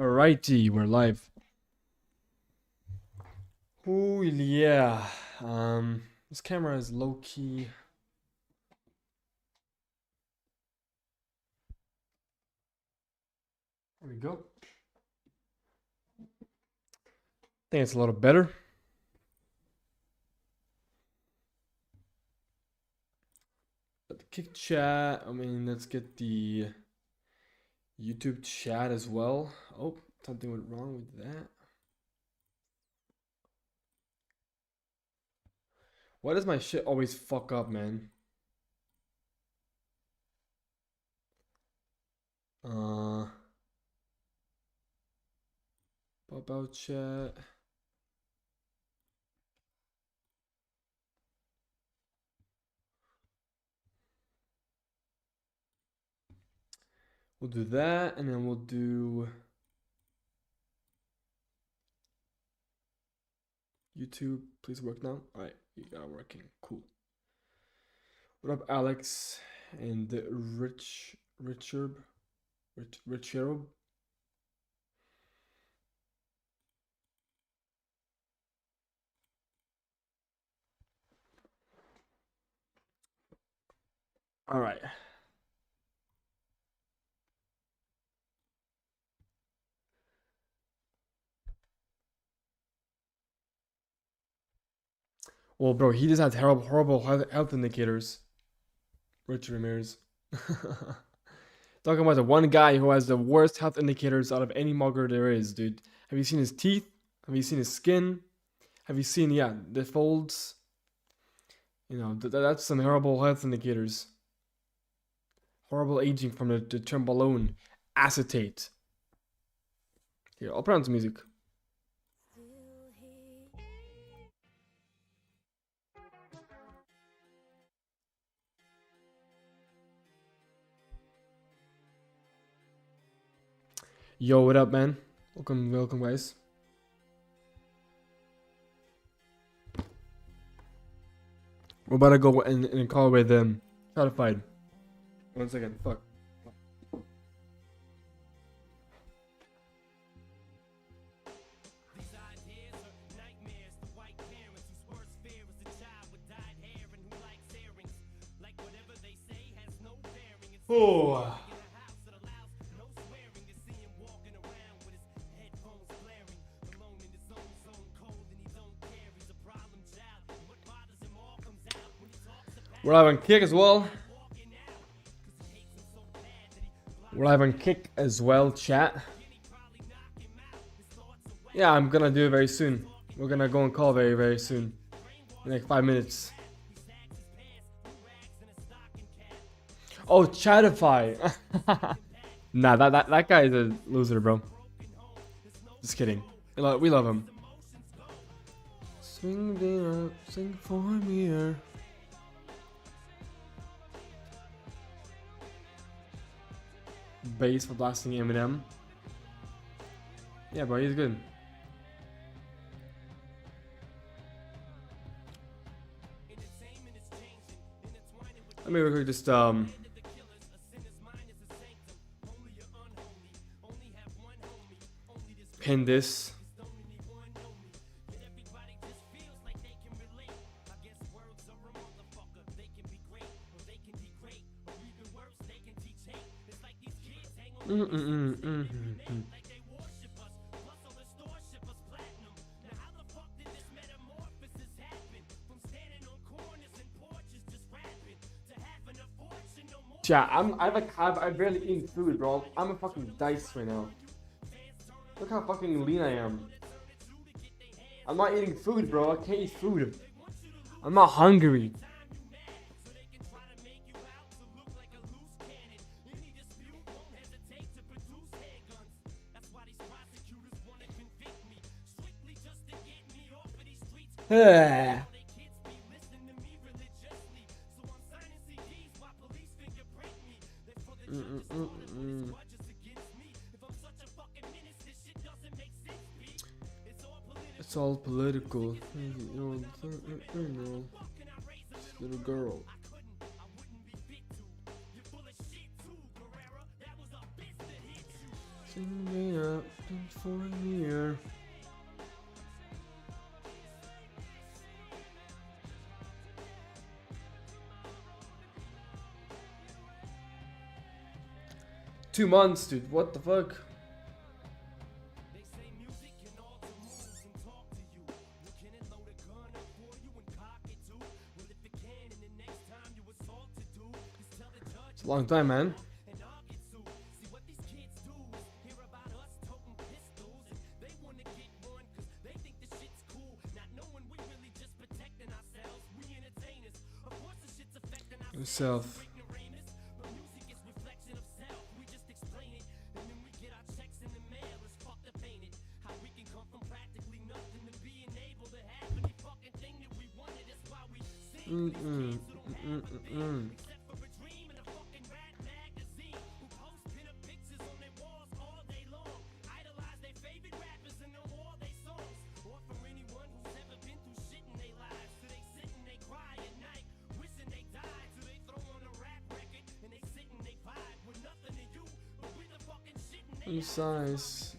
Alrighty, we're live. Oh yeah. This camera is low key. There we go. I think it's a little better. But the kick chat. Let's get the YouTube chat as well. Oh, something went wrong with that. Why does my shit always fuck up, man? Pop out chat. We'll do that, and then we'll do YouTube. Please work now. All right, you got it working. Cool. What up, Alex and Richard? All right. Well, bro, he just has horrible health indicators. Richard Ramirez. Talking about the one guy who has the worst health indicators out of any mugger there is, dude. Have you seen his teeth? Have you seen his skin? Have you seen, the folds? You know, that's some horrible health indicators. Horrible aging from the trembolone acetate. Here, I'll put on some music. Yo, what up, man? Welcome, guys. We're about to go and call with Shadified. 1 second, fuck. Oh. We're live on Kick as well. We're live on Kick as well, chat. Yeah, I'm gonna do it very soon. We're gonna go and call very, very soon. In like 5 minutes. Oh, Chatify. Nah, that guy is a loser, bro. Just kidding. We love him. Swing it up, sing for me. Bass for blasting Eminem. Yeah, bro, he's good. Let me real quick just pin this. Yeah, I've barely eaten food, bro. I'm a fucking dice right now. Look how fucking lean I am. I'm not eating food, bro. I can't eat food. I'm not hungry. It's all political. Little girl. Yeah, for a year. $2 months, dude. What the fuck? It's a long time, man. Yourself. Size.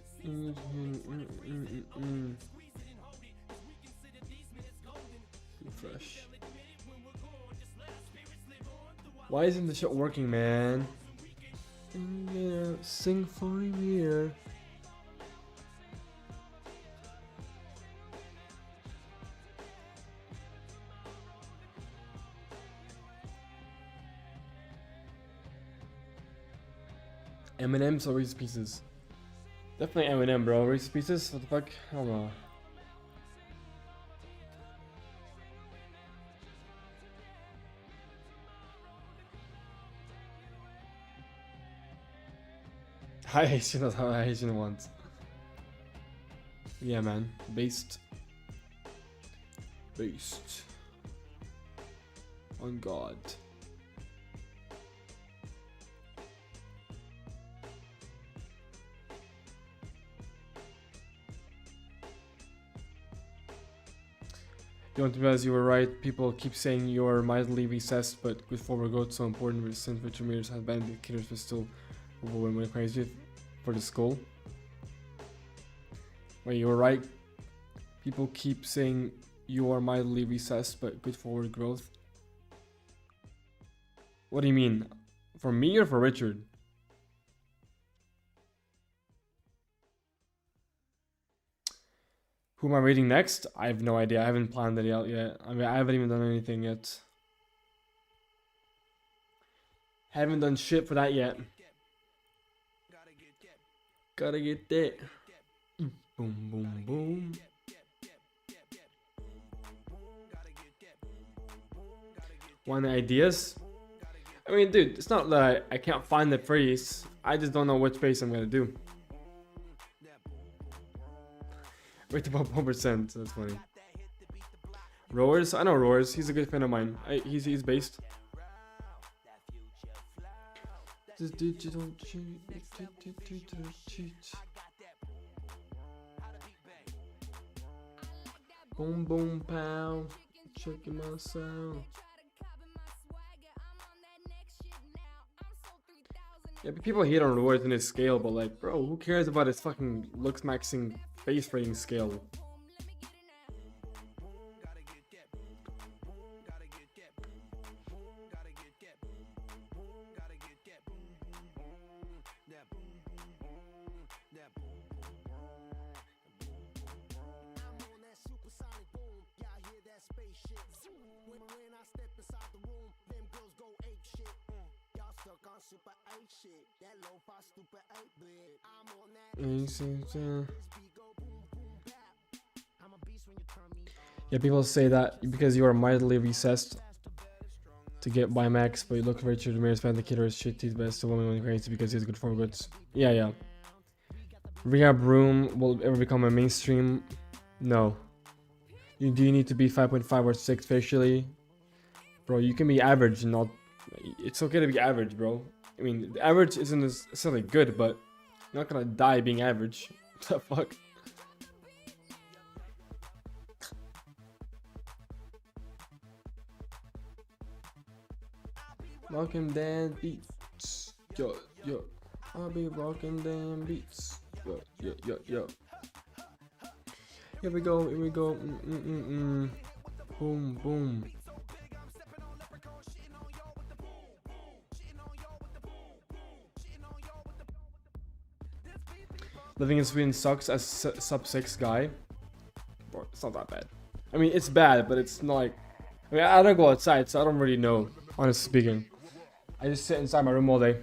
Fresh. Why isn't the shit working, man? Yeah, sing for a year. M&M's or Reese's Pieces? Definitely M&M, bro. Reese's Pieces? What the fuck? Hell no. I hate you, that's how I hate you once. Yeah, man. Based. On God. You want to realize you were right. People keep saying you're mildly recessed, but good forward growth so important since which meters have bad indicators, but still when it crazy for the skull. Wait, you were right. People keep saying you are mildly recessed, but good forward growth. What do you mean? For me or for Richard? Who am I reading next? I have no idea. I haven't planned it out yet. I mean, I haven't even done anything yet. Haven't done shit for that yet. Gotta get that. Boom, boom, boom. Want ideas? I mean, dude, it's not that I can't find the phrase. I just don't know which phrase I'm gonna do. Wait about 1%. That's funny. Rowers? I know Rowers. He's a good friend of mine. He's based. This digital cheat. Boom boom pow. Checking my sound. Yeah, people hate on Rowers in his scale, but like, bro, who cares about his fucking Looksmaxxing face rating scale? Yeah, people say that because you are mildly recessed to get by max, but you look Richard Ramirez Vindicator is shit. He's best. The woman when crazy because he has good form goods. Yeah. Rehab room will ever become a mainstream? No. Do you need to be 5.5 or 6 facially? Bro, you can be average and not. It's okay to be average, bro. I mean, the average isn't necessarily good, but you're not gonna die being average. What the fuck? Rockin' damn beats. Yo. I'll be rockin' damn beats. Yo. Here we go. Boom. Living in Sweden sucks as sub 6 guy. Bro, it's not that bad. I mean, it's bad, but it's not like... I mean, I don't go outside, so I don't really know, honestly speaking. I just sit inside my room all day.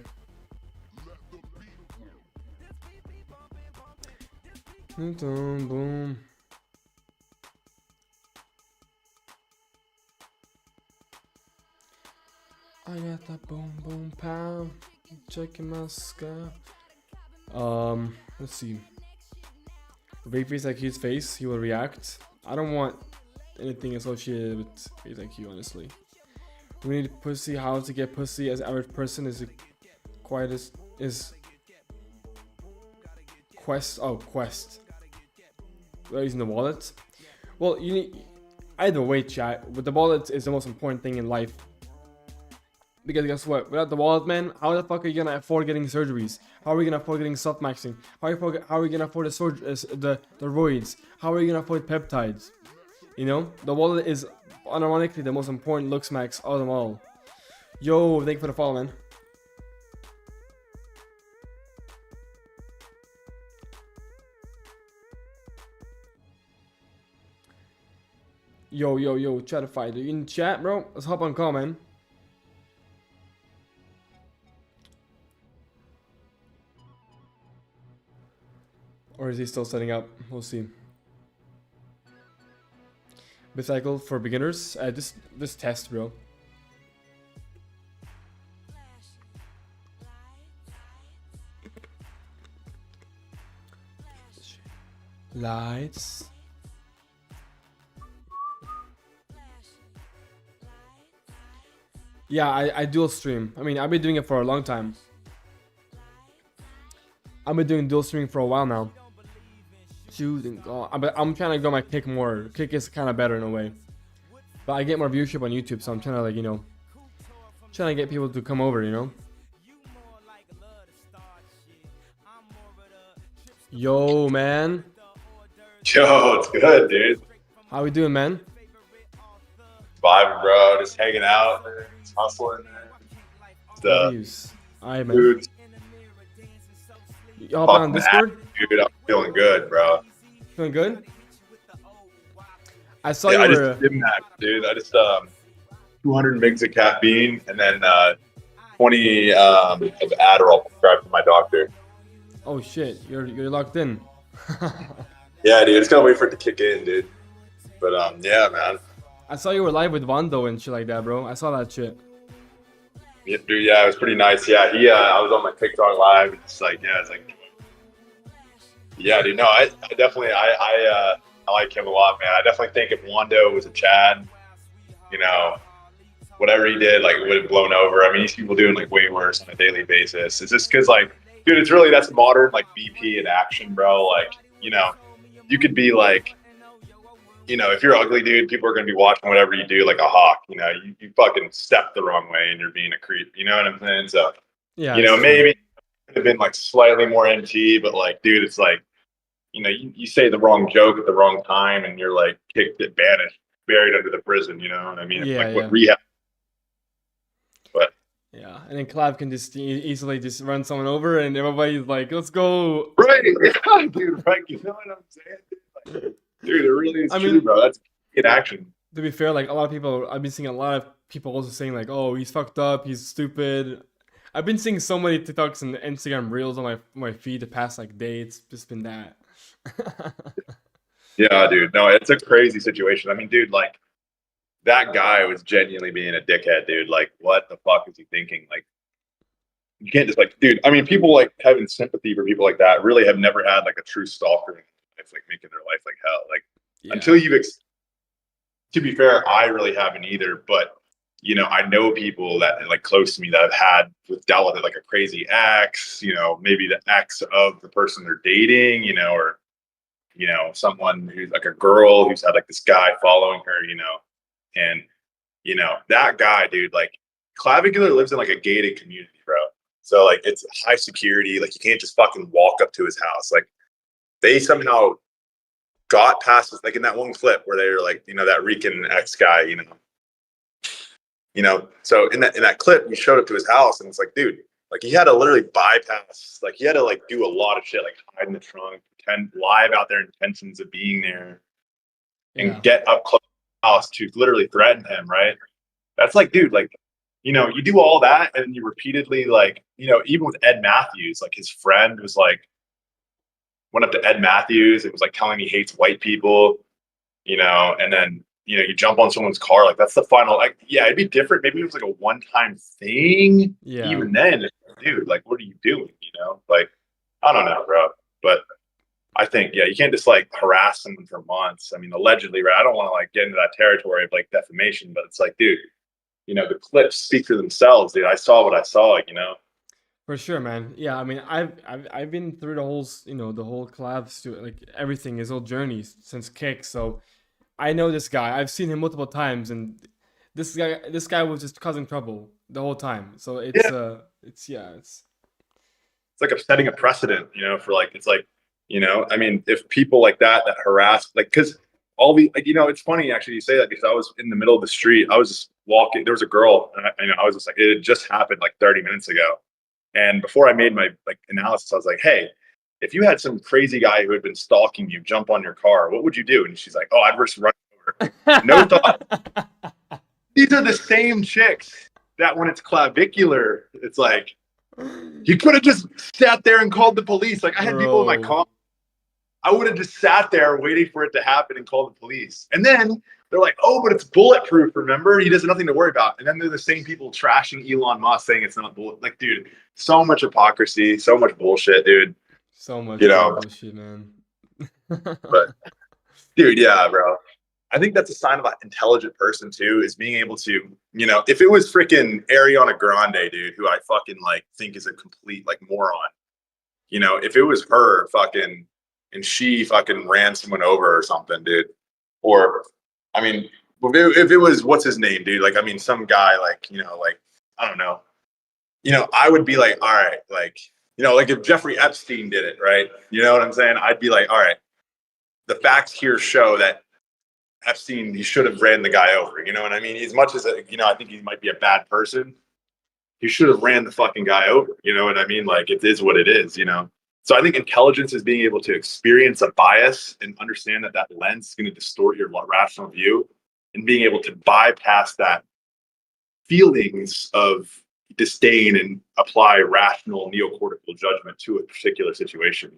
Boom. I got that boom pound. Checking my sky. Let's see. Vape Face IQ's face, he will react. I don't want anything associated with Face IQ, honestly. We need pussy. How to get pussy as average person is quietest is quest. Oh, quest. We're using the wallet. Well, you need either way, chat. But the wallet is the most important thing in life. Because guess what? Without the wallet, man, how the fuck are you gonna afford getting surgeries? How are we gonna afford getting self-maxing? How are we gonna afford the roids? How are you gonna afford peptides? You know, the wallet is unironically the most important Looksmaxx out of them all. Yo, thank you for the follow, man. Yo, chatify. Are you in chat, bro? Let's hop on call, man. Or is he still setting up? We'll see. Bicycle for beginners. This test, bro. Lights. Yeah, I dual stream. I mean, I've been doing it for a long time. I've been doing dual streaming for a while now. Shooting. I'm trying to go my kick more. Kick is kind of better in a way. But I get more viewership on YouTube, so I'm trying to, like, you know, trying to get people to come over, you know. Yo, man. Yo, it's good, dude. How we doing, man? Vibing, bro. Just hanging out, just hustling. Alright, man. Dude, you hop on Discord? dude, I'm feeling good, bro. Feeling good? I saw I you just did that, dude. I just 200 mgs of caffeine and then 20 of Adderall prescribed from my doctor. Oh shit, you're locked in. Yeah, dude. Just gotta wait for it to kick in, dude. But yeah, man. I saw you were live with Wando and shit like that, bro. I saw that shit. Yeah, dude. Yeah, it was pretty nice. Yeah, I was on my TikTok live. It's like, yeah, it's like, yeah, dude. No, I definitely, I like him a lot, man. I definitely think if Wando was a Chad, you know, whatever he did, like, it would have blown over. I mean, these people doing like way worse on a daily basis. It's just because, like, dude, it's really, that's modern, like, BP in action, bro. Like, you know, you could be like, you know, if you're ugly, dude, people are going to be watching whatever you do like a hawk. You know, you fucking stepped the wrong way and you're being a creep. You know what I'm saying? So, yeah, you know, maybe it could have been like slightly more MT, but like, dude, it's like, you know, you say the wrong joke at the wrong time and you're like kicked, banished, buried under the prison. You know what I mean? Yeah, like what rehab. But yeah, and then Clav can just easily just run someone over and everybody's like, let's go. Right. Yeah, dude, right. You know what I'm saying? Like, dude, it really is true, bro. That's in action. To be fair, like, a lot of people, I've been seeing a lot of people also saying like, oh, he's fucked up, he's stupid. I've been seeing so many TikToks and Instagram reels on my feed the past like day. It's just been that. Yeah, dude. No, it's a crazy situation. I mean, dude, like, that guy was genuinely being a dickhead, dude. Like, what the fuck is he thinking? Like, you can't just, like, dude, I mean, people like having sympathy for people like that really have never had like a true stalker. It's like making their life like hell. Like, until you've to be fair, I really haven't either, but you know, I know people that like close to me that have dealt with it, like a crazy ex, you know, maybe the ex of the person they're dating, you know, or, you know, someone who's like a girl who's had like this guy following her, you know, and, you know, that guy, dude, like, Clavicular lives in like a gated community, bro. So like it's high security. Like you can't just fucking walk up to his house. Like they somehow got past like in that one clip where they were like, that Rican ex guy, so in that clip, we showed up to his house and it's like, dude, like he had to literally bypass, like he had to like do a lot of shit, like hide in the trunk, pretend lie about their intentions of being there, and Yeah. get up close to the house to literally threaten him, right? That's like, dude, like, you do all that and you repeatedly like, even with Ed Matthews, like his friend was like, went up to Ed Matthews, it was like telling he hates white people, and then you jump on someone's car, like that's the final, like, yeah, it'd be different. Maybe it was like a one-time thing. Yeah. Even then, dude, like what are you doing? Like, I don't know, bro. But I think, yeah, you can't just like harass someone for months. I mean, allegedly, right? I don't want to like get into that territory of like defamation, but it's like, dude, the clips speak for themselves, dude. I saw what I saw. For sure, man. Yeah, I mean, I've been through the whole, the whole collabs to like everything, his whole journey since Kick. So I know this guy. I've seen him multiple times, and this guy was just causing trouble the whole time. So Yeah, it's it's like setting a precedent, for like, it's like, I mean, if people like that harass, like, because all the, like, it's funny actually you say that, because I was in the middle of the street, I was just walking, there was a girl, and I was just like, it had just happened like 30 minutes ago, and before I made my like analysis, I was like, hey, if you had some crazy guy who had been stalking you jump on your car, what would you do? And she's like, oh, I'd just run over. No thought. These are the same chicks that when it's clavicular, it's like, you could have just sat there and called the police. Like I had people in my Bro. car. I would have just sat there waiting for it to happen and called the police. And then they're like, oh, but it's bulletproof, remember? He has nothing to worry about. And then they're the same people trashing Elon Musk saying it's not bullet. Like, dude, so much hypocrisy, so much bullshit, dude. So much You fucking know, bullshit, man. but dude, yeah, bro. I think that's a sign of an intelligent person too, is being able to, if it was freaking Ariana Grande, dude, who I fucking like think is a complete like moron, if it was her fucking and she fucking ran someone over or something, dude, or I mean, if it was what's his name, dude, like I mean, some guy like like I don't know, I would be like, all right, like like if Jeffrey Epstein did it, right? You know what I'm saying? I'd be like, all right, the facts here show that Epstein, he should have ran the guy over. You know what I mean? As much as I think he might be a bad person, he should have ran the fucking guy over. You know what I mean? Like it is what it is. So I think intelligence is being able to experience a bias and understand that lens is going to distort your rational view, and being able to bypass that feelings of disdain and apply rational neocortical judgment to a particular situation.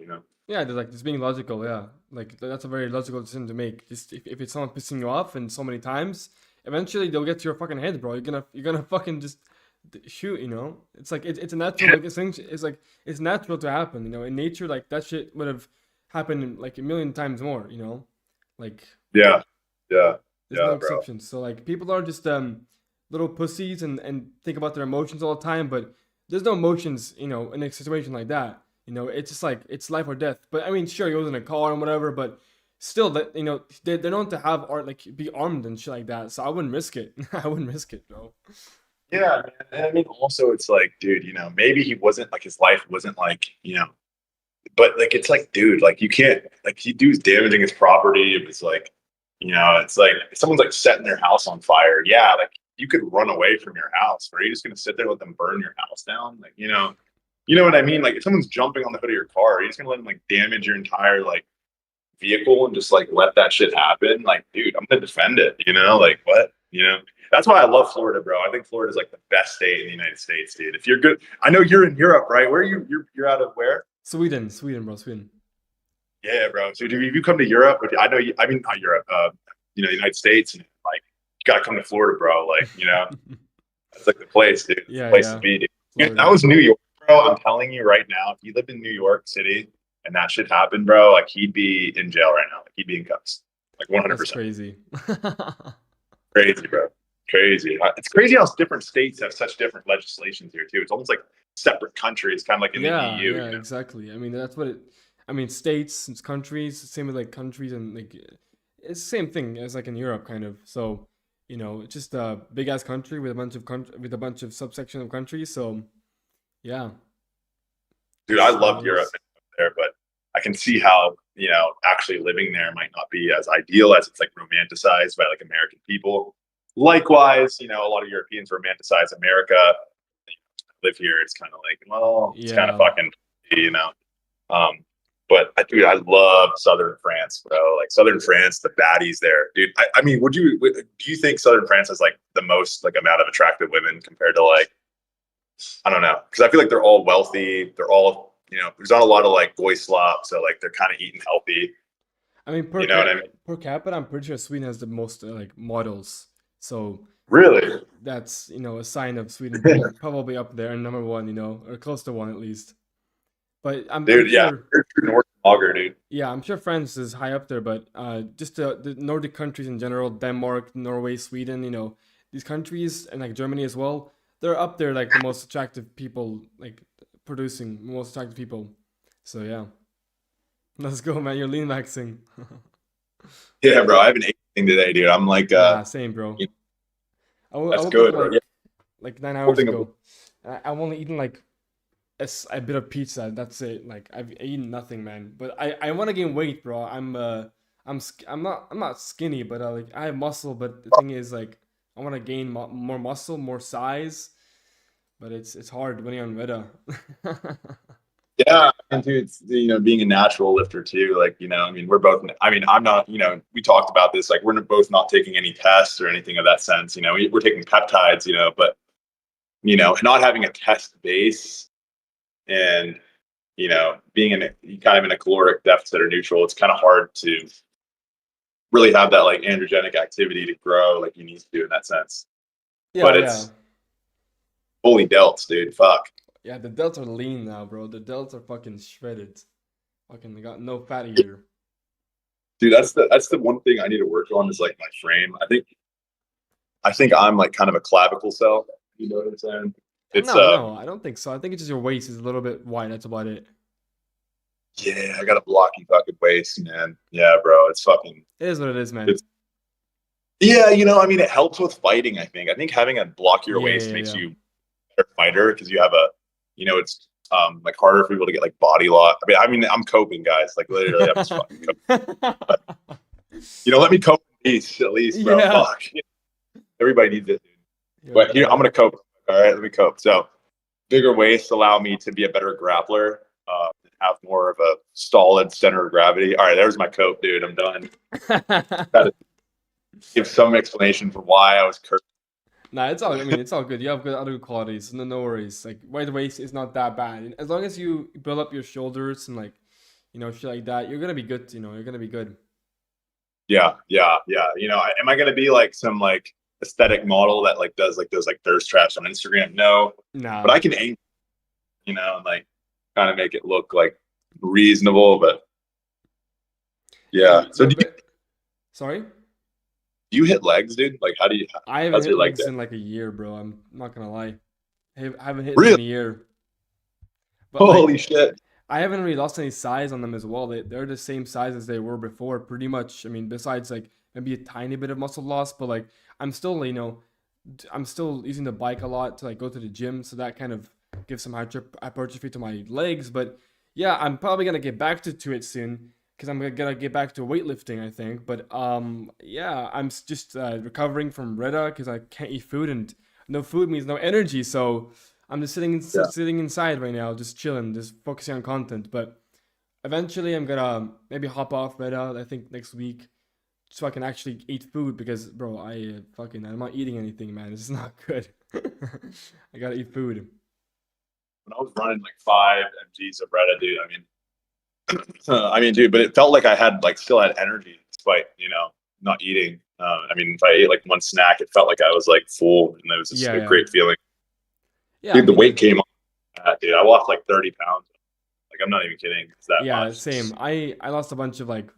Yeah, they're like just being logical. Yeah, like that's a very logical decision to make. Just if it's someone pissing you off and so many times, eventually they'll get to your fucking head, bro. You're gonna fucking just shoot. It's like it's a natural like it's like it's natural to happen. In nature, like that shit would have happened like a million times more. Like Yeah, yeah, there's no yeah, bro. exceptions. So like people are just little pussies and think about their emotions all the time, but there's no emotions, in a situation like that. It's just like it's life or death. But I mean, sure, he was in a car and whatever, but still, that they're known to have art like be armed and shit like that. So I wouldn't risk it. I wouldn't risk it, bro. Yeah, man. And I mean, also, it's like, dude, maybe he wasn't like his life wasn't like, but like, it's like, dude, like, you can't, like, he dude's damaging his property. It's like, it's like, if someone's like setting their house on fire. Yeah, like, you could run away from your house. Or are you just going to sit there and let them burn your house down? Like, you know what I mean? Like, if someone's jumping on the hood of your car, are you just going to let them like damage your entire like vehicle and just like let that shit happen? Like, dude, I'm gonna defend it. Like what? That's why I love Florida, bro. I think Florida is like the best state in the United States, dude. If you're good, I know you're in Europe, right? Where are you? You're out of where? Sweden, bro, Sweden. Yeah, bro. So if you come to Europe, I know you. I mean, not Europe. The United States, and like you gotta come to Florida, bro. Like it's like the place, dude. It's the Yeah, place to yeah, be, dude. That Florida. was New York, bro. I'm telling you right now, if he lived in New York City and that shit happened, bro, like he'd be in jail right now. Like he'd be in cuffs. Like That's 100%. crazy. Crazy, bro. Crazy. It's crazy how different states have such different legislations here too. It's almost like separate countries, kind of like in the Yeah, EU. yeah, exactly. I mean, that's what it. I mean, states, it's countries, same with like countries and like it's the same thing as like in Europe, kind of. So, it's just a big ass country with a bunch of with a bunch of subsection of countries. So Yeah, Dude, I so loved it Europe is. there, but I can see how, actually living there might not be as ideal as it's like romanticized by like American people. Likewise, a lot of Europeans romanticize America. Live here, it's kind of like, well, it's kind of Yeah. fucking, you know. Um, but dude, I love Southern France, bro. Like Southern France, the baddies there, dude. I mean, do you think Southern France has like the most like amount of attractive women compared to like I don't know, because I feel like they're all wealthy. They're all there's not a lot of like boy slop, so like they're kind of eating healthy. I mean, You know what I mean? per capita, I'm pretty sure Sweden has the most like models. So Really, that's a sign of Sweden being probably up there and number one, or close to one at least. But I'm dude. Yeah, sure, they're true North Logger, dude. yeah, I'm sure France is high up there. But just the Nordic countries in general, Denmark, Norway, Sweden, these countries and like Germany as well, they're up there like the most attractive people, like producing most attractive people. So yeah, let's go, man. You're lean maxing. Yeah, bro. I haven't ate anything today, dude. I'm like, Nah, same, bro. I that's woke up good, bro. Yeah, like 9 hours holding a ago. I've only eaten like a bit of pizza. That's it. Like I've eaten nothing, man. But I want to gain weight, bro. I'm not skinny, but like I have muscle. But the thing is, like I want to gain more muscle, more size. But it's hard when you're on Reda. Yeah, and dude, it's, being a natural lifter too. Like, I mean, we're both. I mean, I'm not. We talked about this. Like, we're both not taking any tests or anything of that sense. We're taking peptides. But not having a test base and being kind of in a caloric deficit or neutral, it's kind of hard to really have that like androgenic activity to grow like you need to do in that sense. Yeah, But yeah, it's fully delts, dude. Fuck. yeah. The delts are lean now, bro. The delts are fucking shredded. Fucking, they got no fat here. Dude, that's the one thing I need to work on is like my frame. I think I'm like kind of a clavicle cell. You know what I'm saying? It's No, no, I don't think so. I think it's just your waist is a little bit wide. That's about it. yeah, I got a blocky fucking waist, man. Yeah, bro. It's fucking It is what it is, man. it's yeah, I mean it helps with fighting, I think having a blockier Yeah, waist yeah, makes yeah. you a better fighter because you have it's like harder for people to get like body lock. I mean I'm coping, guys. Like literally I'm just fucking coping. Let me cope in peace at least, bro. Yeah. Fuck. Everybody needs it, dude. Yo, But here, I'm bro. gonna cope. All right, let me cope. So, bigger waists allow me to be a better grappler, have more of a solid center of gravity. All right, there's my cope, dude. I'm done. Got to give some explanation for why I was cursed. Nah, it's all. I mean, it's all good. You have good other qualities. No, no worries. Like wide waist is not that bad. As long as you build up your shoulders and like, shit like that, you're gonna be good. You're gonna be good. Yeah, yeah, yeah. Am I gonna be like some like aesthetic model that like does like those like thirst traps on Instagram? No, but Nah. I can aim, and like kind of make it look like reasonable. But yeah. So You're do a bit. Sorry. you hit legs, dude? Like, I haven't how's hit your leg legs day? in like a year, bro. I'm not gonna lie. I haven't hit them Really? in a year. But like, Holy shit! I haven't really lost any size on them as well. They're the same size as they were before, pretty much. I mean, besides like maybe a tiny bit of muscle loss, but like I'm still, I'm still using the bike a lot to like go to the gym, so that kind of gives some hypertrophy to my legs. But yeah, I'm probably gonna get back to it soon because I'm gonna get back to weightlifting, I think. But yeah, I'm just recovering from Reda because I can't eat food, and no food means no energy. So I'm just Yeah, sitting inside right now, just chilling, just focusing on content. But eventually, I'm gonna maybe hop off Reda. I think next week so I can actually eat food because, bro, I'm not eating anything, man. This is not good. I gotta eat food. when I was running like 5 mgs of Reddit, dude. I mean, dude, but it felt like I had like still had energy despite not eating. I mean, if I ate like one snack, it felt like I was like full, and it was just Yeah, a yeah, great feeling. yeah. I Dude, the weight mean, came on, dude. I lost like 30 pounds. Like I'm not even kidding. It's that yeah, much. same. I lost a bunch of like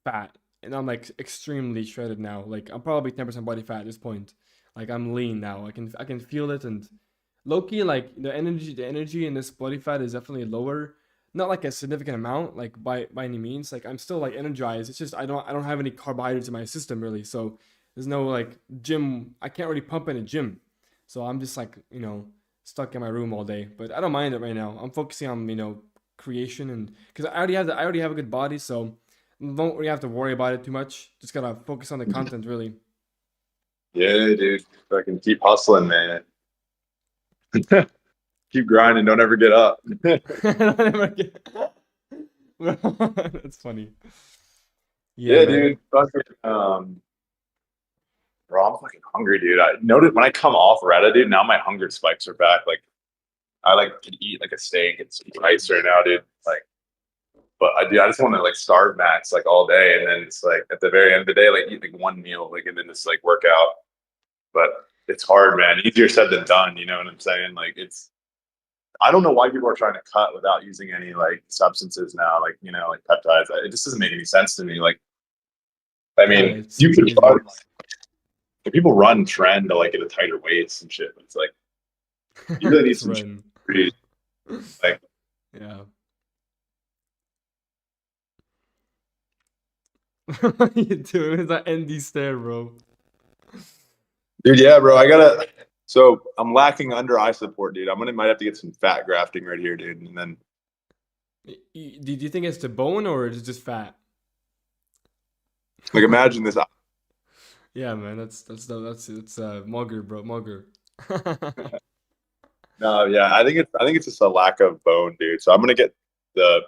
fat, and I'm like extremely shredded now. Like I'm probably 10% body fat at this point. Like I'm lean now. I can feel it, and low key, like the energy in this body fat is definitely lower. Not like a significant amount, like by any means. Like I'm still like energized. It's just I don't have any carbohydrates in my system really. So there's no like gym. I can't really pump in a gym. So I'm just like stuck in my room all day. But I don't mind it right now. I'm focusing on creation, and because I already have a good body, so don't really have to worry about it too much. Just gotta focus on the content really. Yeah, dude. Fucking keep hustling, man. Keep grinding. Don't ever get up. That's funny. Yeah, Yeah, man. dude. Fucking, bro, I'm fucking hungry, dude. I noticed when I come off Reddit, dude, now my hunger spikes are back. Like, I like could eat like a steak and some rice right now, dude. Like, but I just want to like starve max like all day, and then it's like at the very end of the day, like eat like one meal, like, and then just like work out. But it's hard, man. Easier said than done. You know what I'm saying? Like, it's I don't know why people are trying to cut without using any like substances now, like like peptides. It just doesn't make any sense to me. Like, I Yeah, mean, it's you could crazy. run, like, people run trend to like get a tighter waist and shit, but it's like you really need some Trend. shit. Like, Yeah. What are you doing? It's that ND stare, bro. dude, yeah, bro, I gotta. So I'm lacking under eye support, dude. Might have to get some fat grafting right here, dude, and then Do you think it's the bone or is it just fat? like imagine this. Yeah, man, that's mugger, bro, mugger. No, yeah, I think it's just a lack of bone, dude. So I'm gonna get the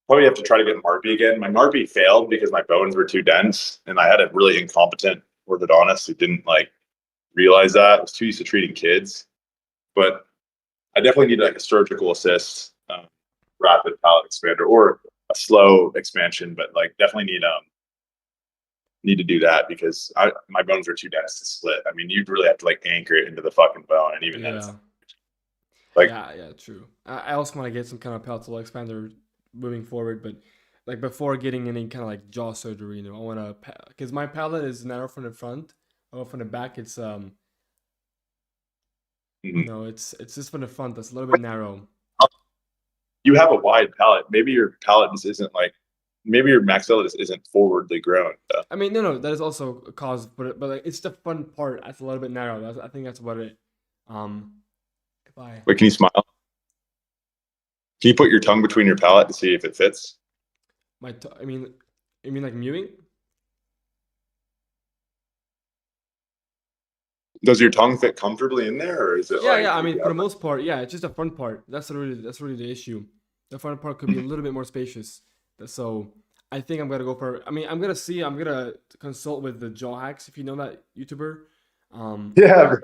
probably have to try to get Marpy again. My Marpy failed because my bones were too dense, and I had a really incompetent orthodontist who didn't like realize that. I was too used to treating kids, but I definitely need like a surgical assist, rapid palate expander, or a slow expansion. But like definitely need to do that because my bones are too dense to split. I mean, you'd really have to like anchor it into the fucking bone, and even then, it's Yeah, like yeah, true. I also want to get some kind of palatal expander moving forward, but like before getting any kind of like jaw surgery, I want to because my palate is narrow from the front, or from the back, it's mhm. it's just from the front that's a little bit narrow. You have a wide palate. Maybe your palate just isn't like maybe your maxilla just isn't forwardly grown. I mean, no, that is also a cause, but like, it's the front part that's a little bit narrow. I think that's what it. If I Wait, can you smile? Can you put your tongue between your palate to see if it fits? I mean, like mewing? Does your tongue fit comfortably in there, or is it Yeah, like yeah. I if mean, you for the have like most part, yeah. It's just the front part. That's really the issue. The front part could be a little bit more spacious. So I think I'm gonna go for. I mean, I'm gonna see. I'm gonna consult with the Jaw Hacks, if you know that YouTuber. Um, yeah?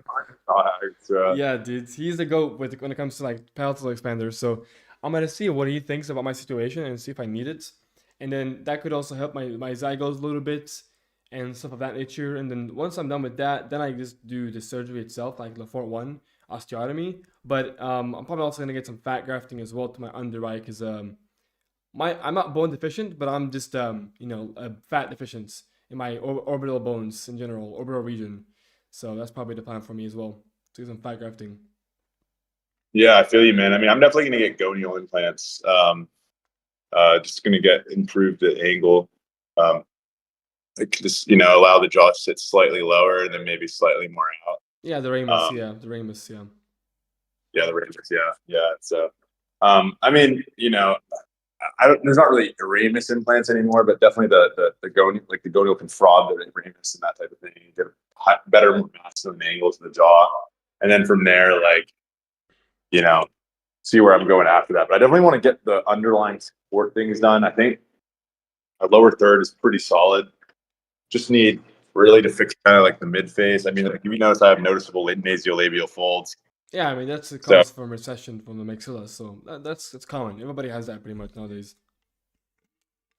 So, yeah, dude, he's the goat when it comes to like palatal expanders. So I'm gonna see what he thinks about my situation and see if I need it. And then that could also help my zygotes a little bit and stuff of that nature. And then once I'm done with that, then I just do the surgery itself, like Lafort one osteotomy. But I'm probably also gonna get some fat grafting as well to my under eye because my I'm not bone deficient, but I'm just fat deficient in my orbital bones in general, orbital region. So that's probably the plan for me as well. To do some fat grafting. yeah, I feel you, man. I mean, I'm definitely gonna get gonial implants. Just gonna get improved the angle. Um, like just allow the jaw to sit slightly lower and then maybe slightly more out. Yeah, the Ramus. Um, Yeah, the Ramus. Yeah. yeah, the ranges. Yeah, yeah. So, I mean, I don't. There's not really Ramus implants anymore, but definitely the gonial, like the gonial confrod, the Ramus and that type of thing. You get better, more masculine angles to the jaw, and then from there, like you know, see where I'm going after that. But I definitely want to get the underlying support things done. I think a lower third is pretty solid. Just need really to fix kind of like the mid face. I mean, like, if you notice, I have noticeable nasolabial folds. Yeah, I mean that's a So cause from recession from the maxilla, so that's common. Everybody has that pretty much nowadays.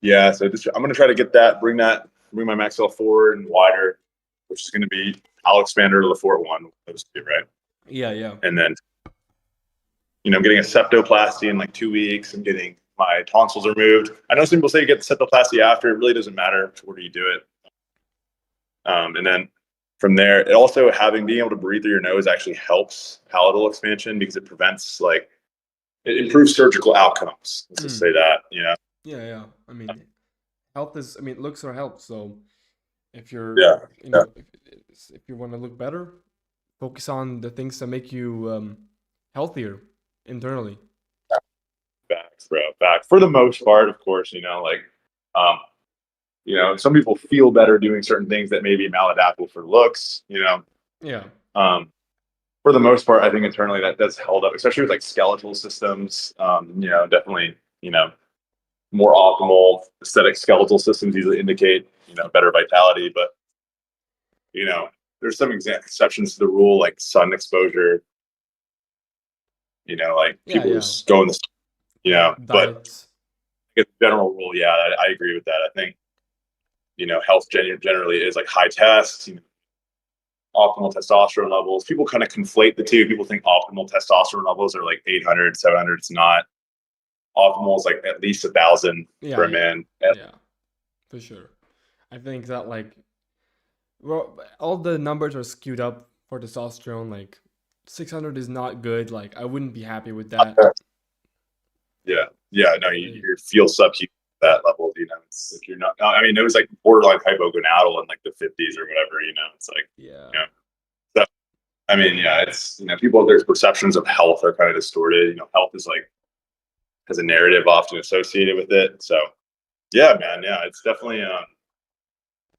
yeah, so just I'm gonna try to get bring my maxilla forward and wider, which is gonna be I'll expander to the Fort one, those two, right? Yeah, yeah, And then I'm getting a septoplasty in like 2 weeks. I'm getting my tonsils removed. I know some people say you get the septoplasty after. It really doesn't matter where you do it. And then from there, it also being able to breathe through your nose actually helps palatal expansion because it prevents like it improves surgical outcomes. Let's just say mm. that, Yeah, yeah. I mean, health is. I mean, looks are health. So if you're, Yeah. Yeah. if you want to look better, Focus on the things that make you healthier internally. Facts, bro. Facts. For the most part, of course, um, some people feel better doing certain things that may be maladaptive for looks. Yeah. Um, for the most part, I think internally that's held up, especially with like skeletal systems. Definitely, more optimal aesthetic skeletal systems usually indicate, better vitality. But, there's some exceptions to the rule, like sun exposure, like Yeah, people yeah. who's going this, but Diet. I guess the general rule, yeah, I agree with that. I think, health generally is like high tests, optimal testosterone levels. People kind of conflate the two. People think optimal testosterone levels are like 800, 700. It's not. Optimal is like at least 1,000 Yeah, for a yeah. man. Yeah, for sure. I think that like well, all the numbers are skewed up for testosterone. Like 600 is not good. Like I wouldn't be happy with that. Yeah, yeah. No, Like you feel subhuman at that level. It's like you're not. I mean, it was like borderline hypogonadal in like the 50s or whatever. It's like, yeah, you know. So, I mean, yeah, it's people. Their perceptions of health are kind of distorted. Health is like has a narrative often associated with it. So, yeah, man, yeah, it's definitely.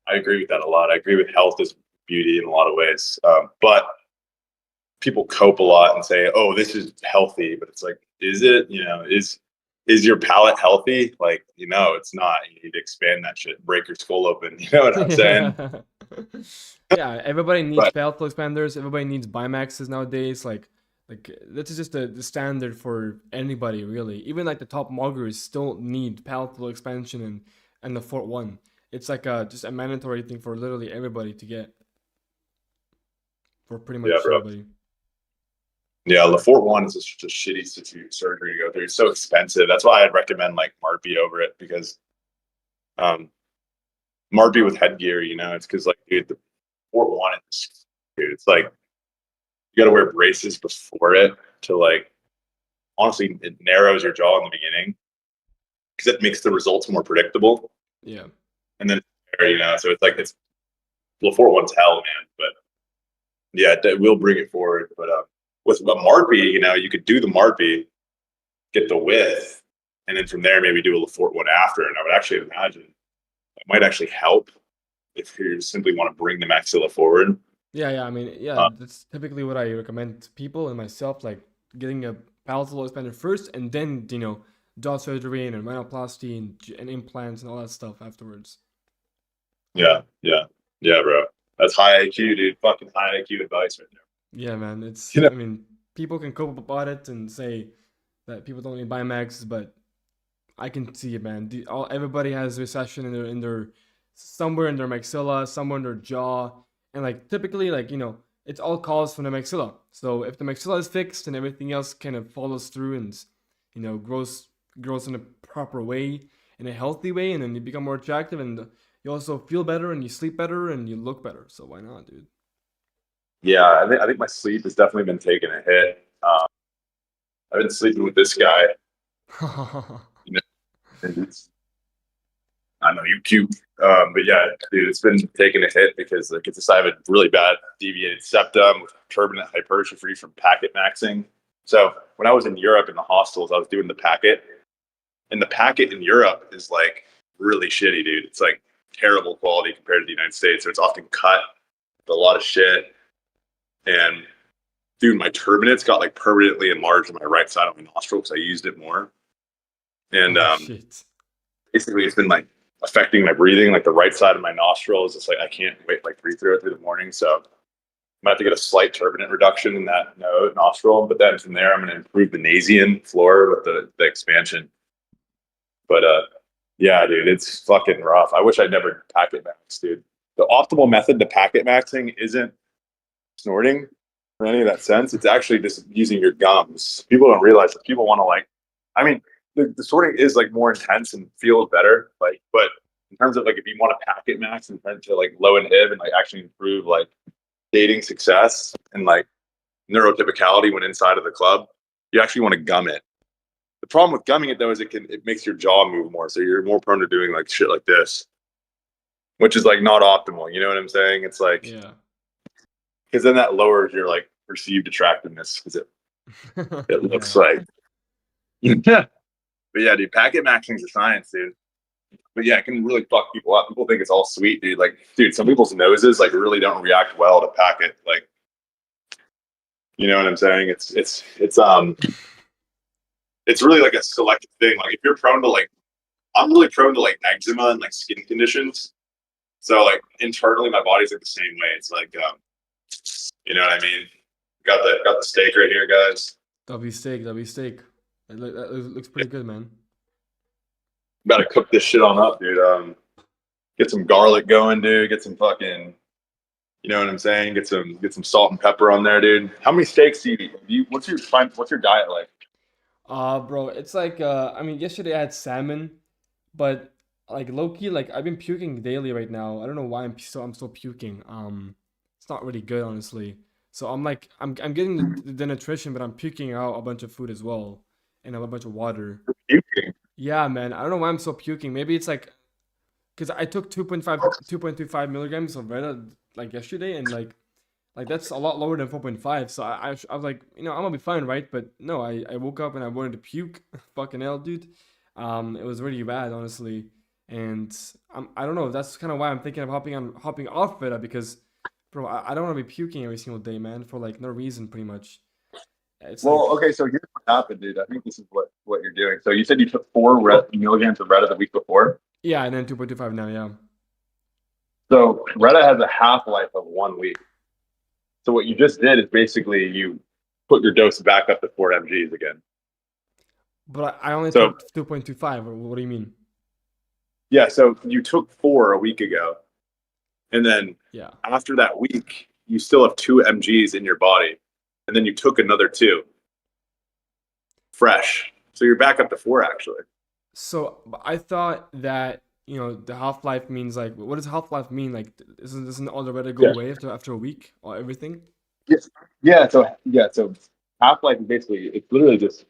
I agree with that a lot. I agree with health is beauty in a lot of ways, but people cope a lot and say, "Oh, this is healthy," but it's like, is it? Is your palate healthy? Like, it's not. You need to expand that shit, break your skull open. You know what I'm saying? yeah, yeah. Everybody needs But palatal expanders. Everybody needs Bimaxes nowadays. Like this is just the standard for anybody really. Even like the top muggers still need palatal expansion and the Fort One. It's like just a mandatory thing for literally everybody to get for pretty yeah, much bro. everybody. Yeah, the Fort One is just a shitty surgery to go through. It's so expensive. That's why I'd recommend like Marpy over it because um, Marpy with headgear. It's because like, dude, the Fort One is, dude, it's like you got to wear braces before it to like honestly it narrows your jaw in the beginning because it makes the results more predictable. Yeah. And then so it's like it's the Fort One's hell, man. But yeah, it will bring it forward. But with a Marpy, you could do the Marpy, get the width, and then from there maybe do a Fort One after. And I would actually imagine it might actually help if you simply want to bring the maxilla forward. Yeah, yeah. I mean, yeah, Uh, that's typically what I recommend to people and myself, like getting a palatal expander first, and then jaw surgery and rhinoplasty and implants and all that stuff afterwards. yeah, yeah, yeah, bro. That's high IQ, dude. Fucking high IQ advice right there. Yeah, man. It's You know, I mean, people can cope about it and say that people don't need Bimax, but I can see it, man. Everybody has recession in their somewhere in their maxilla, somewhere in their jaw, and like typically, like it's all caused from the maxilla. So if the maxilla is fixed, then everything else kind of follows through and grows in a proper way, in a healthy way, and then you become more attractive, and you also feel better, and you sleep better, and you look better. So why not, dude? yeah, I think my sleep has definitely been taking a hit. I've been sleeping with this guy. You know, and I know you cute, but yeah, dude, it's been taking a hit because like it's I have a really bad deviated septum with turbinate hypertrophy from packet maxing. So when I was in Europe in the hostels, I was doing the packet, and the packet in Europe is like really shitty, dude. It's like terrible quality compared to the United States. So it's often cut with a lot of shit. And dude, my turbinate's got like permanently enlarged on my right side of my nostril because I used it more. And Oh shit. basically, it's been like affecting my breathing. Like the right side of my nostril is just like I can't wait like breathe through it through the morning. So might have to get a slight turbinate reduction in that nostril, but then from there I'm going to improve the Nasian floor with the expansion. But yeah, dude, it's fucking rough. I wish I'd never packet max, dude. The optimal method to packet maxing isn't snorting in any of that sense. It's actually just using your gums. People don't realize that people want to like. I mean, the sorting is like more intense and feels better. Like, but in terms of like if you want to packet max and try to like low inhib and like actually improve like dating success and like neurotypicality when inside of the club, you actually want to gum it. The problem with gumming it though is it makes your jaw move more, so you're more prone to doing like shit like this, which is like not optimal. You know what I'm saying? It's like Yeah. because then that lowers your like perceived attractiveness because it looks Yeah. like yeah. But yeah, dude, packet maxing is a science, dude. But yeah, it can really fuck people up. People think it's all sweet, dude. Like, dude, some people's noses like really don't react well to packet. Like, you know what I'm saying? It's really like a selective thing. Like, if you're prone to like, I'm really prone to like eczema and like skin conditions. So like internally, my body's like the same way. It's like, you know what I mean? Got the steak right here, guys. W steak, W steak. That looks pretty good, man. About to cook this shit on up, dude. Get some garlic going, dude. Get some fucking, you know what I'm saying? Get some salt and pepper on there, dude. How many steaks do you eat? What's your diet like? Bro, it's like I mean, yesterday I had salmon, but like low key, like I've been puking daily right now. I don't know why I'm still puking. It's not really good, honestly. So I'm like I'm getting the nutrition, but I'm puking out a bunch of food as well, and a bunch of water. Puking. Yeah, man. I don't know why I'm still puking. Maybe it's like because I took 2.25 milligrams of Retta like yesterday, and like that's a lot lower than 4.5. So I was like, I'm gonna be fine, right? But no, I woke up and I wanted to puke. Fucking hell, dude. It was really bad, honestly. And I don't know. That's kind of why I'm thinking of hopping off Retta because, bro, I don't want to be puking every single day, man, for like no reason, pretty much. It's like, Well, okay, so here's what happened, dude. I think this is what you're doing. So you said you took milligrams of Retta the week before. yeah, and then 2.25 now, yeah. So Retta has a half life of 1 week. So what you just did is basically you put your dose back up to 4 mgs again. But I only So took 2.25. What do you mean? yeah, so you took 4 a week ago, and then Yeah. after that week, you still have 2 mgs in your body, and then you took another 2 fresh. So you're back up to 4 actually. So I thought that the half life means like what does half life mean? Like doesn't all the Reddit go Yeah. away after a week or everything? Yes. So half life is basically it's literally just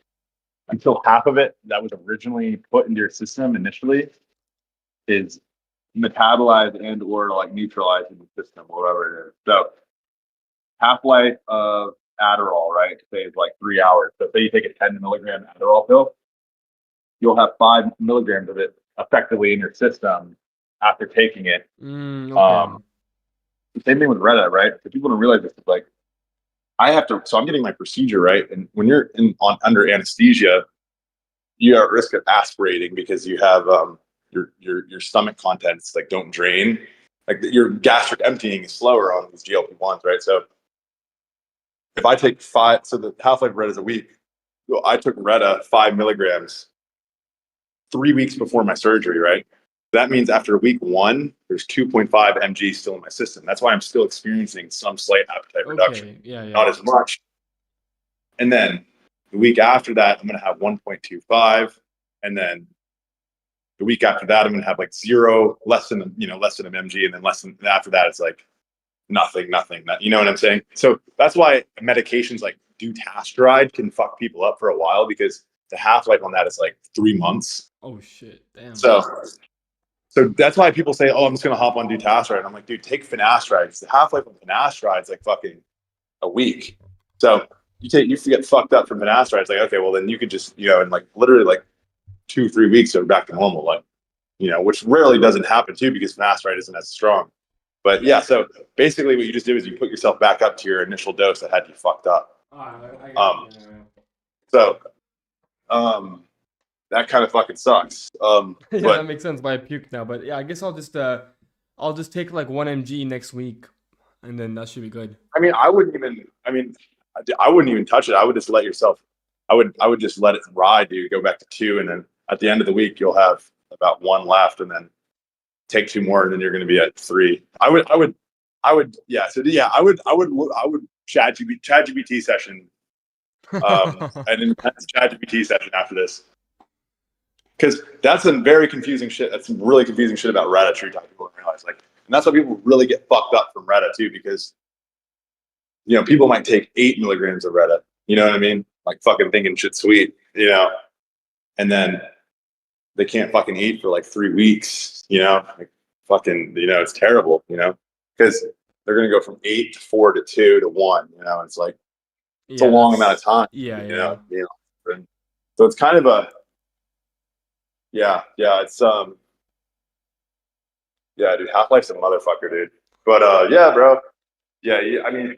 until half of it that was originally put into your system initially is metabolized and or like neutralized in the system, whatever it is. So half life of Adderall, right? Say it's like 3 hours. So say you take a 10 milligram Adderall pill, you'll have 5 milligrams of it effectively in your system after taking it. Okay. The same thing with Retta, right? So people don't realize this. Like I have to, so I'm getting my procedure, right? And when you're under anesthesia, you are at risk of aspirating because you have your stomach contents like don't drain. Like your gastric emptying is slower on these GLP-1s, right? So if I take 5, so the half-life of Retta is a week. So I took Retta 5 milligrams 3 weeks before my surgery, right? That means after week 1, there's 2.5 mg still in my system. That's why I'm still experiencing some slight appetite reduction, Okay. Yeah. not Yeah. as much. And then the week after that, I'm going to have 1.25, and then the week after that, I'm going to have like 0, less than an mg, and then less than after that, it's like nothing. You know what I'm saying? So that's why medications like dutasteride can fuck people up for a while because the half life on that is like 3 months. Oh shit. Damn. So that's why people say, "Oh, I'm just gonna hop on dutasteride." I'm like, dude, take finasteride. The half life of finasteride is like fucking a week. So you get fucked up from finasteride. It's like, okay, well then you could just in like literally like 2-3 weeks you're back to normal, like which rarely doesn't happen too because finasteride isn't as strong. But yeah, so basically what you just did is you put yourself back up to your initial dose that had you fucked up. I get Um, it. Yeah. so that kind of fucking sucks. Yeah, that But makes sense. Why I puke now, but yeah, I guess I'll just take like 1 mg next week, and then that should be good. I mean, I wouldn't even. I wouldn't even touch it. I would just let yourself. I would just let it ride, dude. Go back to 2, and then at the end of the week, you'll have about 1 left, and then take 2 more, and then you're going to be at 3. Yeah. So yeah, I would ChatGPT session, an intense ChatGPT session after this, because that's some very confusing shit. That's some really confusing shit about Reddit. True time people don't realize, like, and that's why people really get fucked up from Reddit too, because people might take 8 milligrams of Reddit. You know what I mean? Like fucking thinking shit's sweet, and then they can't fucking eat for like 3 weeks. Like fucking, it's terrible. Because they're going to go from 8 to 4 to 2 to 1. You know, it's like it's a Yeah, long amount of that's time. yeah, You know, yeah. and so it's kind of a yeah. It's yeah, dude. Half Life's a motherfucker, dude. But yeah, bro. Yeah, I mean,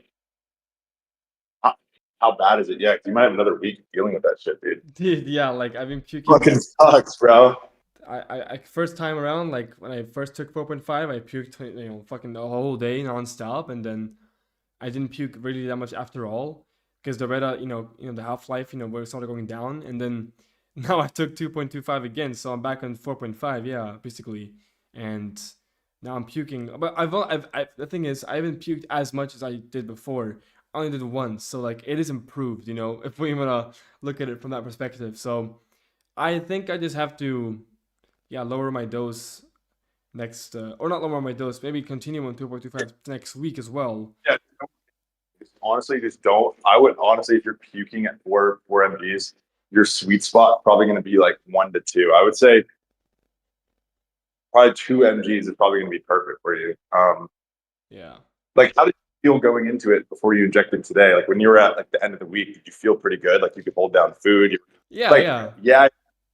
how bad is it? Yeah, 'cause you might have another week dealing with that shit, dude. Dude, yeah, like I've been puking Fucking like sucks, bro. I first time around, like when I first took 4.5, I puked, fucking the whole day nonstop, and then I didn't puke really that much after all because the Reda, the half life, where it started going down, and then now I took 2.25 again, so I'm back on 4.5, yeah, basically, and now I'm puking. But the thing is, I haven't puked as much as I did before. I only did once, so like it is improved, if we wanna look at it from that perspective. So I think I just have to, yeah, lower my dose next, or not lower my dose, maybe continue on 2.25 next week as well. Yeah, honestly, just don't. I would honestly, if you're puking at four mgs, your sweet spot probably going to be like 1 to 2. I would say probably 2 mgs is probably going to be perfect for you. Yeah. Like, how did you feel going into it before you injected today? Like when you were at like the end of the week, did you feel pretty good? Like you could hold down food. Yeah, Like, yeah. yeah,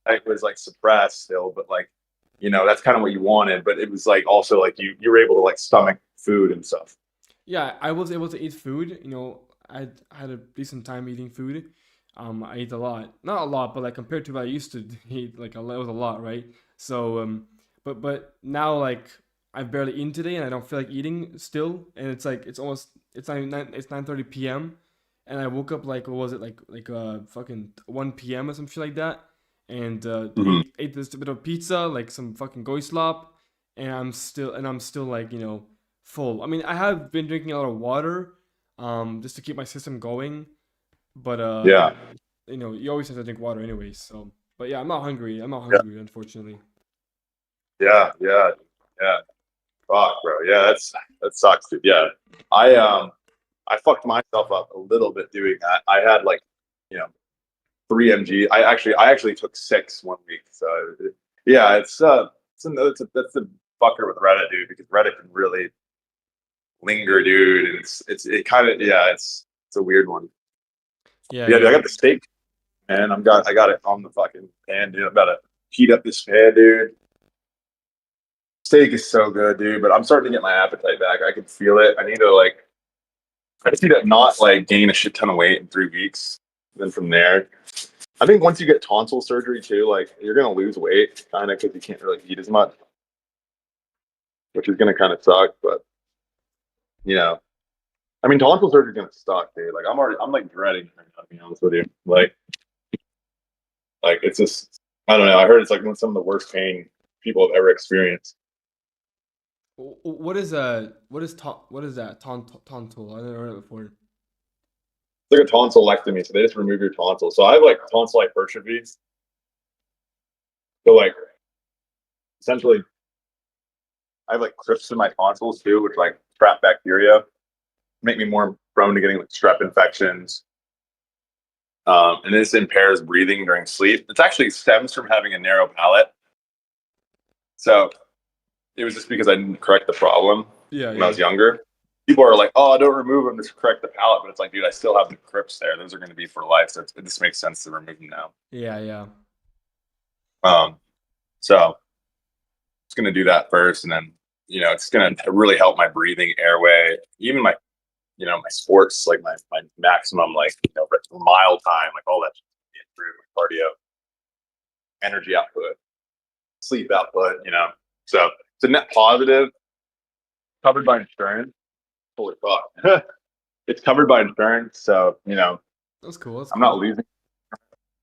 it was like suppressed still, but like, that's kind of what you wanted. But it was like also like you were able to like stomach food and stuff. Yeah, I was able to eat food. I had a decent time eating food. I ate a lot, not a lot, but like compared to what I used to eat, like it was a lot, right? So, but now like I've barely eaten today, and I don't feel like eating still. And it's like it's 9:30 p.m. and I woke up like what was it like fucking 1 p.m. or some shit like that, and Mhm. ate this bit of pizza, like some fucking goy slop, and I'm still like full. I mean, I have been drinking a lot of water, just to keep my system going. But Yeah, you always have to drink water anyways. So, but yeah, I'm not hungry. I'm not yeah, hungry, unfortunately. yeah. Fuck, bro. Yeah, that sucks, dude. Yeah, I I fucked myself up a little bit doing that. I had like, you know, 3 mg. I actually took 6 1 week. So yeah, that's the fucker with Reddit, dude, because Reddit can really linger, dude, and it kind of yeah, it's a weird one. Yeah, Yeah, dude, I yeah. got the steak, man. I got it on the fucking pan, dude. I'm about to heat up this pan, dude. Steak is so good, dude. But I'm starting to get my appetite back. I can feel it. I just need to not like gain a shit ton of weight in 3 weeks. Then from there, I think once you get tonsil surgery too, like you're gonna lose weight kind of because you can't really eat as much, which is gonna kind of suck. But you know, I mean, tonsil surgery is gonna suck, dude. Like I'm like dreading it right now, to be honest with you. Like it's just, I don't know. I heard it's like some of the worst pain people have ever experienced. What is that tonsil? I never heard it before. It's like a tonsillectomy, so they just remove your tonsils. So I have like tonsil hypertrophy. So like essentially, I have like crypts in my tonsils too, which like trap bacteria, make me more prone to getting like strep infections. And this impairs breathing during sleep. It actually stems from having a narrow palate. So it was just because I didn't correct the problem Yeah, when I yeah, was younger. People are like, "Oh, don't remove them, just correct the palate." But it's like, dude, I still have the crypts there. Those are going to be for life. So it just makes sense to remove them now. yeah, yeah. Um, so it's going to do that first, and then it's going to really help my breathing, airway, even my my sports, like my maximum like mile time, like all that improve my cardio, energy output, sleep output. So it's a net positive, covered by insurance. Holy fuck, it's covered by insurance. So That's cool. That's I'm not cool. losing.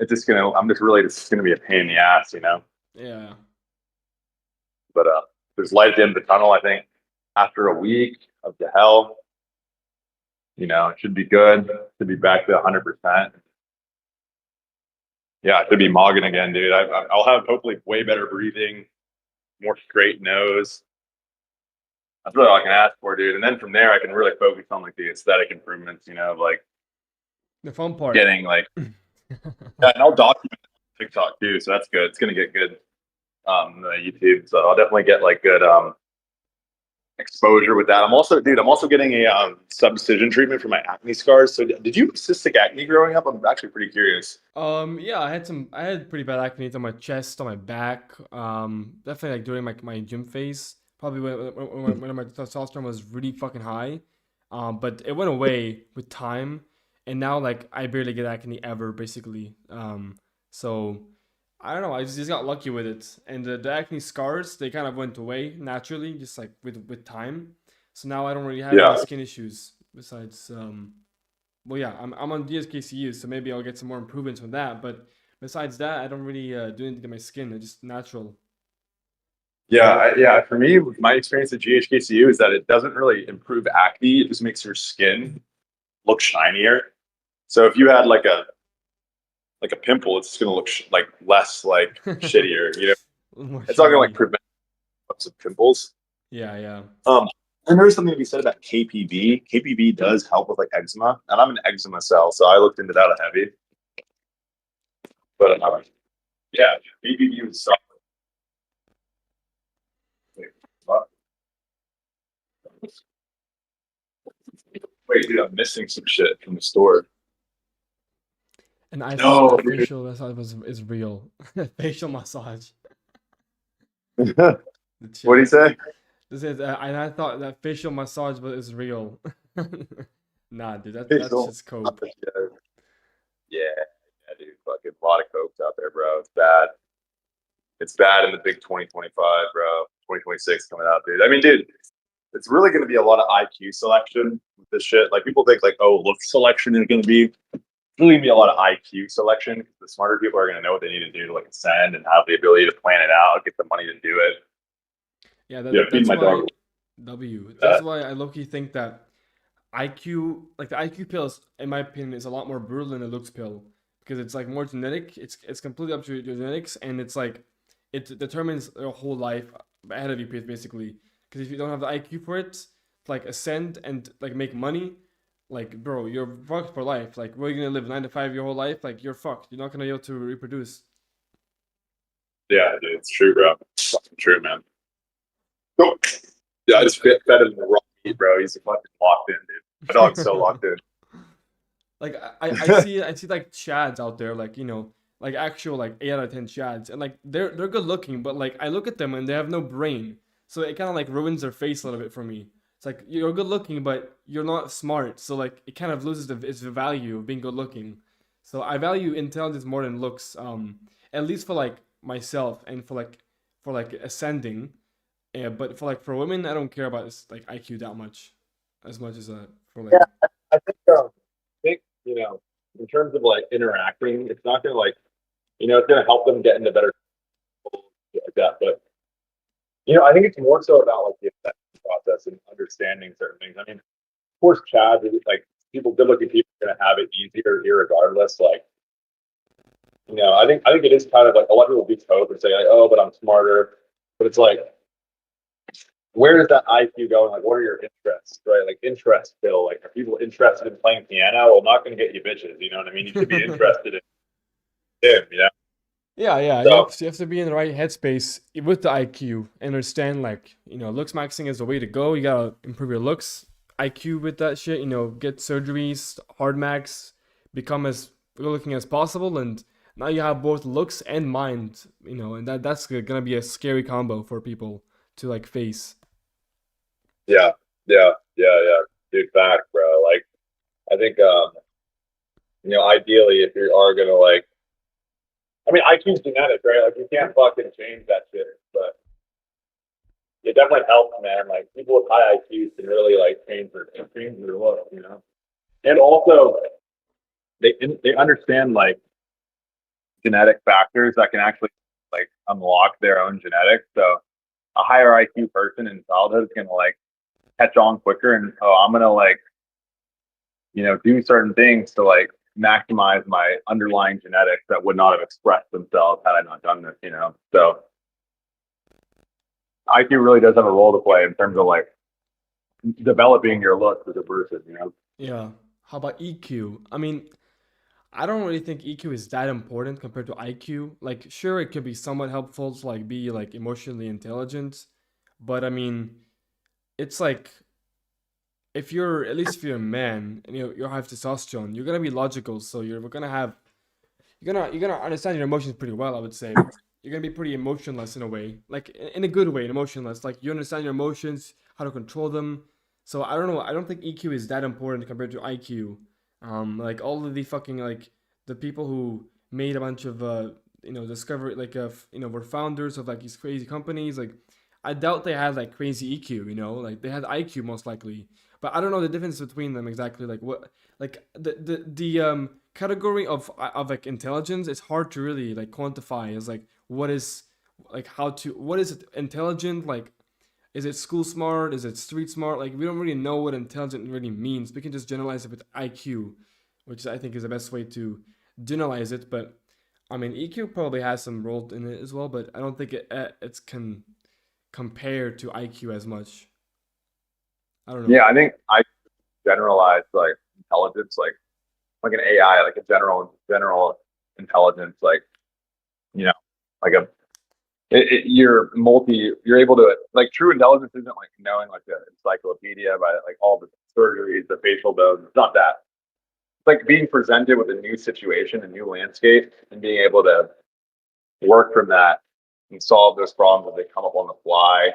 I'm just really just gonna be a pain in the ass. Yeah. But there's light at the end of the tunnel. I think after a week of the hell, it should be good. Should be back to 100%. Yeah, it should be Mogging again, dude. I'll have hopefully way better breathing, more straight nose. That's really all I can ask for, dude. And then from there, I can really focus on like the aesthetic improvements, of like The fun part. getting like, yeah, and I'll document TikTok too. So that's good. It's gonna get good YouTube. So I'll definitely get like good exposure with that. I'm also, dude, I'm also getting a subcision treatment for my acne scars. So did you have cystic acne growing up? I'm actually pretty curious. Yeah, I had pretty bad acne on my chest, on my back. Definitely like during my gym phase, probably when my testosterone was really fucking high. But it went away with time, and now like I barely get acne ever, basically. So I don't know, I just got lucky with it, and the acne scars they kind of went away naturally, just like with time. So now I don't really have any Yeah. skin issues besides well, yeah, I'm on DSKCU, so maybe I'll get some more improvements from that. But besides that, I don't really do anything to my skin. It's just natural. Yeah. For me, my experience at GHKCU is that it doesn't really improve acne. It just makes your skin look shinier. So if you had like a pimple, it's just gonna look like less like shittier. You know, More it's not gonna like shiny. prevent of pimples. Yeah, yeah. Um, and there's something to be said about KPV. KPV does help with like eczema, and I'm an eczema cell, so I looked into that a heavy. But yeah, KPV was solid. Wait, dude, I'm missing some shit from the store. And I thought No, that facial massage was is real. Facial massage. dude. The What do you chat. say? This is, and I thought that facial massage was is real. Nah, dude, that's Facial. just cope. Yeah, dude. Fucking a lot of cokes out there, bro. It's bad. It's bad in the big 2025, bro. 2026 coming out, dude. I mean, dude, it's really going to be a lot of IQ selection with this shit. Like people think like, oh, look selection is going to be really gonna be a lot of IQ selection because the smarter people are going to know what they need to do to like ascend and have the ability to plan it out, get the money to do it. Yeah, Yeah, feed that's my why dog W. That's that. why I low-key think that IQ, like the IQ pills, in my opinion, is a lot more brutal than the looks pill because it's like more genetic. It's completely up to your genetics, and it's like it determines your whole life ahead of you, basically. Because if you don't have the IQ for it, to, like ascend and like make money, like bro, you're fucked for life. Like, where are you gonna live 9 to 5 your whole life? Like, you're fucked. You're not gonna be able to reproduce. Yeah, dude, it's true, bro. It's fucking true, man. Oh, yeah, I Yeah. just fed him the raw meat, bro. He's fucking locked in, dude. My dog's so locked in. Like I see like chads out there, like like actual like 8 out of 10 chads, and like they're good looking, but like I look at them and they have no brain, so it kind of like ruins their face a little bit for me. It's like you're good looking, but you're not smart, so like it kind of loses its value of being good looking. So I value intelligence more than looks, at least for like myself and for like ascending. Yeah, but for like for women, I don't care about this like IQ that much, as much as for like. Yeah, I think in terms of like interacting, it's not gonna like it's gonna help them get into better like that. But I think it's more so about like the assessment process and understanding certain things. I mean, of course, Chad, like people, good looking people, are gonna have it easier, irregardless. Like, I think it is kind of like a lot of people do cope and say like, oh, but I'm smarter. But it's like, where does that IQ go? And like, what are your interests, right? Like interest, Bill. Like, are people interested in playing piano? Well, not going to get you bitches. You know what I mean? You should be interested in him. Yeah, yeah, So you have to be in the right headspace with the IQ. Understand like looks maxing is the way to go. You gotta improve your looks, IQ with that shit. Get surgeries, hard max, become as good looking as possible, and now you have both looks and mind. And that's gonna be a scary combo for people to like face. yeah, dude, fact, bro. Like, I think ideally, if you are gonna like, I mean, IQ is genetic, right? Like, you can't fucking change that shit, but it definitely helps, man. Like, people with high IQs can really like change their look. And also they understand like genetic factors that can actually like unlock their own genetics. So a higher IQ person in childhood is gonna like catch on quicker and I'm gonna like do certain things to like maximize my underlying genetics that would not have expressed themselves had I not done this. So IQ really does have a role to play in terms of like developing your looks as a person. Yeah. How about EQ? I mean, I don't really think EQ is that important compared to IQ. Like, sure, it could be somewhat helpful to like be like emotionally intelligent, but I mean, it's like if you're at least if you're a man and you have testosterone, you're gonna be logical. So you're gonna have you're gonna understand your emotions pretty well. I would say you're gonna be pretty emotionless in a way, like in a good way, emotionless. Like you understand your emotions, how to control them. So I don't know. I don't think EQ is that important compared to IQ. Like all of the fucking like the people who made a bunch of discovery like were founders of like these crazy companies. Like I doubt they had like crazy EQ. Like they had IQ most likely, but I don't know the difference between them exactly. Like what like the category of like intelligence is hard to really like quantify as like what is like how to what is it intelligent, like is it school smart, is it street smart, like we don't really know what intelligent really means. We can just generalize it with IQ, which I think is the best way to generalize it. But I mean EQ probably has some role in it as well, but I don't think it's can compare to IQ as much. I don't know. Yeah, I think I generalize like intelligence, like an AI, like a general intelligence, like you know, like you're able to like true intelligence isn't like knowing like the encyclopedia by like all the surgeries, the facial bones. It's not that. It's like being presented with a new situation, a new landscape, and being able to work from that and solve those problems as they come up on the fly,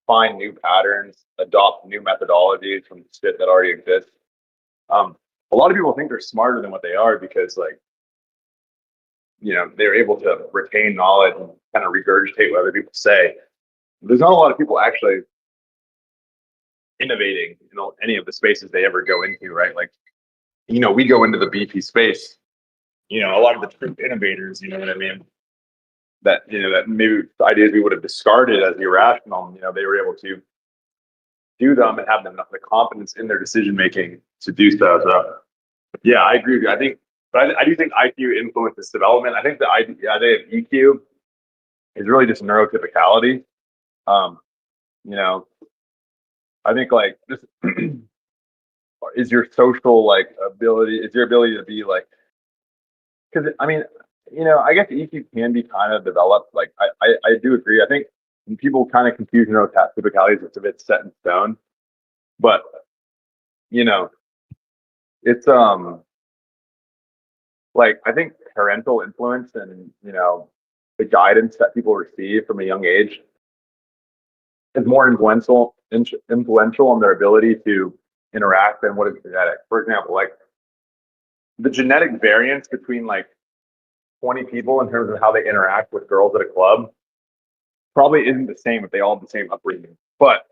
find new patterns, adopt new methodologies from the shit that already exists. Um, a lot of people think they're smarter than what they are because like they're able to retain knowledge and kind of regurgitate what other people say. There's not a lot of people actually innovating in any of the spaces they ever go into, right? Like, we go into the BP space, a lot of the true innovators, you know what I mean? That maybe ideas we would have discarded as irrational, they were able to do them and have the confidence in their decision making to do so. So, yeah, I agree with you. But I do think IQ influences development. I think the idea of EQ is really just neurotypicality. Um, you know, I think like just is your social like ability, is your ability to be like, because I mean, I guess EQ can be kind of developed. Like I do agree. I think when people kind of confuse neurotypicalities, it's a bit set in stone. But you know, it's like I think parental influence and the guidance that people receive from a young age is more influential on their ability to interact than what is genetic. For example, like the genetic variance between like 20 people in terms of how they interact with girls at a club probably isn't the same if they all have the same upbringing. But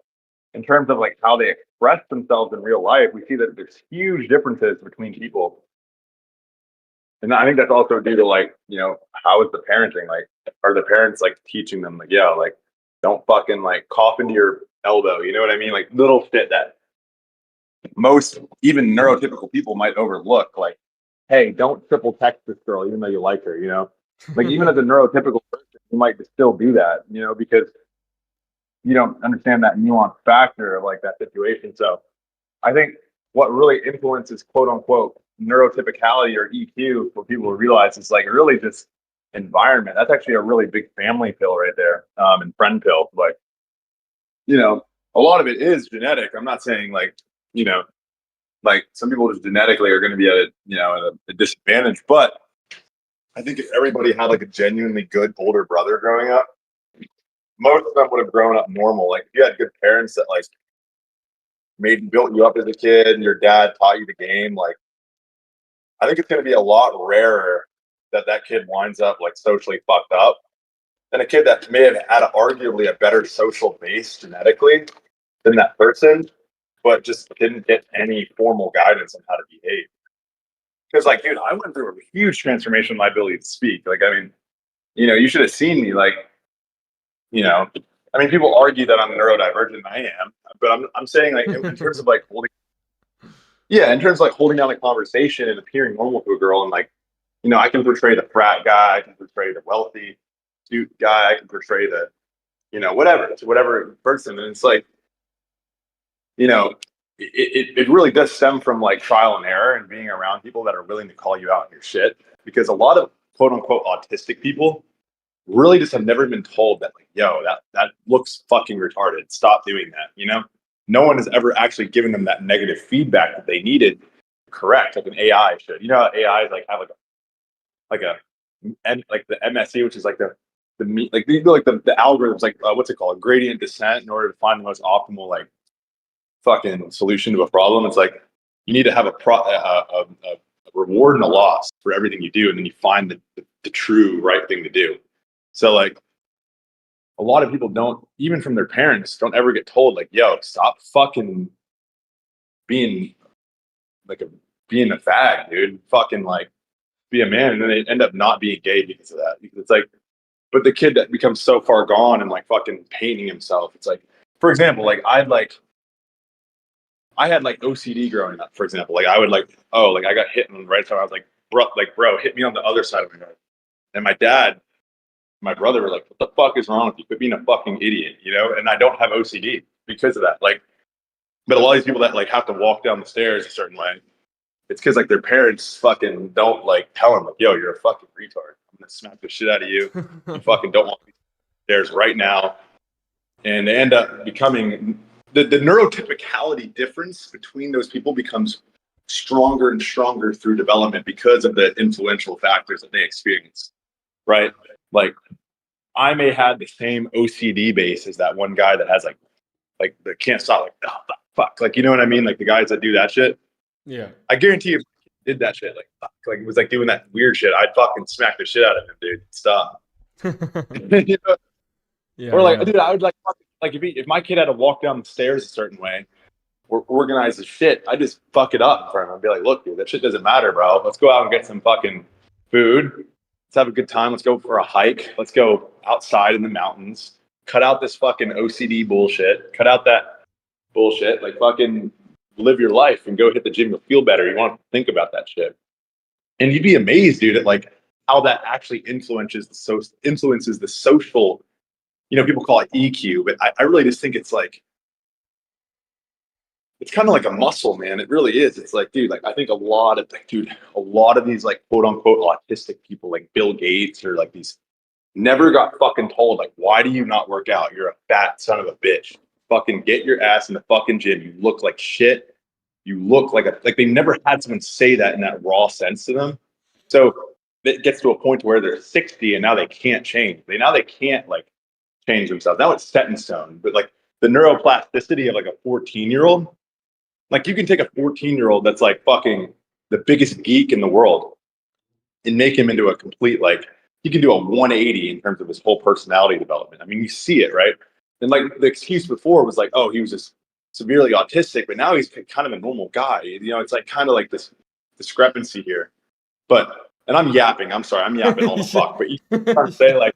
in terms of like how they express themselves in real life, we see that there's huge differences between people. And I think that's also due to like, how is the parenting? Like, are the parents like teaching them like, yeah, like don't fucking like cough into your elbow, you know what I mean? Like little shit that most even neurotypical people might overlook. Like, hey, don't triple text this girl even though you like her, Like even as a neurotypical person, you might still do that, because you don't understand that nuanced factor of like that situation. So I think what really influences quote unquote neurotypicality or EQ for people to realize is like really just environment. That's actually a really big family pill right there, and friend pill. But a lot of it is genetic. I'm not saying like, like some people just genetically are going to be at a disadvantage. But I think if everybody had like a genuinely good older brother growing up, most of them would have grown up normal. Like if you had good parents that like built you up as a kid and your dad taught you the game, like I think it's going to be a lot rarer that kid winds up like socially fucked up than a kid that may have had arguably a better social base genetically than that person, but just didn't get any formal guidance on how to behave. Because like, dude, I went through a huge transformation in my ability to speak. Like, I mean, you should have seen me. Like, I mean, people argue that I'm neurodivergent. I am, but I'm saying like in terms of like in terms of like holding down a conversation and appearing normal to a girl, and like, I can portray the frat guy, I can portray the wealthy suit guy, I can portray the, whatever to whatever person, and it's like, it really does stem from like trial and error and being around people that are willing to call you out on your shit, because a lot of quote unquote autistic people really just have never been told that like, yo, that looks fucking retarded. Stop doing that, no one has ever actually given them that negative feedback that they needed to correct, like an AI should. You know how AI is like have like a and like the MSE, which is like the algorithms, like what's it called, gradient descent, in order to find the most optimal like fucking solution to a problem. It's like you need to have a reward and a loss for everything you do, and then you find the true right thing to do. So like a lot of people don't, even from their parents, don't ever get told like, "Yo, stop fucking being like being a fag, dude. Fucking like be a man," and then they end up not being gay because of that. Because it's like, but the kid that becomes so far gone and like fucking painting himself, it's like, for example, like I had like OCD growing up, for example. Like I would like, oh, like I got hit on the right side. I was like, bro, hit me on the other side of my head. And my dad, my brother were like, what the fuck is wrong with you? Quit being a fucking idiot, you know? And I don't have OCD because of that. Like, but a lot of these people that like have to walk down the stairs a certain way, it's because like their parents fucking don't like tell them like, yo, you're a fucking retard. I'm gonna smack the shit out of you. You fucking don't walk these stairs right now. And they end up becoming the neurotypicality difference between those people becomes stronger and stronger through development because of the influential factors that they experience, right? Like I may have the same OCD base as that one guy that has like that can't stop like oh, fuck, like you know what I mean, like the guys that do that shit. Yeah. I guarantee you, if he did that shit like fuck, like it was like doing that weird shit, I'd fucking smack the shit out of him, dude. Stop. You know? Yeah, Or like, yeah. dude, I would like if my kid had to walk down the stairs a certain way or organize his shit, I just fuck it up in front of him. I'd be like, look, dude, that shit doesn't matter, bro. Let's go out and get some fucking food. Let's have a good time. Let's go for a hike. Let's go outside in the mountains. Cut out this fucking OCD bullshit. Cut out that bullshit. Like fucking live your life and go hit the gym. You'll feel better. You won't think about that shit. And you'd be amazed, dude, at like how that actually influences the social. You know, people call it EQ, but I really just think it's like it's kind of like a muscle, man. It really is. It's like, dude, like I think a lot of these like quote unquote autistic people, like Bill Gates or like these, never got fucking told like, why do you not work out? You're a fat son of a bitch. Fucking get your ass in the fucking gym. You look like shit. You look like they never had someone say that in that raw sense to them. So it gets to a point where they're 60 and now they can't change. They can't like change themselves. Now it's set in stone. But like the neuroplasticity of like a 14-year-old, like you can take a 14-year-old that's like fucking the biggest geek in the world and make him into a complete like he can do a 180 in terms of his whole personality development. I mean, you see it, right? And like the excuse before was like, oh, he was just severely autistic, but now he's kind of a normal guy. You know, it's like kind of like this discrepancy here. But and I'm yapping. I'm sorry, I'm yapping all the fuck. But you trying to say like,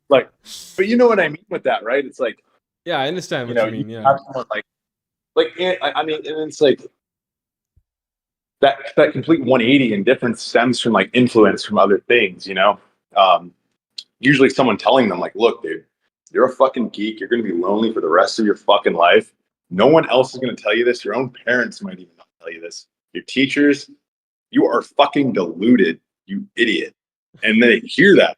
but you know what I mean with that, right? It's like Yeah, I understand you what know you you mean. Yeah. have someone I mean, and it's like that complete 180 and difference stems from like influence from other things, you know. Um, Usually someone telling them like, look, dude, you're a fucking geek. You're going to be lonely for the rest of your fucking life. No one else is going to tell you this. Your own parents might even not tell you this. Your teachers, you are fucking deluded, you idiot. And they hear that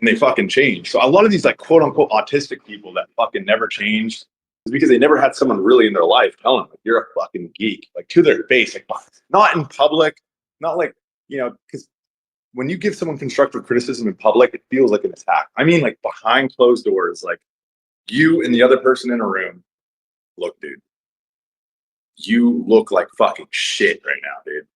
and they fucking change. So a lot of these like quote unquote autistic people that fucking never changed is because they never had someone really in their life tell them like, you're a fucking geek, like to their face, like not in public, not like, you know, because when you give someone constructive criticism in public, it feels like an attack. I mean, like behind closed doors, like you and the other person in a room, look, dude, you look like fucking shit right now, dude.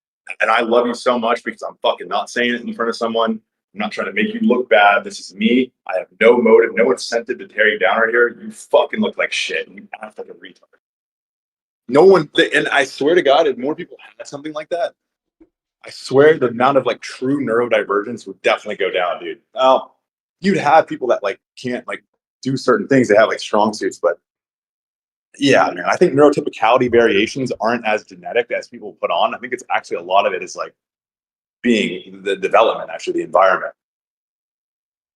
And I love you so much because I'm fucking not saying it in front of someone. I'm not trying to make you look bad. This is me. I have no motive, no incentive to tear you down right here. You fucking look like shit. You act like a retard. No one, and I swear to God, if more people had something like that, I swear the amount of like true neurodivergence would definitely go down, dude. You'd have people that like can't like do certain things. They have like strong suits, but yeah, man, I think neurotypicality variations aren't as genetic as people put on. I think it's actually a lot of it is like being the development, actually the environment.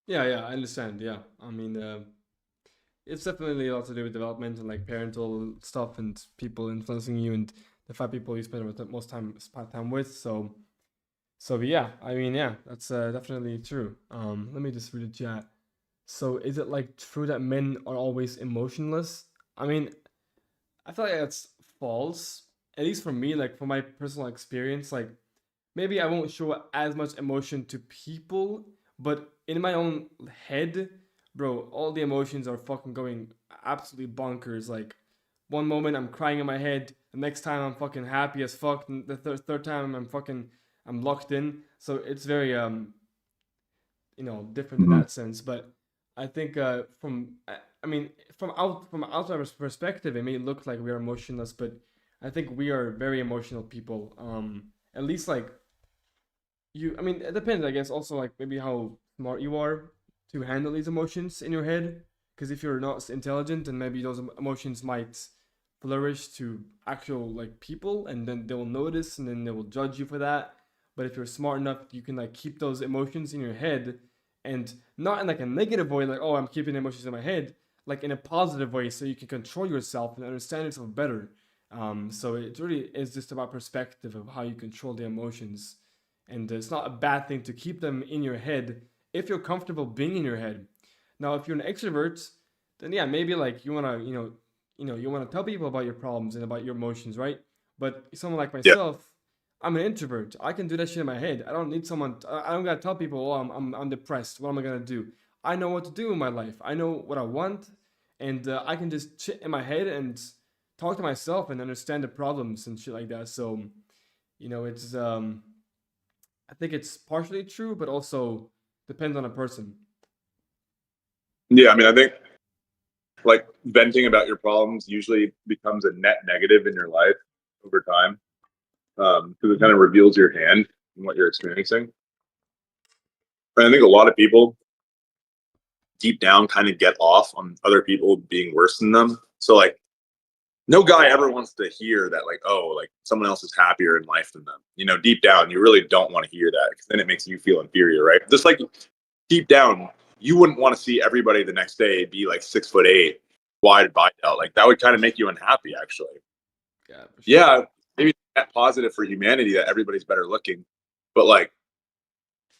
Yeah, yeah, I understand. Yeah. I mean, it's definitely a lot to do with development and like parental stuff and people influencing you and the five people you spend spend time with. So yeah, I mean, yeah, that's definitely true. Let me just read the chat. So is it like true that men are always emotionless? I mean, I feel like that's false. At least for me, like from my personal experience, like maybe I won't show as much emotion to people, but in my own head, bro, all the emotions are fucking going absolutely bonkers. Like one moment I'm crying in my head, the next time I'm fucking happy as fuck, and the third time I'm locked in. So it's very different in Mhm. that sense. But I think I mean from outsider's perspective, it may look like we are emotionless, but I think we are very emotional people. At least like I mean, it depends, I guess. Also, like maybe how smart you are to handle these emotions in your head. Because if you're not intelligent, then maybe those emotions might flourish to actual like people, and then they will notice, and then they will judge you for that. But if you're smart enough, you can like keep those emotions in your head, and not in like a negative way, like oh, I'm keeping emotions in my head, like in a positive way, so you can control yourself and understand yourself better. So it really is just about perspective of how you control the emotions, and it's not a bad thing to keep them in your head if you're comfortable being in your head. Now, if you're an extrovert, then yeah, maybe like you wanna, you wanna tell people about your problems and about your emotions, right? But someone like Yeah. myself, I'm an introvert. I can do that shit in my head. I don't need someone. I don't gotta tell people, oh, I'm depressed. What am I gonna do? I know what to do in my life. I know what I want, and I can just sit in my head and talk to myself and understand the problems and shit like that. So, it's I think it's partially true, but also depends on a person. Yeah. I mean, I think like venting about your problems usually becomes a net negative in your life over time, because it kind of reveals your hand and what you're experiencing. And I think a lot of people deep down kind of get off on other people being worse than them. So like no guy ever wants to hear that like, oh, like someone else is happier in life than them. Deep down, you really don't want to hear that because then it makes you feel inferior, right? Just like deep down, you wouldn't want to see everybody the next day be like 6'8", wide body out. Like that would kind of make you unhappy, actually. Yeah, for sure. Yeah, maybe net positive for humanity that everybody's better looking, but like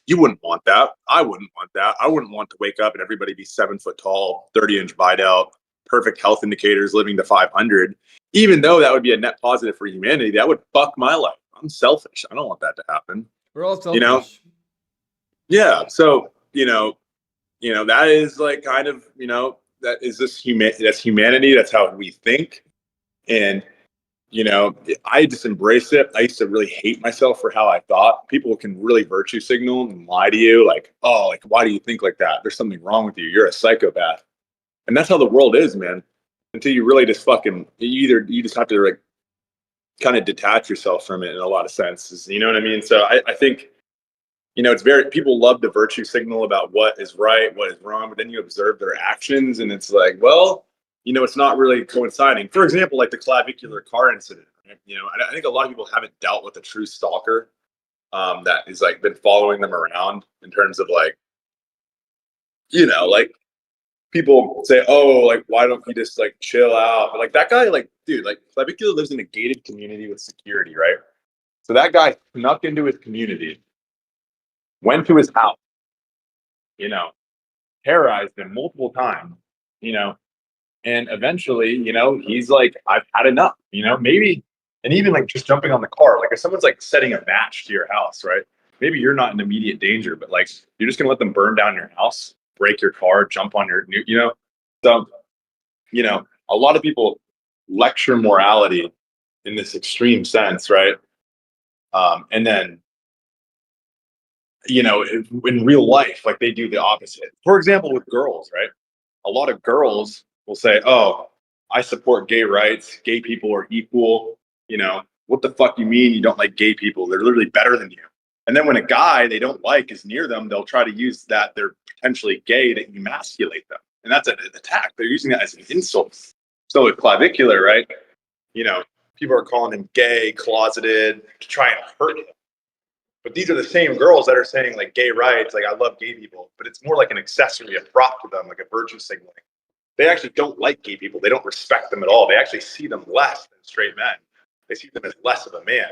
you wouldn't want that. I wouldn't want that. I wouldn't want to wake up and everybody be 7 foot tall, 30-inch bite out, perfect health indicators, living to 500. Even though that would be a net positive for humanity, that would fuck my life. I'm selfish. I don't want that to happen. We're all You know? selfish. Yeah. So, that is like kind of, that is that's humanity. That's how we think. And I just embrace it. I used to really hate myself for how I thought. People can really virtue signal and lie to you, like, oh, like, why do you think like that? There's something wrong with you. You're a psychopath. And that's how the world is, man. Until you really just you just have to like kind of detach yourself from it in a lot of senses. You know what I mean? So I think, it's very, people love the virtue signal about what is right, what is wrong, but then you observe their actions and it's like, well, it's not really coinciding. For example, like the clavicular car incident. Right? I think a lot of people haven't dealt with a true stalker, that is like been following them around in terms of like, like people say, oh, like, why don't you just like chill out? But like that guy, like, dude, like clavicular lives in a gated community with security, right? So that guy snuck into his community, went to his house, you know, terrorized him multiple times, you know, and eventually, he's like, I've had enough, maybe, and even like just jumping on the car, like if someone's like setting a match to your house, right? Maybe you're not in immediate danger, but like you're just gonna let them burn down your house, break your car, jump on your new, so, a lot of people lecture morality in this extreme sense, right? And then in real life, like they do the opposite. For example, with girls, right? A lot of girls will say, "Oh, I support gay rights. Gay people are equal." What the fuck you mean you don't like gay people? They're literally better than you. And then when a guy they don't like is near them, they'll try to use that they're potentially gay to emasculate them, and that's an attack. They're using that as an insult. So with clavicular, right? You know, people are calling him gay, closeted, to try and hurt him. But these are the same girls that are saying like gay rights, like I love gay people, but it's more like an accessory, a prop to them, like a virtue signaling. They actually don't like gay people. They don't respect them at all. They actually see them less than straight men. They see them as less of a man.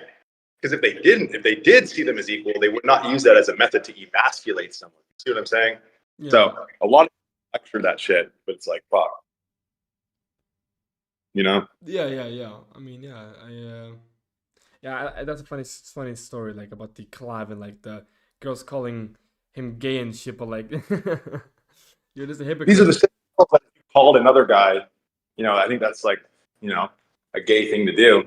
Because if they did see them as equal, they would not use that as a method to emasculate someone. See what I'm saying? Yeah. So a lot of people lecture that shit, but it's like, fuck. You know, Yeah. I mean, that's a funny story, like about the collab and like the girls calling him gay and shit, but like, you're just a these are the hypocrite. same girls that if you called another guy, I think that's like, a gay thing to do.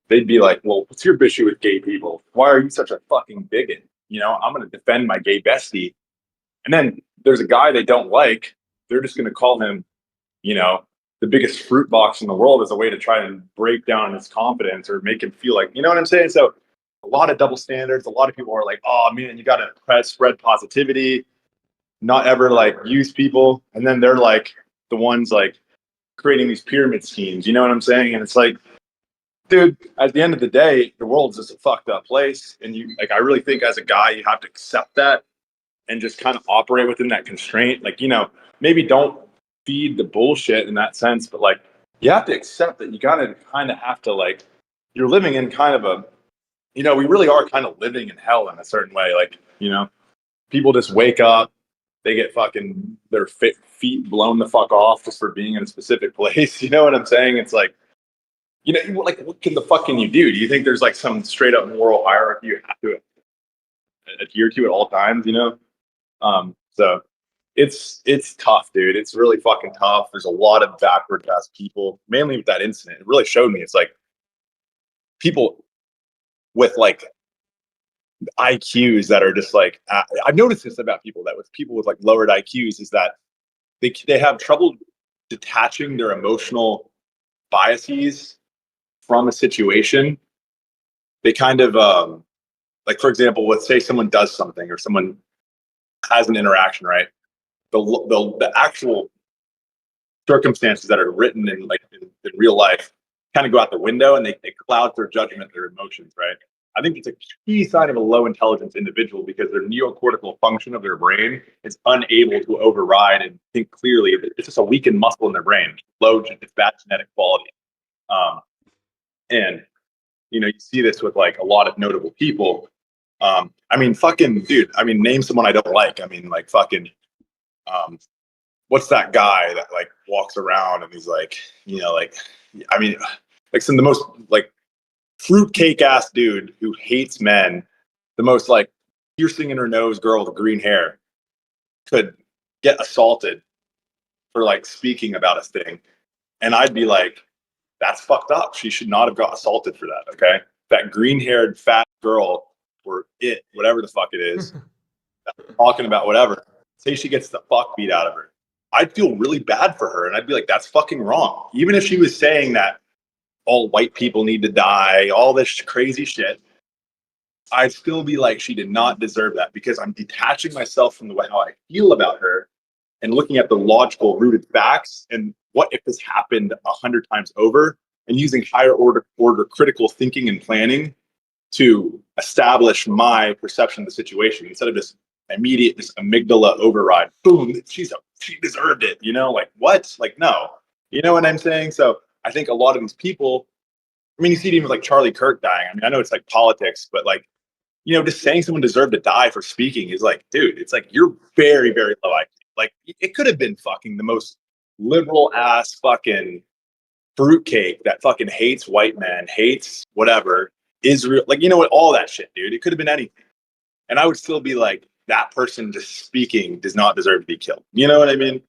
They'd be like, well, what's your issue with gay people? Why are you such a fucking bigot? I'm going to defend my gay bestie. And then there's a guy they don't like. They're just going to call him, you know, the biggest fruit box in the world as a way to try and break down his confidence or make him feel like, you know what I'm saying? So a lot of double standards. A lot of people are like, oh man, you got to spread positivity, not ever like use people. And then they're like the ones like creating these pyramid schemes. You know what I'm saying? And it's like, dude, at the end of the day, the world's just a fucked up place. And I really think as a guy, you have to accept that and just kind of operate within that constraint. Like, maybe don't feed the bullshit in that sense, but like, you have to accept that you gotta kind of have to like, you're living in kind of we really are kind of living in hell in a certain way. Like, people just wake up, they get fucking their feet blown the fuck off just for being in a specific place. You know what I'm saying? It's like, like what can the fuck can you do? Do you think there's like some straight up moral hierarchy you have to adhere to at all times? So it's tough, dude. It's really fucking tough. There's a lot of backward ass people, mainly with that incident. It really showed me it's like people with like IQs that are just like I've noticed this about people with like lowered IQs is that they have trouble detaching their emotional biases from a situation. They kind of like for example, let's say someone does something or someone has an interaction, right? The actual circumstances that are written in real life kind of go out the window and they cloud their judgment, their emotions, right? I think it's a key sign of a low intelligence individual because their neocortical function of their brain is unable to override and think clearly. It's just a weakened muscle in their brain, it's bad genetic quality. And you see this with like a lot of notable people. I mean, fucking dude. I mean, name someone I don't like. I mean, like fucking um, what's that guy that like walks around and he's like, like, I mean, like some of the most like fruitcake ass dude who hates men, the most like piercing in her nose girl with green hair could get assaulted for like speaking about a thing. And I'd be like, that's fucked up. She should not have got assaulted for that. Okay. That green haired fat girl or whatever the fuck it is, talking about whatever, say she gets the fuck beat out of her. I'd feel really bad for her and I'd be like, that's fucking wrong. Even if she was saying that all white people need to die, all this crazy shit, I'd still be like, she did not deserve that because I'm detaching myself from the way how I feel about her and looking at the logical rooted facts and what if this happened 100 times over and using higher order critical thinking and planning to establish my perception of the situation instead of just immediate this amygdala override. Boom, she deserved it. Like what? Like no. You know what I'm saying? So I think a lot of these people. I mean, you see it even with like Charlie Kirk dying. I mean, I know it's like politics, but like just saying someone deserved to die for speaking is like, dude, it's like you're very, very low IQ. Like it could have been fucking the most liberal ass fucking fruitcake that fucking hates white men, hates whatever, Israel, like what, all that shit, dude. It could have been anything. And I would still be like, that person just speaking does not deserve to be killed. You know what I mean?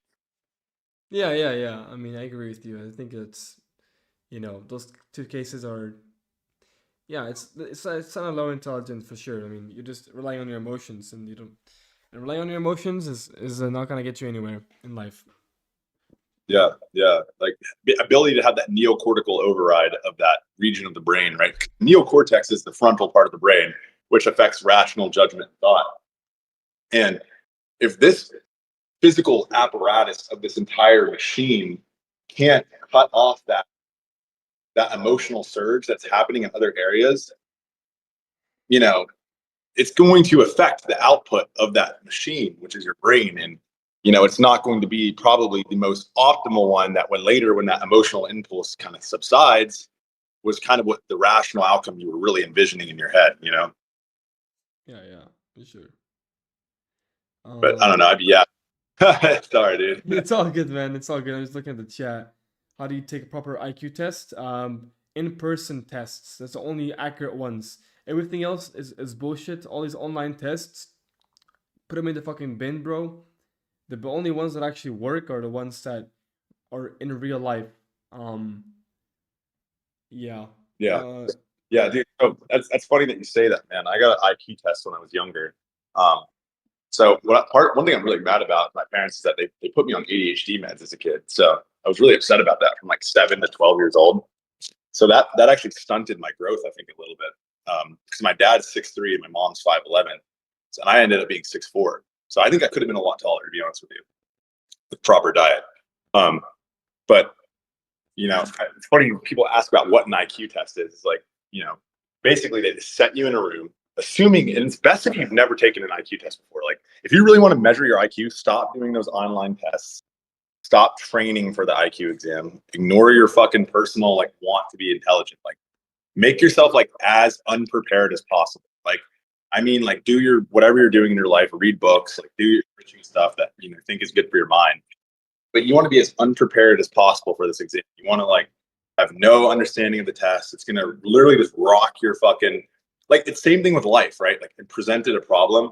Yeah. I mean, I agree with you. I think it's, those two cases are, yeah, it's kind of low intelligence for sure. I mean, you're just relying on your emotions, and you don't. And relying on your emotions is not gonna get you anywhere in life. Yeah. Like the ability to have that neocortical override of that region of the brain, right? Neocortex is the frontal part of the brain, which affects rational judgment and thought. And if this physical apparatus of this entire machine can't cut off that emotional surge that's happening in other areas, you know, it's going to affect the output of that machine, which is your brain. And, it's not going to be probably the most optimal one that when that emotional impulse kind of subsides was kind of what the rational outcome you were really envisioning in your head. Yeah, for sure. But I don't know. Um, Yeah. Sorry, dude. it's all good, man. It's all good. I'm just looking at the chat. how do you take a proper IQ test? In-person tests. That's the only accurate ones. Everything else is bullshit. All these online tests, put them in the fucking bin, bro. The only ones that actually work are the ones that are in real life. Um, yeah. Yeah. Uh, Yeah, dude. So that's funny that you say that, man. I got an IQ test when I was younger. Um, so one thing I'm really mad about my parents is that they put me on ADHD meds as a kid. So I was really upset about that from like 7 to 12 years old. So that actually stunted my growth, I think, a little bit. Because my dad's 6'3" and my mom's 5'11", and I ended up being 6'4". So I think I could have been a lot taller, to be honest with you, with proper diet. Um, but it's funny people ask about what an IQ test is. It's like, basically they just set you in a room, assuming, and it's best if you've never taken an IQ test before. Like, if you really want to measure your IQ, stop doing those online tests. Stop training for the IQ exam. Ignore your fucking personal like want to be intelligent. Like, make yourself like as unprepared as possible. Like, I mean, like, do your whatever you're doing in your life, read books, like do your enriching stuff that think is good for your mind. But you want to be as unprepared as possible for this exam. You want to like have no understanding of the test. It's gonna literally just rock your fucking like it's same thing with life, right? Like, presented a problem.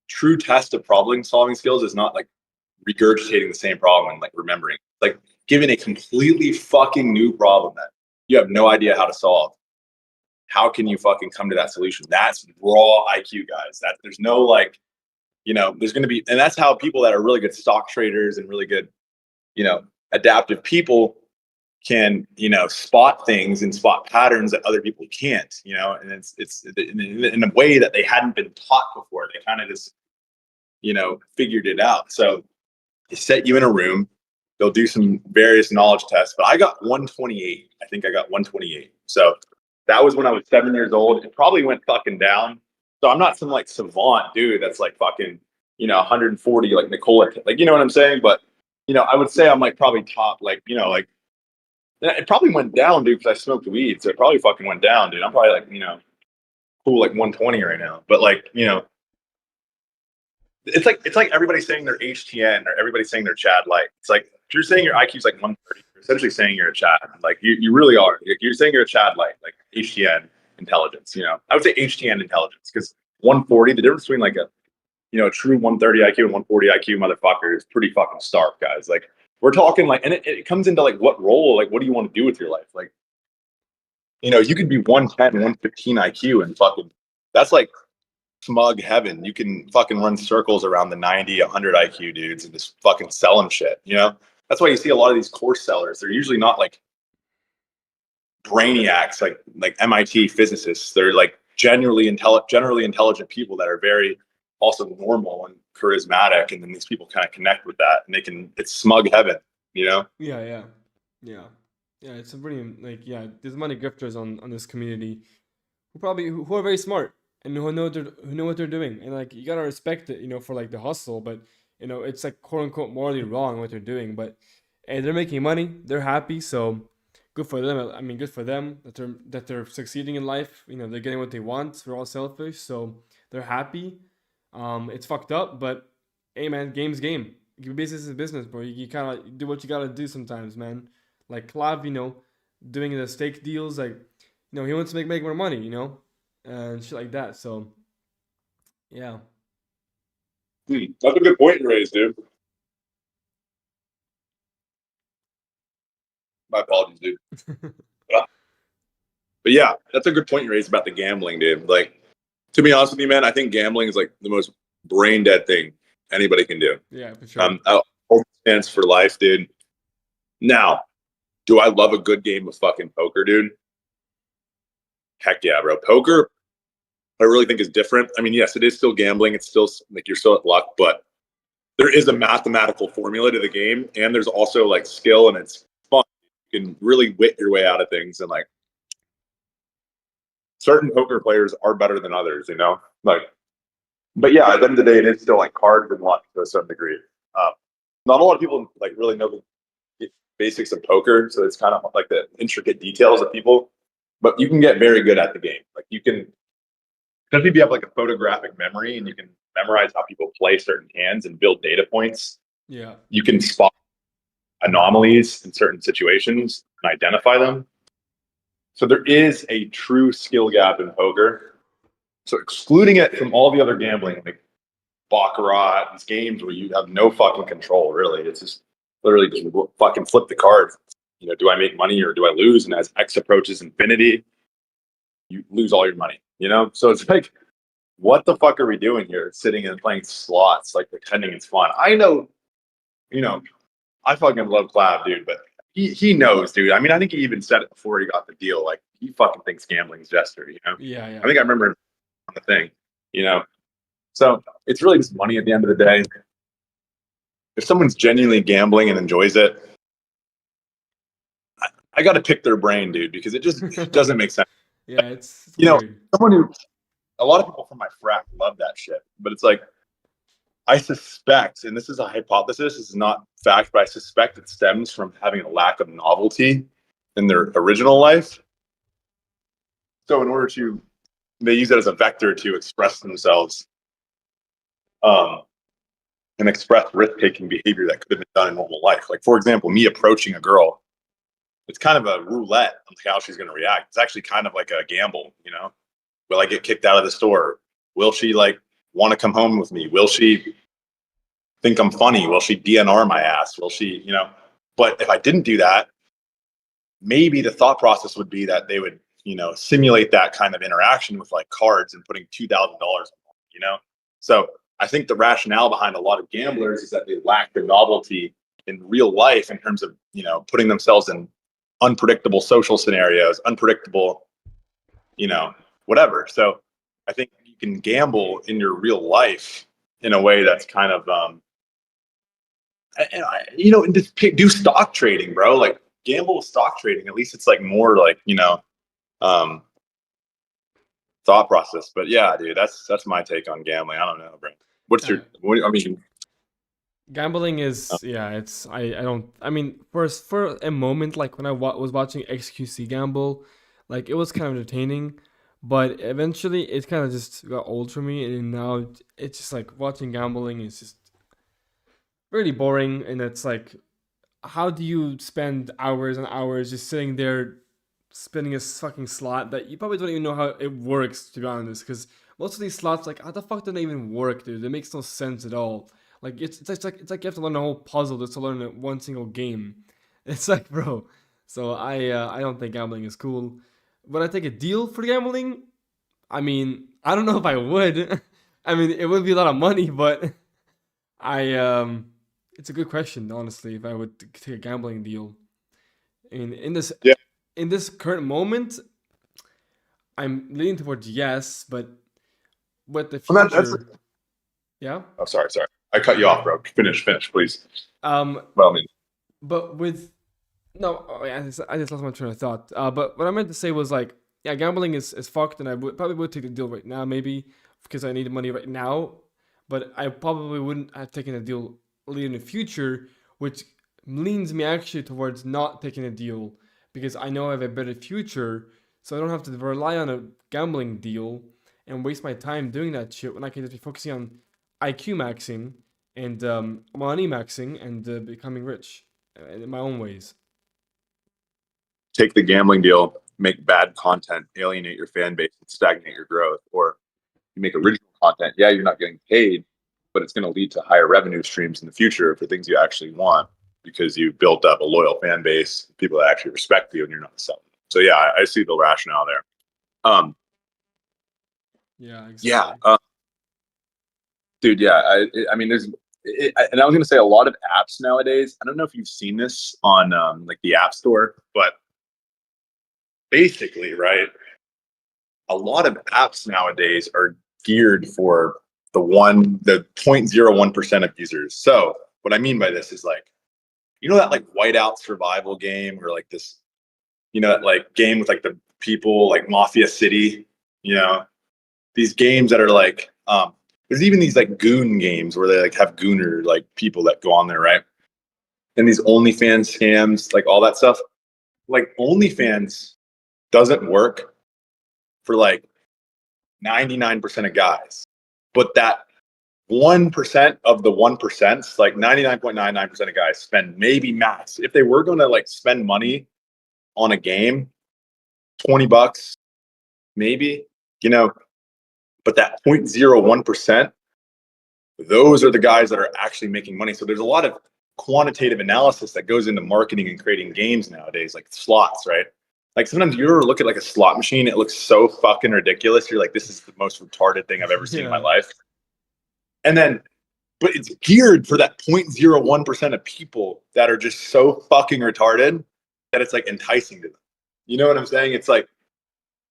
True test of problem solving skills is not like regurgitating the same problem and like remembering. Like, given a completely fucking new problem that you have no idea how to solve, how can you fucking come to that solution? That's raw IQ, guys. That there's no like, there's going to be, and that's how people that are really good stock traders and really good, adaptive people can, spot things and spot patterns that other people can't, and it's in a way that they hadn't been taught before. They kind of just, figured it out. So they set you in a room. They'll do some various knowledge tests, but I got 128. I think I got 128. So that was when I was 7 years old. It probably went fucking down. So I'm not some like savant dude that's like fucking, 140 like Nicola, like, you know what I'm saying? But, I would say I'm like probably top, like, like it probably went down, dude, because I smoked weed. So it probably fucking went down, dude. I'm probably like, cool, like 120 right now. But like, it's like everybody saying they're HTN or everybody saying they're Chad Light. It's like if you're saying your IQ is like 130, you're essentially saying you're a Chad. Like you really are. You're saying you're a Chad Light, like HTN intelligence. I would say HTN intelligence because 140, the difference between like a true 130 IQ and 140 IQ motherfucker is pretty fucking stark, guys. Like, we're talking like, and it comes into like what role, like what do you want to do with your life? Like, you could be 110, 115 IQ and fucking that's like smug heaven. You can fucking run circles around the 90, 100 IQ dudes and just fucking sell them shit, That's why you see a lot of these course sellers. They're usually not like brainiacs, like MIT physicists. They're like generally intelligent people that are very also normal and charismatic. And then these people kind of connect with that and it's smug heaven, Yeah, yeah, yeah, yeah. It's a pretty like yeah. There's many grifters on this community who are very smart and who know what they're doing, and like you gotta respect it, for like the hustle, but it's like quote unquote morally wrong what they're doing, but and they're making money, they're happy, so good for them. I mean, good for them that they're succeeding in life. They're getting what they want. We're all selfish, so they're happy. It's fucked up, but hey, man, game's game. Business is business, bro. You kind of do what you gotta do sometimes, man. Like Clav, doing the stake deals, like he wants to make more money, and shit like that. So yeah, That's a good point you raised, dude. My apologies, dude. But yeah, that's a good point you raised about the gambling, dude. Like, to be honest with you, man, I think gambling is like the most brain dead thing anybody can do. yeah, for sure. Stands for life, dude. Now, do I love a good game of fucking poker, dude? Heck yeah, bro. Poker, I really think is different. I mean, yes, it is still gambling. It's still like you're still at luck, but there is a mathematical formula to the game, and there's also like skill, and it's fun. You can really wit your way out of things, and like certain poker players are better than others, Like, but yeah, at the end of the day, it is still like cards and luck to a certain degree. Not a lot of people like really know the basics of poker, so it's kind of like the intricate details of people. But you can get very good at the game. Like you can, especially if you have like a photographic memory and you can memorize how people play certain hands and build data points. Yeah, You can spot anomalies in certain situations and identify them. So there is a true skill gap in poker. So excluding it from all the other gambling, like baccarat, these games where you have no fucking control, really. It's just literally just fucking flip the card. Do I make money or do I lose? And as X approaches infinity, you lose all your money. So it's like, what the fuck are we doing here? Sitting and playing slots, like pretending it's fun. I know, I fucking love Clav, dude, but he knows, dude. I mean, I think he even said it before he got the deal. Like, he fucking thinks gambling's jester, Yeah, I think I remember on the thing, So it's really just money at the end of the day. If someone's genuinely gambling and enjoys it, I got to pick their brain, dude, because it just doesn't make sense. Yeah, it's weird. A lot of people from my frat love that shit, but it's like, I suspect, and this is a hypothesis, this is not fact, but I suspect it stems from having a lack of novelty in their original life. So in order to, they use it as a vector to express themselves, and express risk-taking behavior that could have been done in normal life. Like, for example, me approaching a girl, it's kind of a roulette on how she's going to react. It's actually kind of like a gamble, Will I get kicked out of the store? Will she want to come home with me? Will she think I'm funny? Will she DNR my ass? Will she, But if I didn't do that, maybe the thought process would be that they would, simulate that kind of interaction with like cards and putting $2,000, So I think the rationale behind a lot of gamblers is that they lack the novelty in real life in terms of, putting themselves in unpredictable social scenarios, unpredictable, whatever. So I think you can gamble in your real life in a way that's kind of, and just do stock trading, bro. Like, gamble with stock trading. At least it's like more like, thought process. But yeah, dude, that's my take on gambling. I don't know, bro. Gambling is it's I don't I mean for a moment, like when I was watching XQC gamble, like it was kind of entertaining, but eventually it kind of just got old for me, and now it's just like watching gambling is just really boring, and it's like, how do you spend hours and hours just sitting there spinning a fucking slot that you probably don't even know how it works, to be honest, because most of these slots, like, how the fuck do they even work, dude? It makes no sense at all. Like, it's like you have to learn a whole puzzle just to learn one single game. It's like, bro. So I don't think gambling is cool. Would I take a deal for gambling? I mean, I don't know if I would. I mean, it would be a lot of money, but I it's a good question, honestly, if I would take a gambling deal. In this Yeah. in this current moment, I'm leaning towards yes, but with the Well, that's. future, yeah. Oh, sorry. I cut you off, bro. Finish, please. Um, Well, I mean, but with no, oh, yeah, I just lost my train of thought. But what I meant to say was like, yeah, gambling is fucked, and I probably would take the deal right now, maybe because I need the money right now. But I probably wouldn't have taken a deal later in the future, which leans me actually towards not taking a deal because I know I have a better future, so I don't have to rely on a gambling deal and waste my time doing that shit when I can just be focusing on IQ maxing and money maxing and becoming rich in my own ways. take the gambling deal, make bad content, alienate your fan base, and stagnate your growth. Or you make original content. Yeah, you're not getting paid, but it's going to lead to higher revenue streams in the future for things you actually want because you built up a loyal fan base, people that actually respect you, and you're not selling. So yeah, I see the rationale there. Yeah, exactly. Yeah, dude. Yeah, I mean, and I was going to say a lot of apps nowadays. I don't know if you've seen this on like the App Store, but basically, right, a lot of apps nowadays are geared for the 0.01% of users. So what I mean by this is like, that like whiteout survival game or like this, that like game with like the people like Mafia City, these games that are like, there's even these like goon games where they like have gooner like people that go on there, right? And these OnlyFans scams, like all that stuff. Like OnlyFans doesn't work for like 99% of guys, but that 1% of the 1%, like 99.99% of guys spend maybe max. If they were going to like spend money on a game, $20, maybe, you know, but that 0.01%, those are the guys that are actually making money. So there's a lot of quantitative analysis that goes into marketing and creating games nowadays, like slots, right? Like sometimes you ever look at like a slot machine, it looks so fucking ridiculous. You're like, this is the most retarded thing I've ever seen in my Yeah. life. And then, but it's geared for that 0.01% of people that are just so fucking retarded that it's like enticing to them. You know what I'm saying? It's like,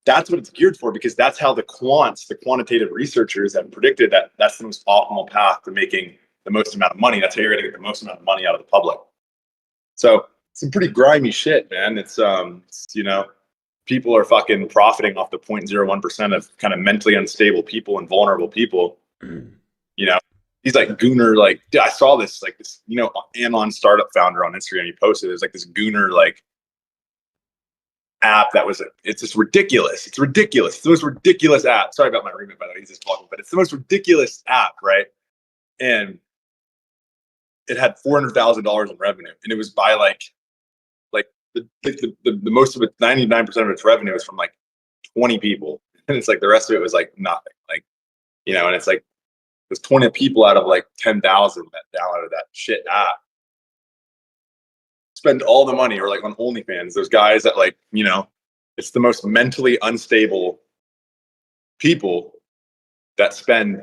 that's what it's geared for, because that's how the quantitative researchers have predicted that that's the most optimal path to making the most amount of money. That's how you're going to get the most amount of money out of the public. So some pretty grimy shit, man. It's you know, people are fucking profiting off the 0.01% of kind of mentally unstable people and vulnerable people. You know, he's like Gooner, like, dude, I saw this, like this, you know, Anon startup founder on Instagram. He posted, there's like this Gooner, like, app that was, it's just ridiculous. It's ridiculous. It's the most ridiculous app. Sorry about my roommate, by the way, he's just talking, but it's the most ridiculous app, right? And it had $400,000 in revenue, and it was by like the most of it, 99% of its revenue is from like 20 people, and it's like the rest of it was like nothing, like, you know, and it's like there's 20 people out of like 10,000 that downloaded that shit app, spend all the money, or like on OnlyFans, those guys that, like, you know, it's the most mentally unstable people that spend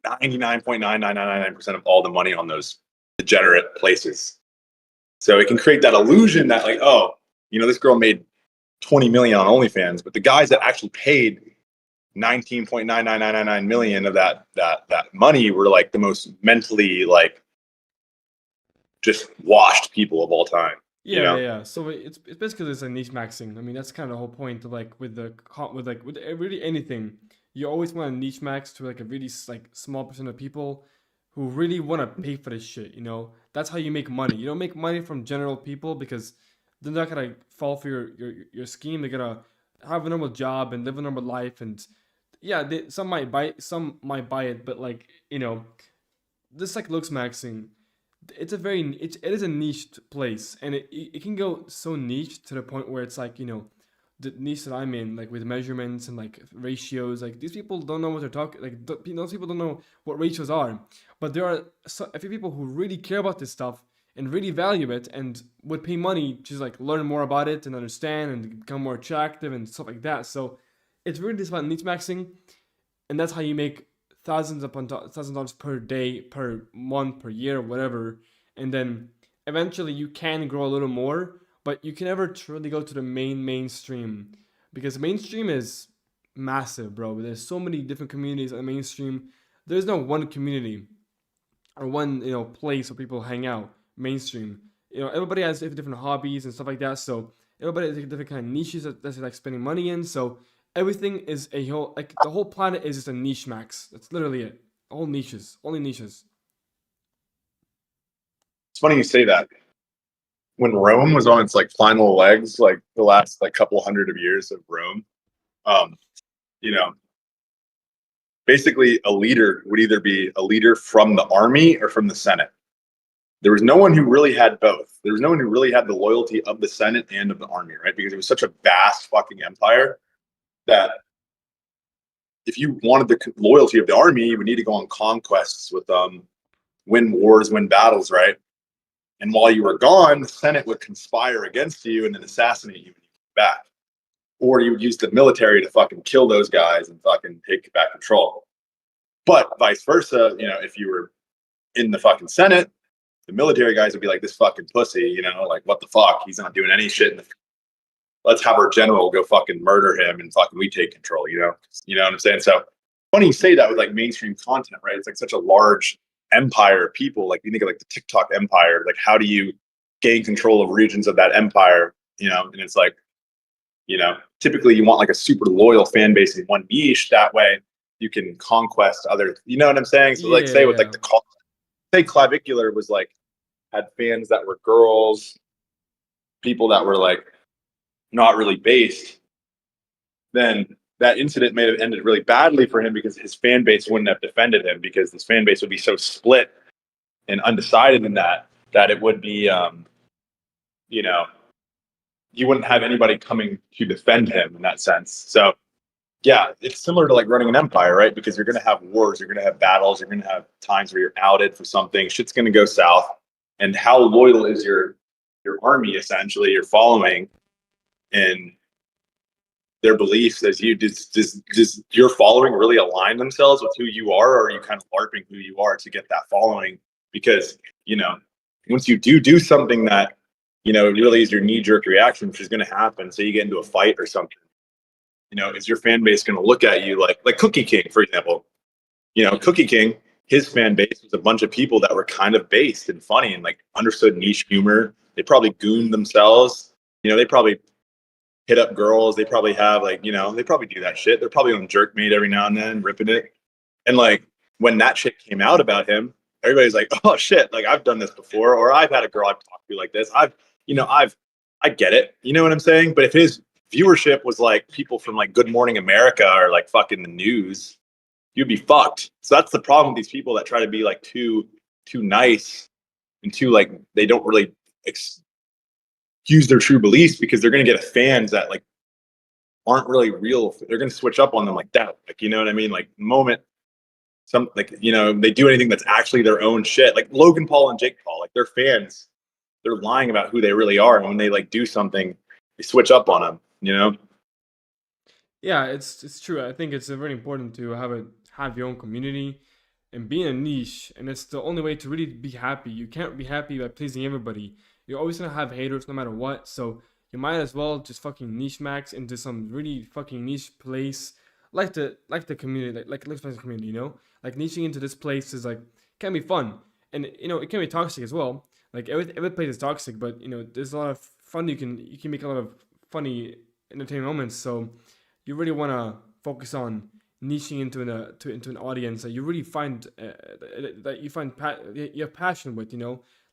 99.9999% of all the money on those degenerate places. So it can create that illusion that, like, oh, you know, this girl made 20 million on OnlyFans, but the guys that actually paid 19.99999 million of that money were like the most mentally, like, just washed people of all time. You Yeah, yeah, know? yeah. So it's basically this like niche maxing. I mean, that's kind of the whole point of like with the with really anything. You always want to niche max to like a really like small percent of people who really want to pay for this shit. You know, that's how you make money. You don't make money from general people because they're not gonna fall for your scheme. They're gonna have a normal job and live a normal life. And yeah, some might buy it, but like, you know, this like looks maxing, it's a very it is a niche place, and it can go so niche to the point where it's like, you know, the niche that I'm in, like with measurements and like ratios, like these people don't know what they're talking, like those people don't know what ratios are, but there are a few people who really care about this stuff and really value it and would pay money to just like learn more about it and understand and become more attractive and stuff like that. So it's really just about niche maxing, and that's how you make thousands upon thousands of dollars per day, per month, per year, whatever. And then eventually you can grow a little more, but you can never truly go to the mainstream because mainstream is massive, bro. There's so many different communities in the mainstream. There's no one community or one, you know, place where people hang out. Mainstream, you know, everybody has different hobbies and stuff like that. So everybody has different kind of niches that they're like spending money in. So everything is a whole, like the whole planet is just a niche max. That's literally it. All niches, only niches. It's funny you say that. When Rome was on its like final legs, like the last like couple hundred of years of Rome, um, you know, basically a leader would either be a leader from the army or from the Senate. There was no one who really had both. There was no one who really had the loyalty of the Senate and of the army, right? Because it was such a vast fucking empire that if you wanted the loyalty of the army, you would need to go on conquests with win wars, win battles, right? And while you were gone, the Senate would conspire against you and then assassinate you when you came back. Or you would use the military to fucking kill those guys and fucking take back control. But vice versa, you know, if you were in the fucking Senate, the military guys would be like, this fucking pussy, you know, like, what the fuck? He's not doing any shit. Let's have our general go fucking murder him and fucking we take control, you know? You know what I'm saying? So funny you say that with like mainstream content, right? It's like such a large empire of people. Like you think of like the TikTok empire, like how do you gain control of regions of that empire, you know? And it's like, you know, typically you want like a super loyal fan base in one niche. That way you can conquest other, you know what I'm saying? So like say with like Yeah, the say clavicular was like had fans that were girls, people that were like not really based, then that incident may have ended really badly for him because his fan base wouldn't have defended him, because his fan base would be so split and undecided in that it would be, you know, you wouldn't have anybody coming to defend him in that sense. So yeah, it's similar to like running an empire, right? Because you're going to have wars, you're going to have battles, you're going to have times where you're outed for something, shit's going to go south. And how loyal is your army, essentially, your following, and their beliefs as you? Does your following really align themselves with who you are, or are you kind of LARPing who you are to get that following? Because, once you do something that, really is your knee-jerk reaction, which is going to happen, so you get into a fight or something, is your fan base going to look at you like Cookie King, for example? Cookie King, his fan base was a bunch of people that were kind of based and funny and like understood niche humor. They probably gooned themselves. They probably hit up girls. They probably have they probably do that shit. They're probably on Jerkmate every now and then, ripping it. And like when that shit came out about him, everybody's like, oh shit, like I've done this before, or I've had a girl I've talked to like this. I get it. You know what I'm saying? But if his viewership was like people from like Good Morning America or like fucking the news, you'd be fucked. So that's the problem with these people that try to be like too nice and too like they don't really use their true beliefs, because they're going to get fans that like aren't really real. They're going to switch up on them like that. Like, you know what I mean? Like the moment they do anything that's actually their own shit, like Logan Paul and Jake Paul, like their fans, they're lying about who they really are. And when they like do something, they switch up on them. Yeah, it's true. I think it's very important to have your own community and be in a niche, and it's the only way to really be happy. You can't be happy by pleasing everybody. You're always gonna have haters no matter what. So you might as well just fucking niche max into some really fucking niche place, like the community, like Looksmaxxing community. Like niching into this place is like can be fun, and it can be toxic as well. Like every place is toxic, but there's a lot of fun. You can make a lot of funny entertaining moments. So you really want to focus on niching into an audience that you really find that you have passion with,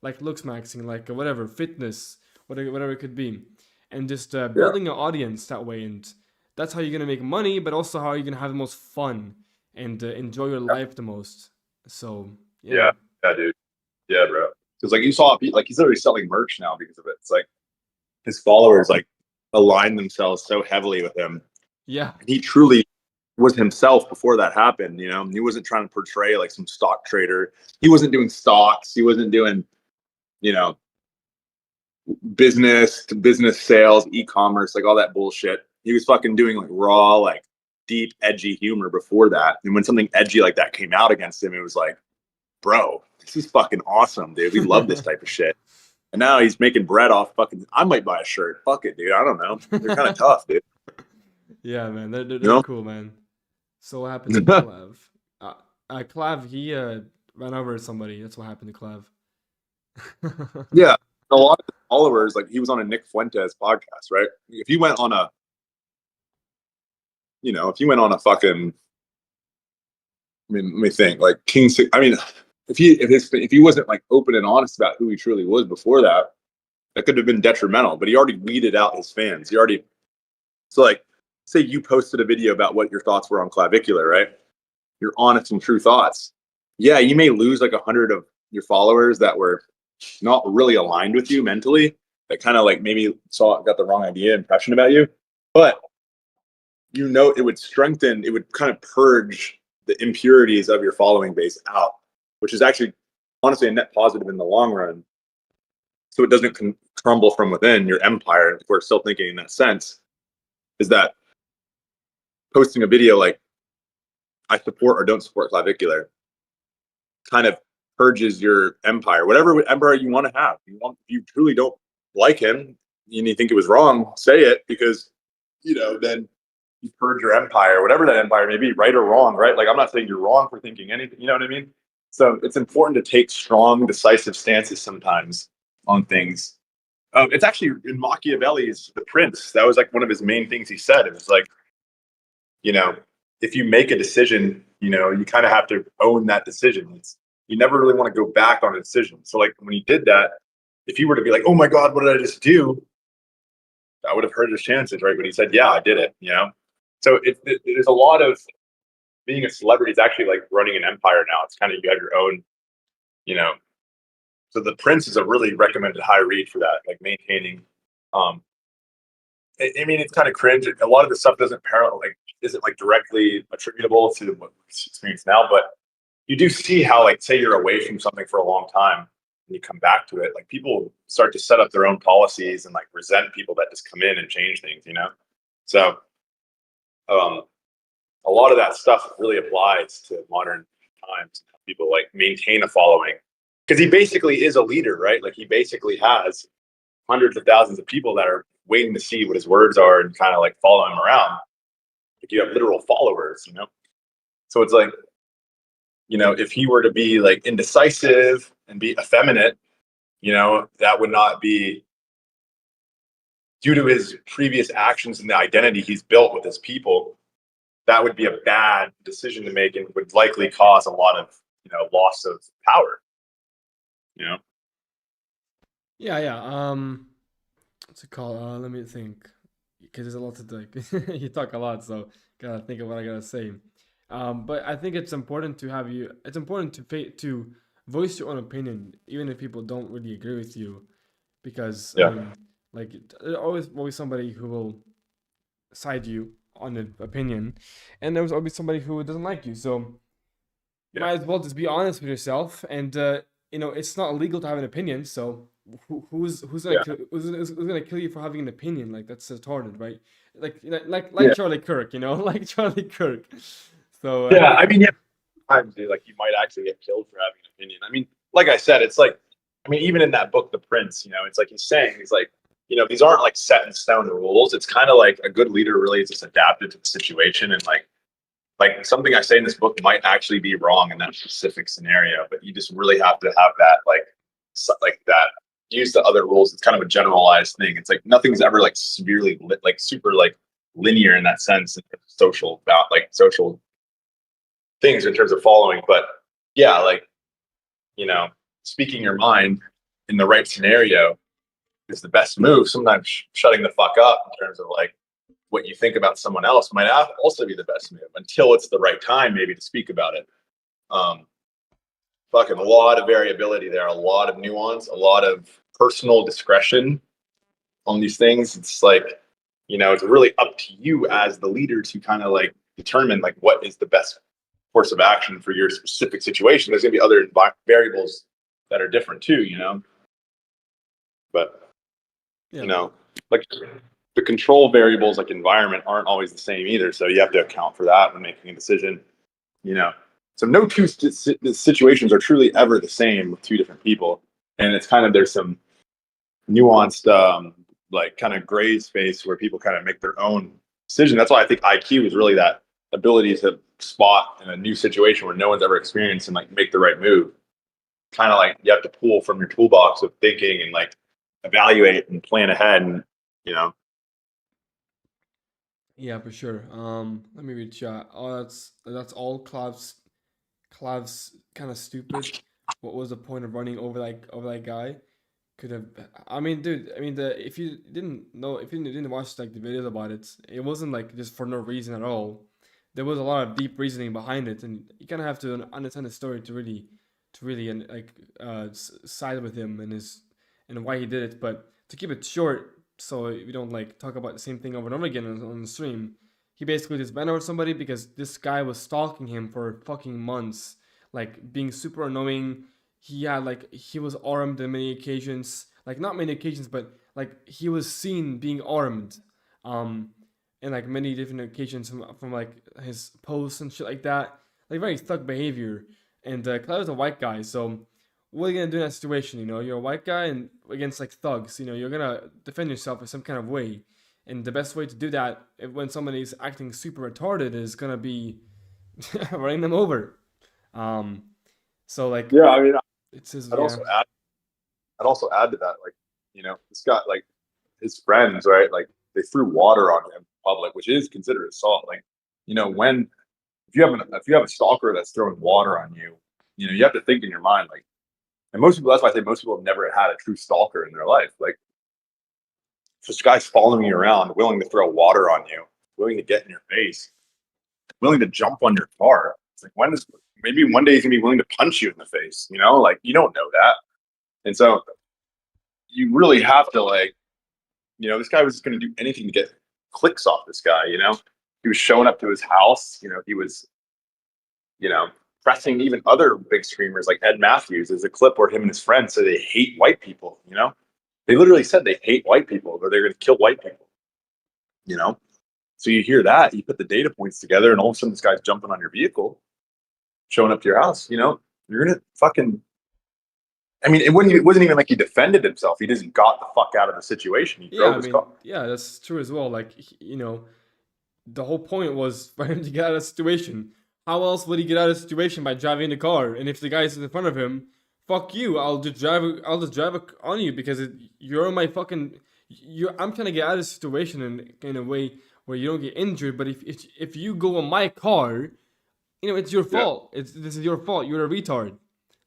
like looks maxing, like whatever fitness, whatever it could be, and just Yeah. building an audience that way, and that's how you're gonna make money, but also how you're gonna have the most fun and enjoy your life the most. So yeah, Yeah. Yeah, dude. Yeah, bro. Because like you saw, like he's already selling merch now because of it. It's like his followers like align themselves so heavily with him. yeah, And he truly was himself before that happened. He wasn't trying to portray like some stock trader. He wasn't doing stocks. He wasn't doing, you know, business to business sales, e-commerce, like all that bullshit. He was fucking doing like raw, like deep, edgy humor before that. And when something edgy like that came out against him, it was like, bro, this is fucking awesome, dude. We love this type of shit. And now he's making bread off fucking. I might buy a shirt. Fuck it, dude. I don't know. They're kind of tough, dude. yeah, man, they're, You they're know? cool, man. So what happened to Clav? Clav, he ran over somebody. That's what happened to Clav. Yeah. A lot of the followers, like he was on a Nick Fuentes podcast, right? If he went on a, if he went on a fucking, let me think, like I mean, if he wasn't like open and honest about who he truly was before that, that could have been detrimental. But he already weeded out his fans. So like, say you posted a video about what your thoughts were on clavicular, right? Your honest and true thoughts. Yeah, you may lose like 100 of your followers that were not really aligned with you mentally, that kind of like maybe got the wrong impression about you. But it would kind of purge the impurities of your following base out, which is actually honestly a net positive in the long run. So it doesn't crumble from within your empire. If we're still thinking in that sense, is that posting a video like I support or don't support clavicular kind of purges your empire, whatever empire you want to have. If you truly don't like him and you think it was wrong, say it, because then you purge your empire, whatever that empire may be, right or wrong, right? Like I'm not saying you're wrong for thinking anything, you know what I mean? So it's important to take strong, decisive stances sometimes on things. It's actually in Machiavelli's The Prince. That was like one of his main things he said. It was like, you know, if you make a decision, you kind of have to own that decision. You never really want to go back on a decision. So like when he did that, if he were to be like, oh my God, what did I just do? That would have hurt his chances, right? But he said, yeah, I did it, So there's a lot of being a celebrity is actually like running an empire now. It's kind of you have your own, you know. So the Prince is a really recommended high read for that, like maintaining. Um, I mean, it's kind of cringe. A lot of the stuff doesn't parallel, like isn't like directly attributable to what we experience now, but you do see how, like, say you're away from something for a long time and you come back to it, like people start to set up their own policies and like resent people that just come in and change things, you know. So um, a lot of that stuff really applies to modern times. People like maintain a following because he basically is a leader, right? Like he basically has hundreds of thousands of people that are waiting to see what his words are and kind of like follow him around. Like you have literal followers, you know? So it's like, you know, if he were to be like indecisive and be effeminate, you know, that would not be due to his previous actions and the identity he's built with his people. That would be a bad decision to make and would likely cause a lot of, you know, loss of power, you know? Yeah, yeah. What's it called? Let me think, because there's a lot to like. You talk a lot, so gotta think of what I gotta say. But I think it's important to have you. It's important to voice your own opinion, even if people don't really agree with you, because I Yeah. mean, like there's always somebody who will side you on an opinion, and there's always somebody who doesn't like you. So Yeah. might as well just be honest with yourself, and it's not illegal to have an opinion. So Yeah. who's gonna kill you for having an opinion? Like that's retarded, right? Like Yeah. Charlie Kirk, like Charlie Kirk. So Yeah. I mean, yeah, times dude, like you might actually get killed for having an opinion. I mean, like I said, it's like, I mean, even in that book, The Prince, you know, it's like he's like, you know, these aren't like set in stone rules. It's kind of like a good leader really is just adapted to the situation and like something I say in this book might actually be wrong in that specific scenario, but you just really have to have that like that use the other rules. It's kind of a generalized thing. It's like nothing's ever like severely like super like linear in that sense in social about like social things in terms of following. But yeah, like, you know, speaking your mind in the right scenario is the best move. Sometimes shutting the fuck up in terms of like what you think about someone else might also be the best move until it's the right time, maybe to speak about it. Um, Fucking a lot of variability there, a lot of nuance, a lot of personal discretion on these things. It's like, you know, it's really up to you as the leader to kind of like determine like what is the best course of action for your specific situation. There's going to be other variables that are different too, you know. But you yeah, know, like the control variables like environment aren't always the same either. So you have to account for that when making a decision, you know. So no two situations are truly ever the same with two different people. And it's kind of, there's some nuanced, like kind of gray space where people kind of make their own decision. That's why I think IQ is really that ability to spot in a new situation where no one's ever experienced and like make the right move. Kind of like you have to pull from your toolbox of thinking and like evaluate and plan ahead and, you know. yeah, for sure. Let me read chat. Oh, that's all Clav's kind of stupid. What was the point of running over that guy? Could have. I mean, dude. I mean, the if you didn't know, if you didn't watch like the videos about it, it wasn't like just for no reason at all. There was a lot of deep reasoning behind it, and you kind of have to understand the story to really and like side with him and his and why he did it. But to keep it short, so we don't like talk about the same thing over and over again on the stream, he basically just bent over somebody because this guy was stalking him for fucking months, like being super annoying. He was armed on many occasions, like not many occasions, but like he was seen being armed, um, in like many different occasions from like his posts and shit like that, like very thug behavior. And Cloud is a white guy, so what are you gonna do in that situation? You know, you're a white guy and against like thugs. You know, you're gonna defend yourself in some kind of way, and the best way to do that when somebody's acting super retarded is gonna be running them over. Um, so like Yeah, I mean, it's his I'd yeah. also add, I'd also add to that, like, you know, this guy, like his friends, right? Like they threw water on him in public, which is considered assault. Like, you know, when if you have a stalker that's throwing water on you, you know, you have to think in your mind, like, and most people, that's why I say most people have never had a true stalker in their life. Like, this guy's following you around, willing to throw water on you willing to get in your face, willing to jump on your car. It's like maybe one day he's gonna be willing to punch you in the face. You know, like you don't know that, and so you really have to like, this guy was just gonna do anything to get clicks off this guy. You know, he was showing up to his house. You know, he was, you know, pressing even other big screamers like Ed Matthews. There's a clip where him and his friends say they hate white people. You know, they literally said they hate white people or they're going to kill white people. You know, so you hear that, you put the data points together, and all of a sudden this guy's jumping on your vehicle, showing up to your house. You know, you're gonna fucking. I mean, it wasn't even like he defended himself. He just got the fuck out of the situation. He Yeah, drove I his mean, car. yeah, that's true as well. Like, the whole point was for him to get out of the situation. How else would he get out of the situation by driving the car? And if the guy's in front of him, fuck you. I'll just drive. On you because you're on my fucking. I'm trying to get out of the situation in a way where you don't get injured. But if you go on my car, it's your Yeah. fault. This is your fault. You're a retard.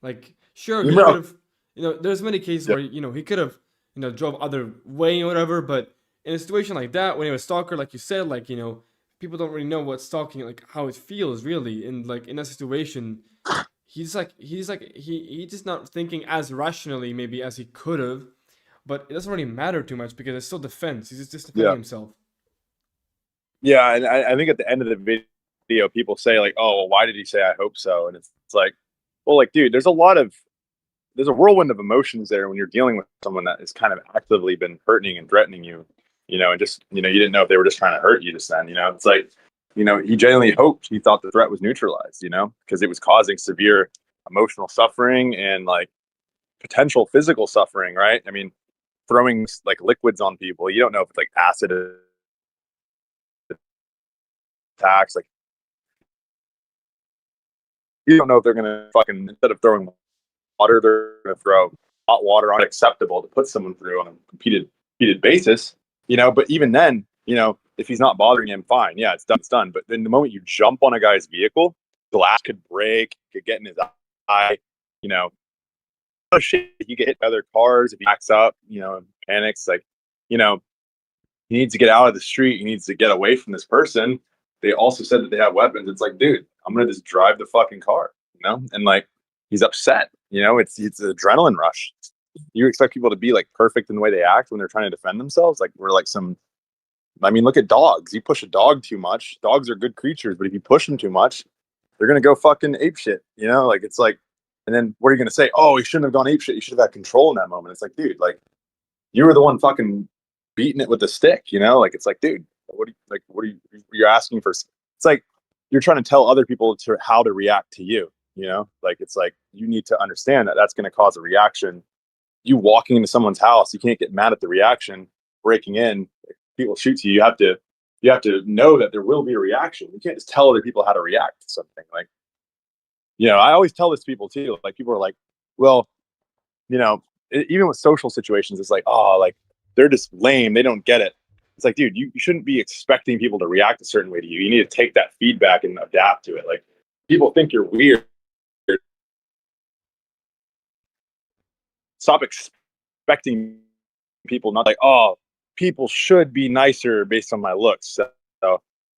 Like, sure, he Remember could have. There's many cases Yeah. where he could have drove other way or whatever. But in a situation like that, when he was stalker, like you said, like people don't really know what stalking, like how it feels really, and like in that situation, he's just not thinking as rationally maybe as he could have. But it doesn't really matter too much because it's still defense. He's just defending Yeah. himself. Yeah, and I think at the end of the video, people say like, "Oh, well, why did he say I hope so?" And it's like, well, like, dude, there's a whirlwind of emotions there when you're dealing with someone that has kind of actively been hurting and threatening you, and just, you didn't know if they were just trying to hurt you just then, it's like, he genuinely hoped, he thought the threat was neutralized, because it was causing severe emotional suffering and like potential physical suffering, right? I mean, throwing like liquids on people, you don't know if it's like acid attacks, like you don't know if they're going to fucking, instead of throwing water, they're going to throw hot water on. Acceptable to put someone through on a repeated basis, but even then, if he's not bothering him, fine, yeah, it's done. But then the moment you jump on a guy's vehicle, glass could break, could get in his eye, shit, you get hit by other cars if he backs up, and panics, like, he needs to get out of the street, he needs to get away from this person. They also said that they have weapons. It's like, dude, I'm gonna just drive the fucking car, and like, he's upset, it's an adrenaline rush. You expect people to be like perfect in the way they act when they're trying to defend themselves, like we're like look at dogs. You push a dog too much, dogs are good creatures, but if you push them too much, they're gonna go fucking ape shit, like, it's like, and then what are you gonna say? Oh, he shouldn't have gone ape shit, you should have had control in that moment. It's like, dude, like, you were the one fucking beating it with the stick, like, it's like, dude, what are you're asking for? It's like you're trying to tell other people how to react to you, like, it's like, you need to understand that that's going to cause a reaction. You walking into someone's house, you can't get mad at the reaction. Breaking in, people shoot you, you have to know that there will be a reaction. You can't just tell other people how to react to something. Like, I always tell this to people too, like, people are like, well, even with social situations, it's like, oh, like, they're just lame, they don't get it. It's like, dude, you shouldn't be expecting people to react a certain way to you. You need to take that feedback and adapt to it. Like, people think you're weird. Stop expecting people, not like, oh, people should be nicer based on my looks. So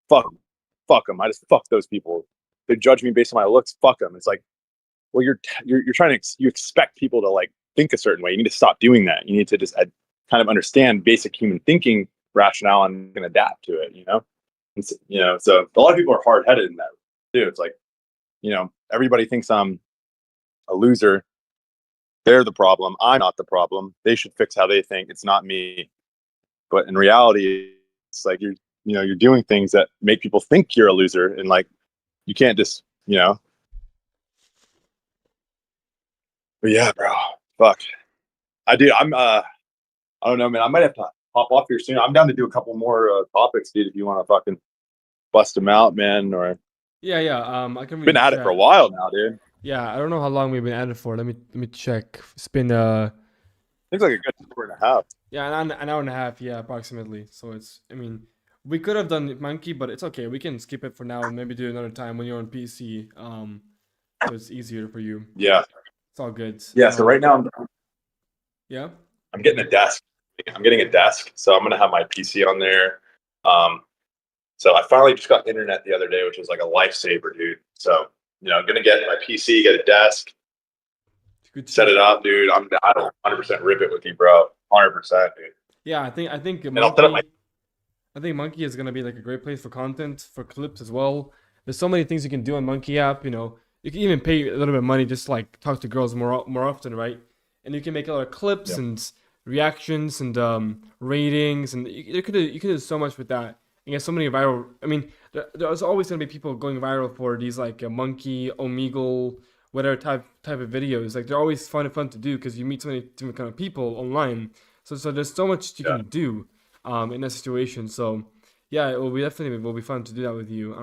fuck them. I just fuck those people. They judge me based on my looks. Fuck them. It's like, well, you're trying to, you expect people to like think a certain way. You need to stop doing that. You need to just kind of understand basic human thinking rationale and adapt to it, It's, so a lot of people are hard-headed in that too. It's like, everybody thinks I'm a loser. They're the problem. I'm not the problem. They should fix how they think. It's not me. But in reality, it's like, you're doing things that make people think you're a loser, and like, you can't just, but yeah, bro, fuck. I don't know, man. I might have to hop off here soon. I'm down to do a couple more topics, dude. If you want to fucking bust them out, man. Or Yeah. I can been really at it for a while now, dude. Yeah, I don't know how long we've been at it for. Let me check. It's been Seems like a good hour and a half. yeah, an hour and a half, yeah, approximately. So we could have done Monkey, but it's okay. We can skip it for now and maybe do it another time when you're on PC. So it's easier for you. Yeah. It's all good. Yeah. So right now, Yeah. I'm getting a desk. I'm getting a desk, so I'm gonna have my PC on there. So So I finally just got internet the other day, which was like a lifesaver, dude. So, I'm gonna get my PC, get a desk, Good set shit. it up, dude. I don't 100% rip it with you, bro. 100%, dude. Yeah, I think And I'll set up my Monkey is gonna be like a great place for content, for clips as well. There's so many things you can do on Monkey app. You can even pay a little bit of money just to, like, talk to girls more often, right? And you can make a lot of clips yeah, and reactions and ratings, and you could do so much with that. You get so many viral. I mean, there's always gonna be people going viral for these like Monkey, Omegle, whatever type of videos. Like they're always fun to do because you meet so many different kind of people online. So there's so much you yeah, can do in that situation. So yeah, it will be fun to do that with you.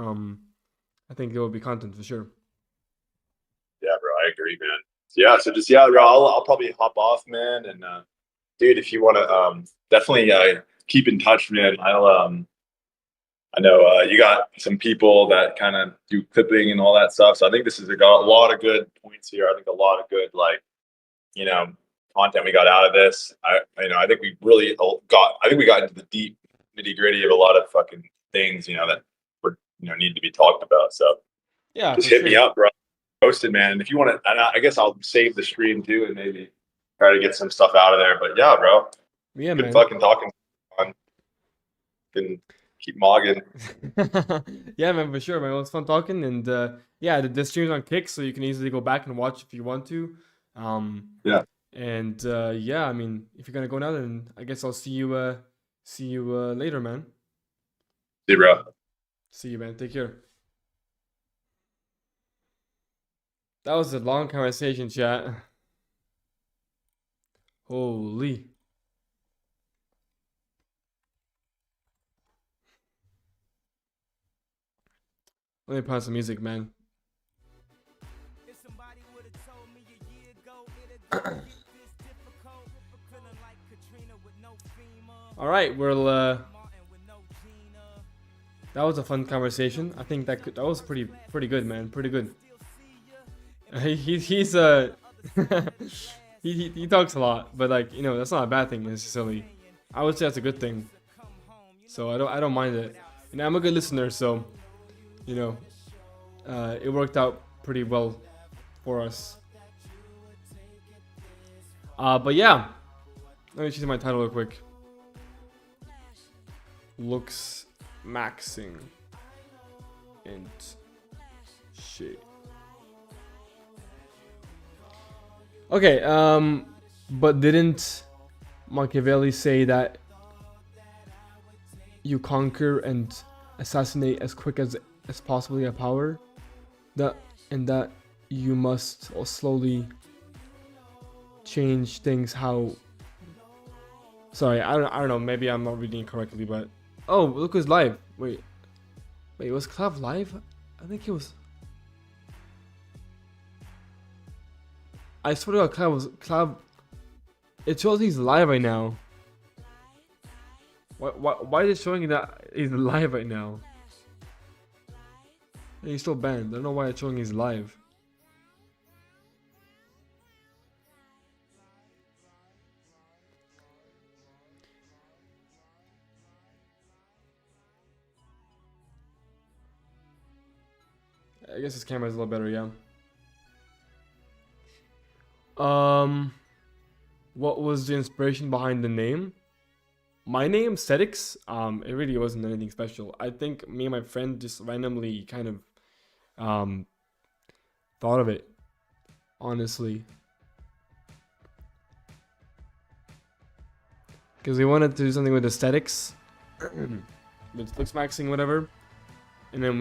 I think it will be content for sure. yeah, bro. I agree, man. Yeah, so just yeah, bro. I'll probably hop off, man. And dude, if you want to definitely keep in touch, man. I know you got some people that kind of do clipping and all that stuff. So I think this has got a lot of good points here. I think a lot of good you know content we got out of this. I think we really got. I think we got into the deep nitty gritty of a lot of fucking things. That were need to be talked about. So Yeah, just for hit me sure. up, bro. Posted, man. If you want to, and I guess I'll save the stream too, and maybe try to get some stuff out of there. But yeah, bro, Yeah, good man. fucking talking. On can keep mogging. Yeah, man, for sure, man. It was fun talking, and yeah, the stream's on Kick, so you can easily go back and watch if you want to. Um, Yeah, and yeah, I mean, if you're gonna go now, then I guess I'll see you later, man. see, bro. See you, man. Take care. That was a long conversation, chat. Holy. Let me put on some music, man. All right, that was a fun conversation. I think that was pretty good, man. Pretty good. He's he talks a lot, but like that's not a bad thing necessarily. I would say that's a good thing. So I don't mind it. And I'm a good listener, so you know it worked out pretty well for us. But yeah, let me change my title real quick. Looksmaxxing and shit. Okay, but didn't Machiavelli say that you conquer and assassinate as quick as possibly a power? That and that you must slowly change things how. Sorry, I don't know. Maybe I'm not reading it correctly, but look who's live. Wait, was Clav live? I think he was. I swear to God, Clav. It shows he's live right now. Why is it showing that he's live right now? And he's still banned. I don't know why it's showing he's live. I guess his camera's a little better, yeah. What was the inspiration behind the name? My name, Sedix, it really wasn't anything special. I think me and my friend just randomly kind of um thought of it, honestly. Because we wanted to do something with aesthetics, with Looksmaxxing, whatever. And then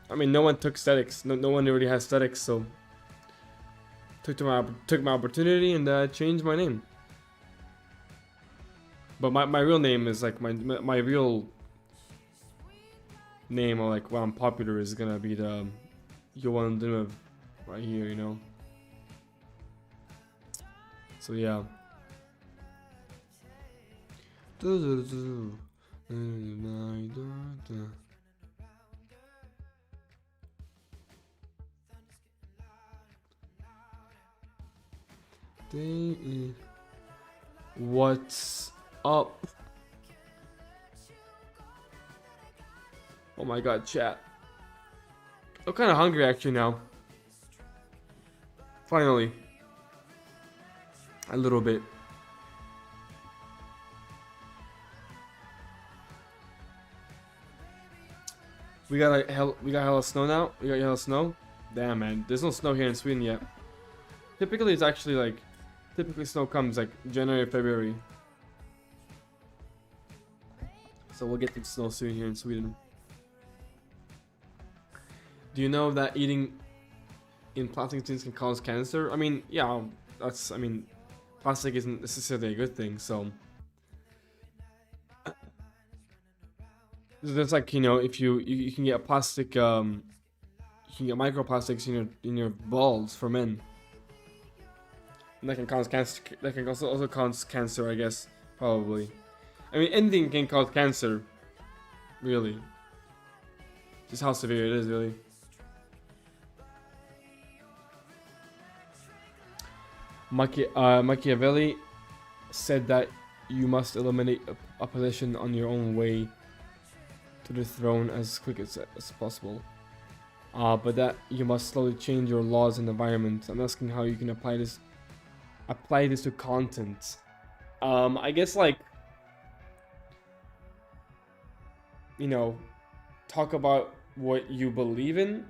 I mean, no one took aesthetics. No one really has aesthetics, so took my opportunity and changed my name. But my real name is like my real name, or like when I'm popular, is gonna be the Yohan Dunov right here, So yeah. What's up? Oh my god, chat. I'm kind of hungry actually now. Finally. A little bit. We got hella snow now. We got hella snow. Damn, man. There's no snow here in Sweden yet. Typically, it's actually like, typically snow comes like January, February. So we'll get some snow soon here in Sweden. Do you know that eating in plastic things can cause cancer? I mean, yeah, I mean, plastic isn't necessarily a good thing, so. There's like, you know, if you can get plastic, you can get microplastics in your balls for men. And that can cause cancer. That can also cause cancer, I guess, probably. I mean, anything can cause cancer, really. Just how severe it is, really. Machiavelli said that you must eliminate opposition on your own way to the throne as quick as possible. But that you must slowly change your laws and environment. I'm asking how you can apply this to content. I guess, like, you know, talk about what you believe in.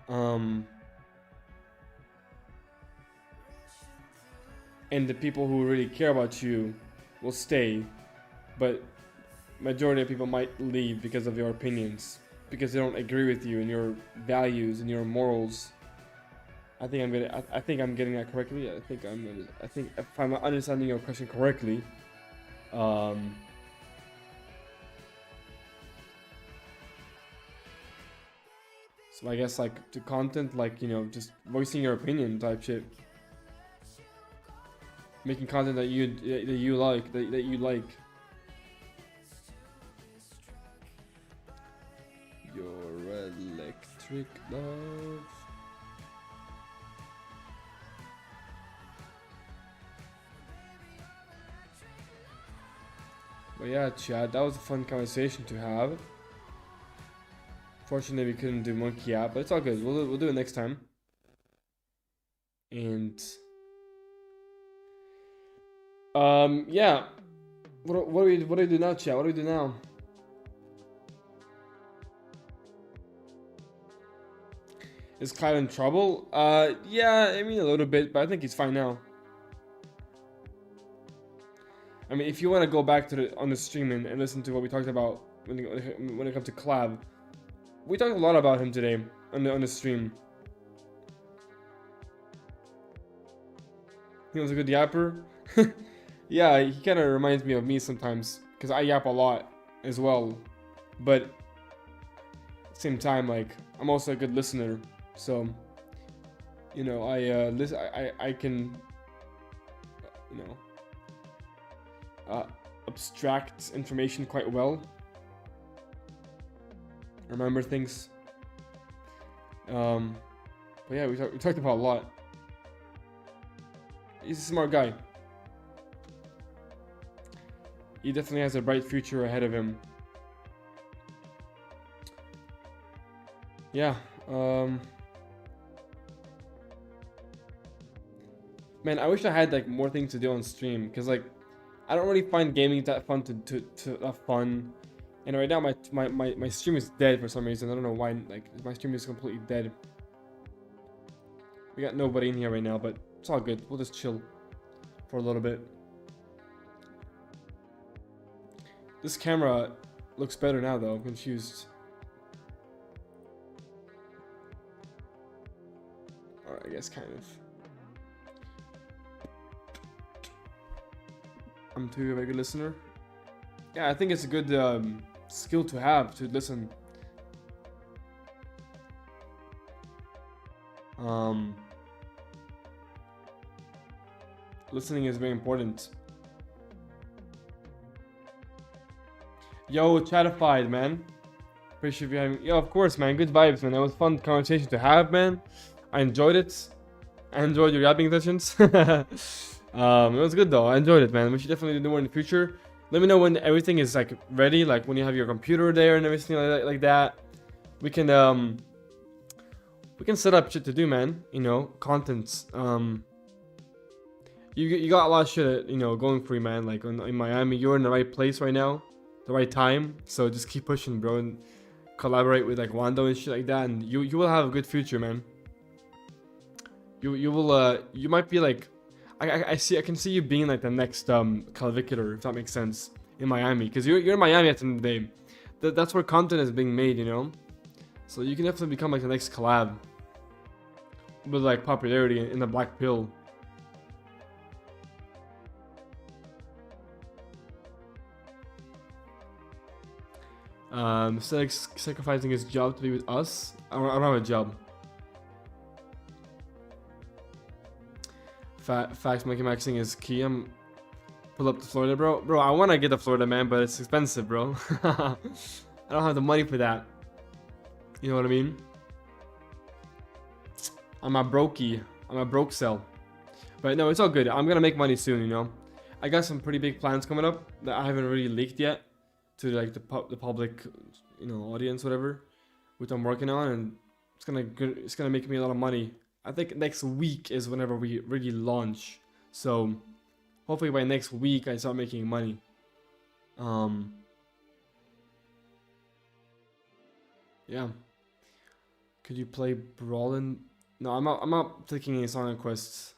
And the people who really care about you will stay, but majority of people might leave because of your opinions, because they don't agree with you and your values and your morals. I think I'm getting that correctly. I think if I'm understanding your question correctly, so I guess, like, to content, like, you know, just voicing your opinion type shit, making content that you like. Your electric love. But yeah, Chad, that was a fun conversation to have. Fortunately, we couldn't do monkey app, but it's all good. We'll do it next time. And yeah. What do we do now, Chad? What do we do now? Is Clyde in trouble? Yeah, I mean, a little bit, but I think he's fine now. I mean, if you want to go back to on the stream and listen to what we talked about when it comes to Clav, we talked a lot about him today on the stream. He was a good yapper. Yeah, he kind of reminds me of me sometimes, because I yap a lot as well, but at the same time, like, I'm also a good listener. So, you know, I can, you know, abstract information quite well. Remember things. But yeah, we talked about a lot. He's a smart guy. He definitely has a bright future ahead of him. Yeah. Man, I wish I had, like, more things to do on stream, because, like, I don't really find gaming that fun to fun. And right now my stream is dead for some reason. I don't know why. Like, my stream is completely dead. We got nobody in here right now, but it's all good. We'll just chill for a little bit. This camera looks better now, though. I'm confused. Or I guess kind of. I'm too a good listener. Yeah, I think it's a good skill to have, to listen. Listening is very important. Yo, Chatified, man. Appreciate you having. Yo, of course, man. Good vibes, man. That was a fun conversation to have, man. I enjoyed it. I enjoyed your yapping sessions. It was good though. I enjoyed it, man. We should definitely do more in the future. Let me know when everything is like ready, like when you have your computer there and everything like that. We can set up shit to do, man. You know, contents. You got a lot of shit, you know, going for you, man. Like in Miami, you're in the right place right now, the right time. So just keep pushing, bro, and collaborate with like Wando and shit like that, and you will have a good future, man. You might be like, I can see you being like the next Calvicator, if that makes sense, in Miami, because you're in Miami at the end of the day. That's where content is being made, you know. So you can definitely become like the next collab with like popularity in the black pill. Sacrificing his job to be with us. I don't have a job. Facts, Looksmaxxing is key. I'm pull up to Florida, bro. Bro, I want to get to Florida, man, but it's expensive, bro. I don't have the money for that. You know what I mean? I'm a brokey. I'm a broke cell. But no, it's all good. I'm gonna make money soon, you know. I got some pretty big plans coming up that I haven't really leaked yet to like the public, you know, audience, whatever, which I'm working on, and it's gonna make me a lot of money. I think next week is whenever we really launch. So hopefully by next week I start making money. Yeah. Could you play Brawlin'? No, I'm not taking any song quests.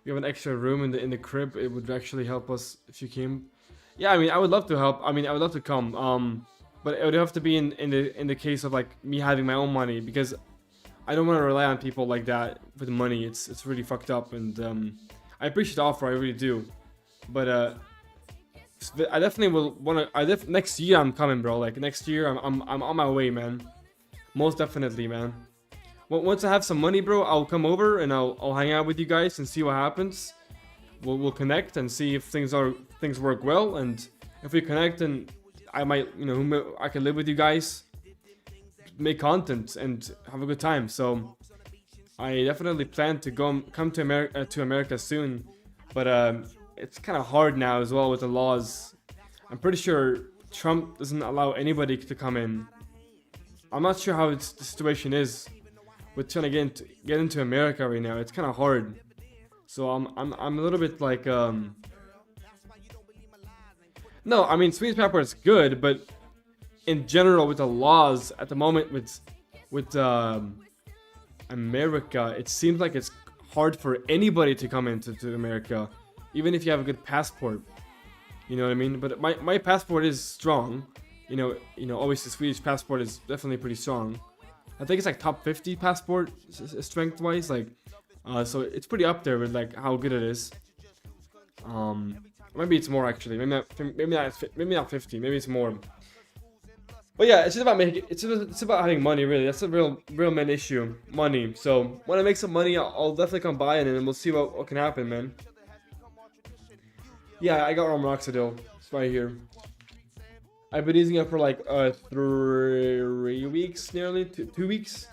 We have an extra room in the crib. It would actually help us if you came. Yeah, I mean, I would love to help. I mean, I would love to come. But it would have to be in the case of like me having my own money, because I don't want to rely on people like that with money. It's really fucked up, and I appreciate the offer, I really do. But I definitely will want to. Next year I'm coming, bro. Like next year I'm on my way, man. Most definitely, man. Once I have some money, bro, I'll come over and I'll hang out with you guys and see what happens. We'll connect and see if things work well, and if we connect, and I might, you know, I can live with you guys, make content and have a good time. So I definitely plan to come to America soon, but it's kind of hard now as well with the laws. I'm pretty sure Trump doesn't allow anybody to come in. I'm not sure how the situation is with trying to get into America right now. It's kind of hard. So I'm a little bit like no, I mean Swedish passport is good, but in general with the laws at the moment with America, it seems like it's hard for anybody to come into America, even if you have a good passport. You know what I mean? But my passport is strong. You know, always the Swedish passport is definitely pretty strong. I think it's like top 50 passport strength wise, like, so it's pretty up there with like how good it is. Maybe it's more actually. Maybe not 50. Maybe it's more. But yeah, it's just about it's about having money, really. That's a real main issue, money. So when I make some money, I'll definitely come by and then we'll see what can happen, man. Yeah, I got Romoxidil. It's right here. I've been using it for like 3 weeks, nearly 2 weeks,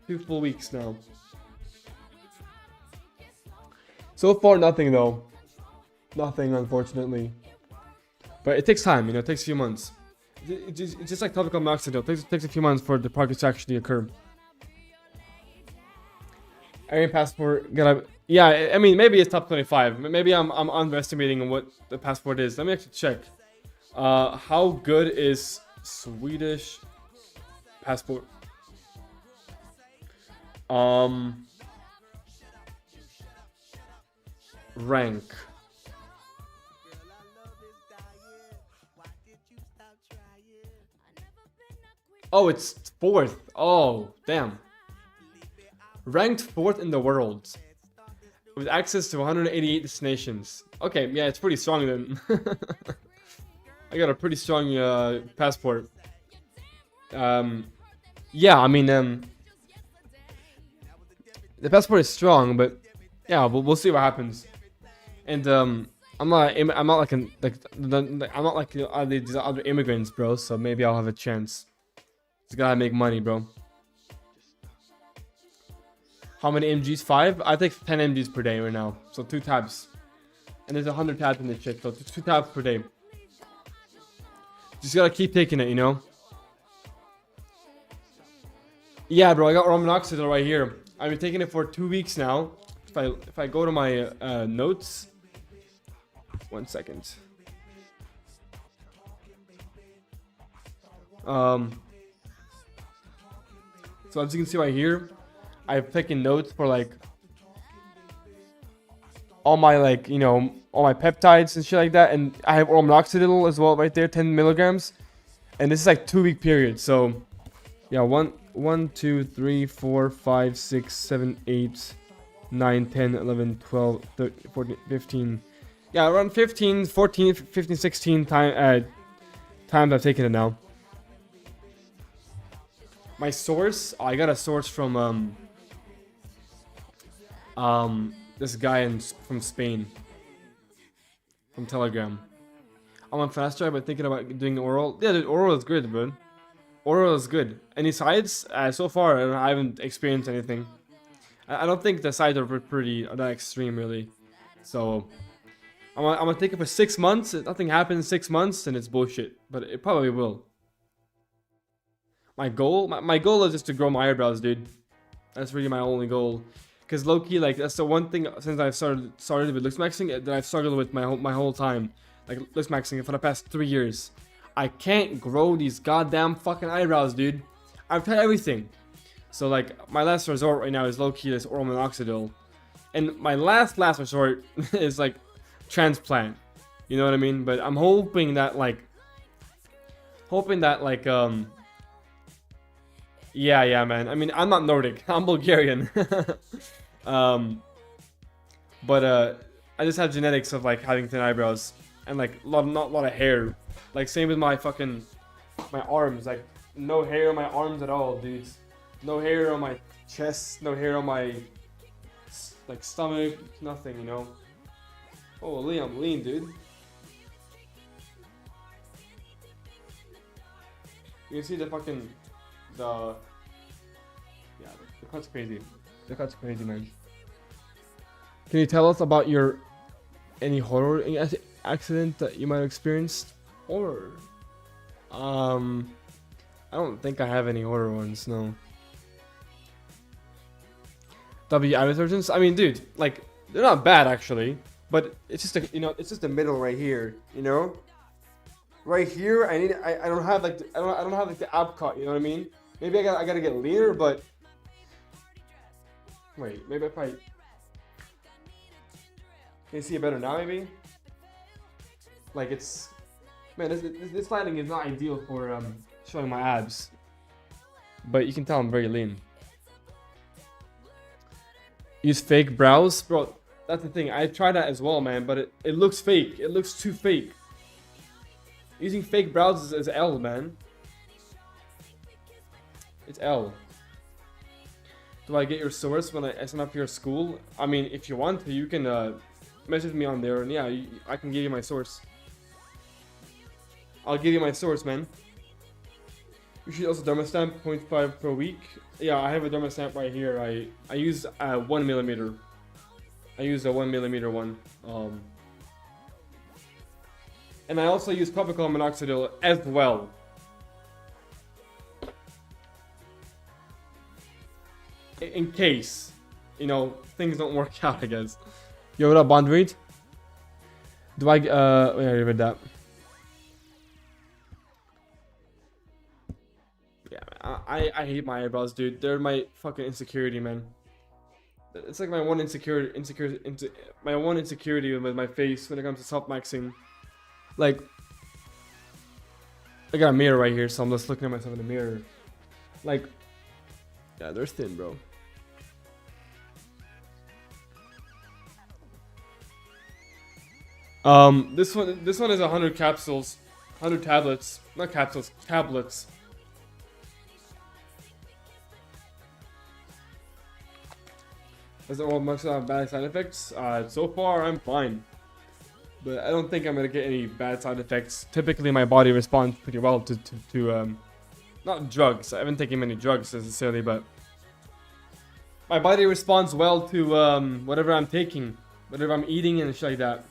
2 full weeks now. So far, nothing though. Nothing, unfortunately. But it takes time, you know. It takes a few months. It's just like topical Romoxidil. It takes a few months for the progress to actually occur. Aryan passport, yeah, I mean, maybe it's top 25. Maybe I'm underestimating what the passport is. Let me actually check. How good is Swedish passport? Rank. Oh, it's 4th. Oh, damn. Ranked 4th in the world, with access to 188 destinations. Okay, yeah, it's pretty strong then. I got a pretty strong passport. Yeah, I mean, the passport is strong, but yeah, we'll see what happens. And I'm not like I'm not like these other immigrants, bro. So maybe I'll have a chance. Just gotta make money, bro. How many MGs? 5? I take 10 MGs per day right now. So 2 tabs. And there's 100 tabs in this shit, so it's 2 tabs per day. Just gotta keep taking it, you know? Yeah, bro, I got minoxidil right here. I've been taking it for 2 weeks now. If I go to my notes, 1 second. So as you can see right here, I've taken notes for like all my like, you know, all my peptides and shit like that, and I have oral minoxidil as well right there, 10 milligrams, and this is like 2-week period. So yeah, 1 2 3 4 5 6 7 8 9 10 11 12 13 14 15, yeah, around 15 14 15 16 times I've taken it now. My source, I got a source from this guy from Spain, from Telegram. I'm on fast drive, but thinking about doing oral. Yeah, dude, oral is good, bro. Oral is good. Any sides? So far, I haven't experienced anything. I don't think the sides are that extreme, really. So I'm gonna take it for 6 months. If nothing happens in 6 months, then it's bullshit. But it probably will. My goal is just to grow my eyebrows, dude. That's really my only goal. Cause low-key, like, that's the one thing since I've started with Looksmaxxing that I've struggled with my whole time. Like, Looksmaxxing for the past 3 years. I can't grow these goddamn fucking eyebrows, dude. I've tried everything. So like, my last resort right now is low-key this oral minoxidil. And my last resort is like transplant. You know what I mean? But I'm hoping that yeah, man. I mean, I'm not Nordic. I'm Bulgarian. But I just have genetics of like having thin eyebrows and like not a lot of hair. Like same with my arms. Like no hair on my arms at all, dudes. No hair on my chest. No hair on my like stomach. Nothing, you know. Holy, I'm lean, dude. You can see the cut's crazy. The cut's crazy, man. Can you tell us about any horror accident that you might have experienced? Horror? I don't think I have any horror ones, no. eye surgeons? I mean, dude, like, they're not bad actually, but it's just it's just the middle right here, you know? Right here, I don't have like I don't have like the ab cut, you know what I mean? Maybe I gotta get leaner, but wait, maybe I probably can you see it better now, maybe? Like it's man, this lighting is not ideal for showing my abs, but you can tell I'm very lean. Use fake brows, bro. That's the thing. I tried that as well, man, but it looks fake. It looks too fake. Using fake brows is L, man. It's L. Do I get your source when I sign up for your school? I mean, if you want to, you can message me on there, and yeah, I can give you my source. I'll give you my source, man. You should also dermastamp 0.5 per week. Yeah, I have a dermastamp right here. I use 1 millimeter. I use a 1 millimeter one. And I also use topical minoxidil as well. In case, you know, things don't work out, I guess. Yo, what up, Bond Reed? Do I, yeah, I read that. Yeah, man, I hate my eyebrows, dude. They're my fucking insecurity, man. It's like my one insecurity with my face when it comes to self-maxing. Like, I got a mirror right here, so I'm just looking at myself in the mirror. Like, yeah, they're thin, bro. This one is 100 capsules, 100 tablets, not capsules, tablets. Does it all much have bad side effects? So far I'm fine, but I don't think I'm gonna get any bad side effects. Typically, my body responds pretty well to not drugs. I haven't taken many drugs necessarily, but my body responds well to whatever I'm taking, whatever I'm eating and shit like that.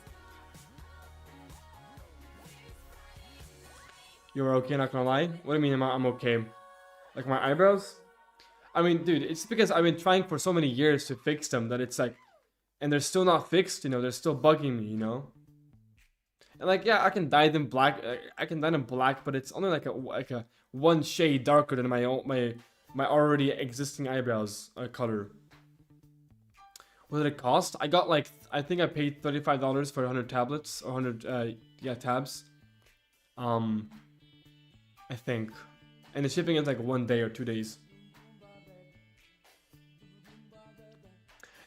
You're okay, not gonna lie. What do you mean I'm okay? Like my eyebrows? I mean, dude, it's because I've been trying for so many years to fix them that it's like, and they're still not fixed. You know, they're still bugging me. You know. And like, yeah, I can dye them black. I can dye them black, but it's only like a one shade darker than my already existing eyebrows color. What did it cost? I got like, I think I paid $35 for 100 tablets or 100 yeah, tabs. I think, and the shipping is like 1 day or 2 days.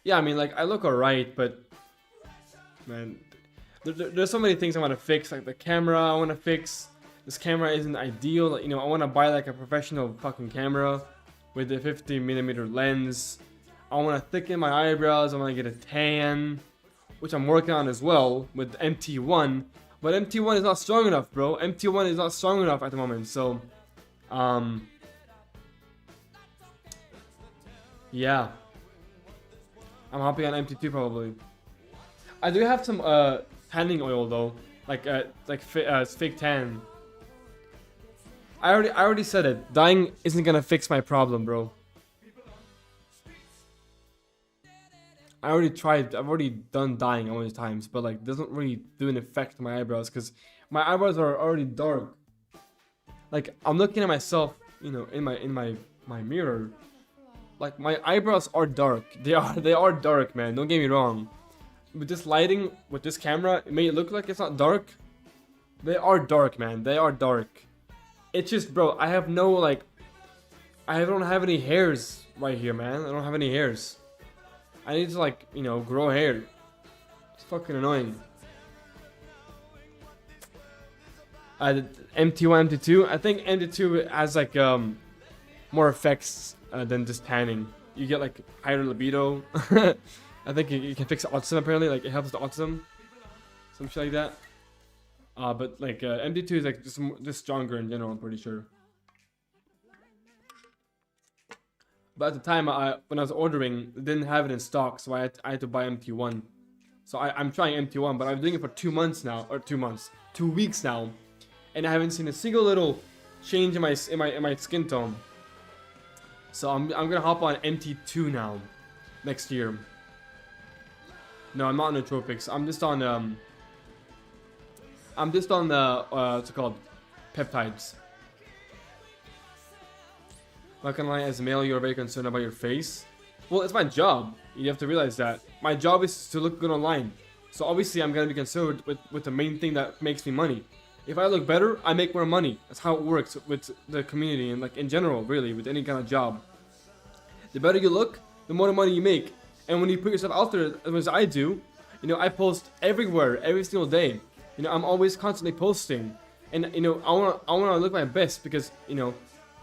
Yeah, I mean, like I look alright, but man, there's so many things I want to fix. Like the camera, I want to fix. This camera isn't ideal. Like, you know, I want to buy like a professional fucking camera with a 50mm lens. I want to thicken my eyebrows. I want to get a tan, which I'm working on as well with MT1. But MT1 is not strong enough, bro. MT1 is not strong enough at the moment. So, yeah, I'm hopping on MT2 probably. I do have some tanning oil though, like fake tan. I already said it. Dyeing isn't gonna fix my problem, bro. I already tried. I've already done dyeing all these times, but like it doesn't really do an effect to my eyebrows because my eyebrows are already dark. Like I'm looking at myself, you know, in my mirror. Like my eyebrows are dark. They are dark, man. Don't get me wrong. With this lighting, with this camera, it may look like it's not dark. They are dark, man. They are dark. It's just, bro, I have no, like, I don't have any hairs right here, man. I don't have any hairs. I need to, like, you know, grow hair. It's fucking annoying. MT1, MT2. I think MT2 has, like, more effects than just tanning. You get, like, higher libido. I think it can fix autism, apparently. Like, it helps with autism. Some shit like that. But, like, MT2 is, like, just stronger in general, I'm pretty sure. But at the time, when I was ordering, it didn't have it in stock, so I had to buy MT1. So I'm trying MT1, but I'm doing it for 2 months now, or 2 months, 2 weeks now, and I haven't seen a single little change in my skin tone. So I'm gonna hop on MT2 now, next year. No, I'm not on nootropics. I'm just on what's it called, peptides. Not gonna lie, as a male, you're very concerned about your face. Well, it's my job. You have to realize that. My job is to look good online. So obviously, I'm gonna be concerned with the main thing that makes me money. If I look better, I make more money. That's how it works with the community and like in general, really, with any kind of job. The better you look, the more money you make. And when you put yourself out there, as I do, you know, I post everywhere, every single day. You know, I'm always constantly posting, and you know, I wanna look my best because you know,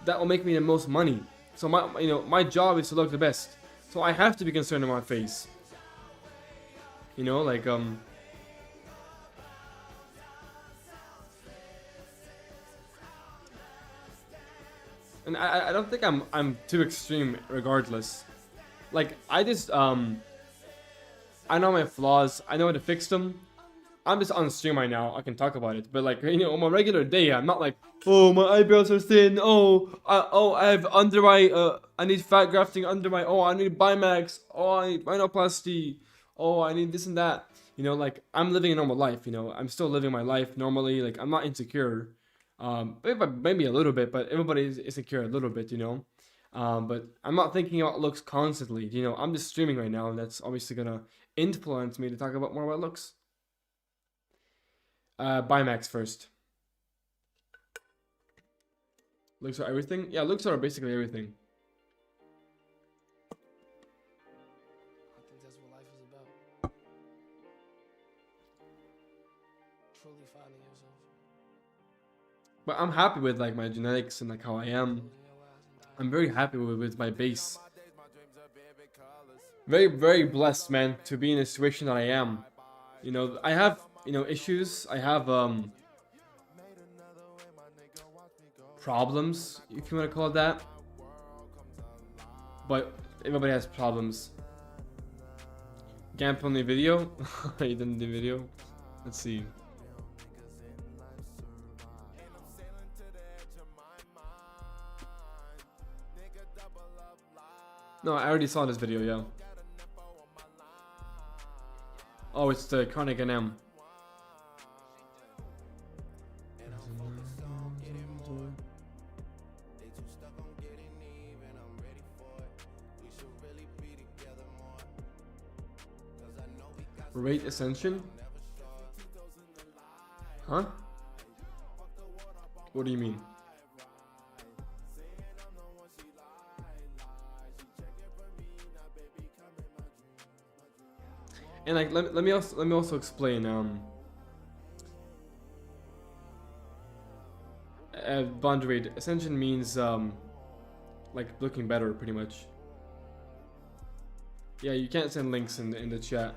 that will make me the most money. So my job is to look the best. So I have to be concerned about my face. You know, like and I don't think I'm too extreme regardless. Like I just I know my flaws. I know how to fix them. I'm just on stream right now. I can talk about it, but like you know, on my regular day, I'm not like, oh my eyebrows are thin. I have under my I need fat grafting under my. Oh, I need Bimax. Oh, I need rhinoplasty. Oh, I need this and that. You know, like I'm living a normal life. You know, I'm still living my life normally. Like I'm not insecure. Maybe a little bit, but everybody is insecure a little bit. You know. But I'm not thinking about looks constantly. You know, I'm just streaming right now, and that's obviously gonna influence me to talk about more about looks. Bimax first. Looks are everything? Yeah, looks are basically everything. I think that's what life is about. Truly finding yourself. But I'm happy with like my genetics and like how I am. I'm very happy with my base. Very, very blessed, man, to be in a situation that I am. You know, I have, you know, issues. I have problems, if you want to call it that. But everybody has problems. Gamp on the video. You didn't do video. Let's see. No, I already saw this video, yeah. Oh, it's the Chronic and M. Rate Ascension? Huh? What do you mean? And like, let me also explain. Bond rate ascension means like looking better, pretty much. Yeah, you can't send links in the chat.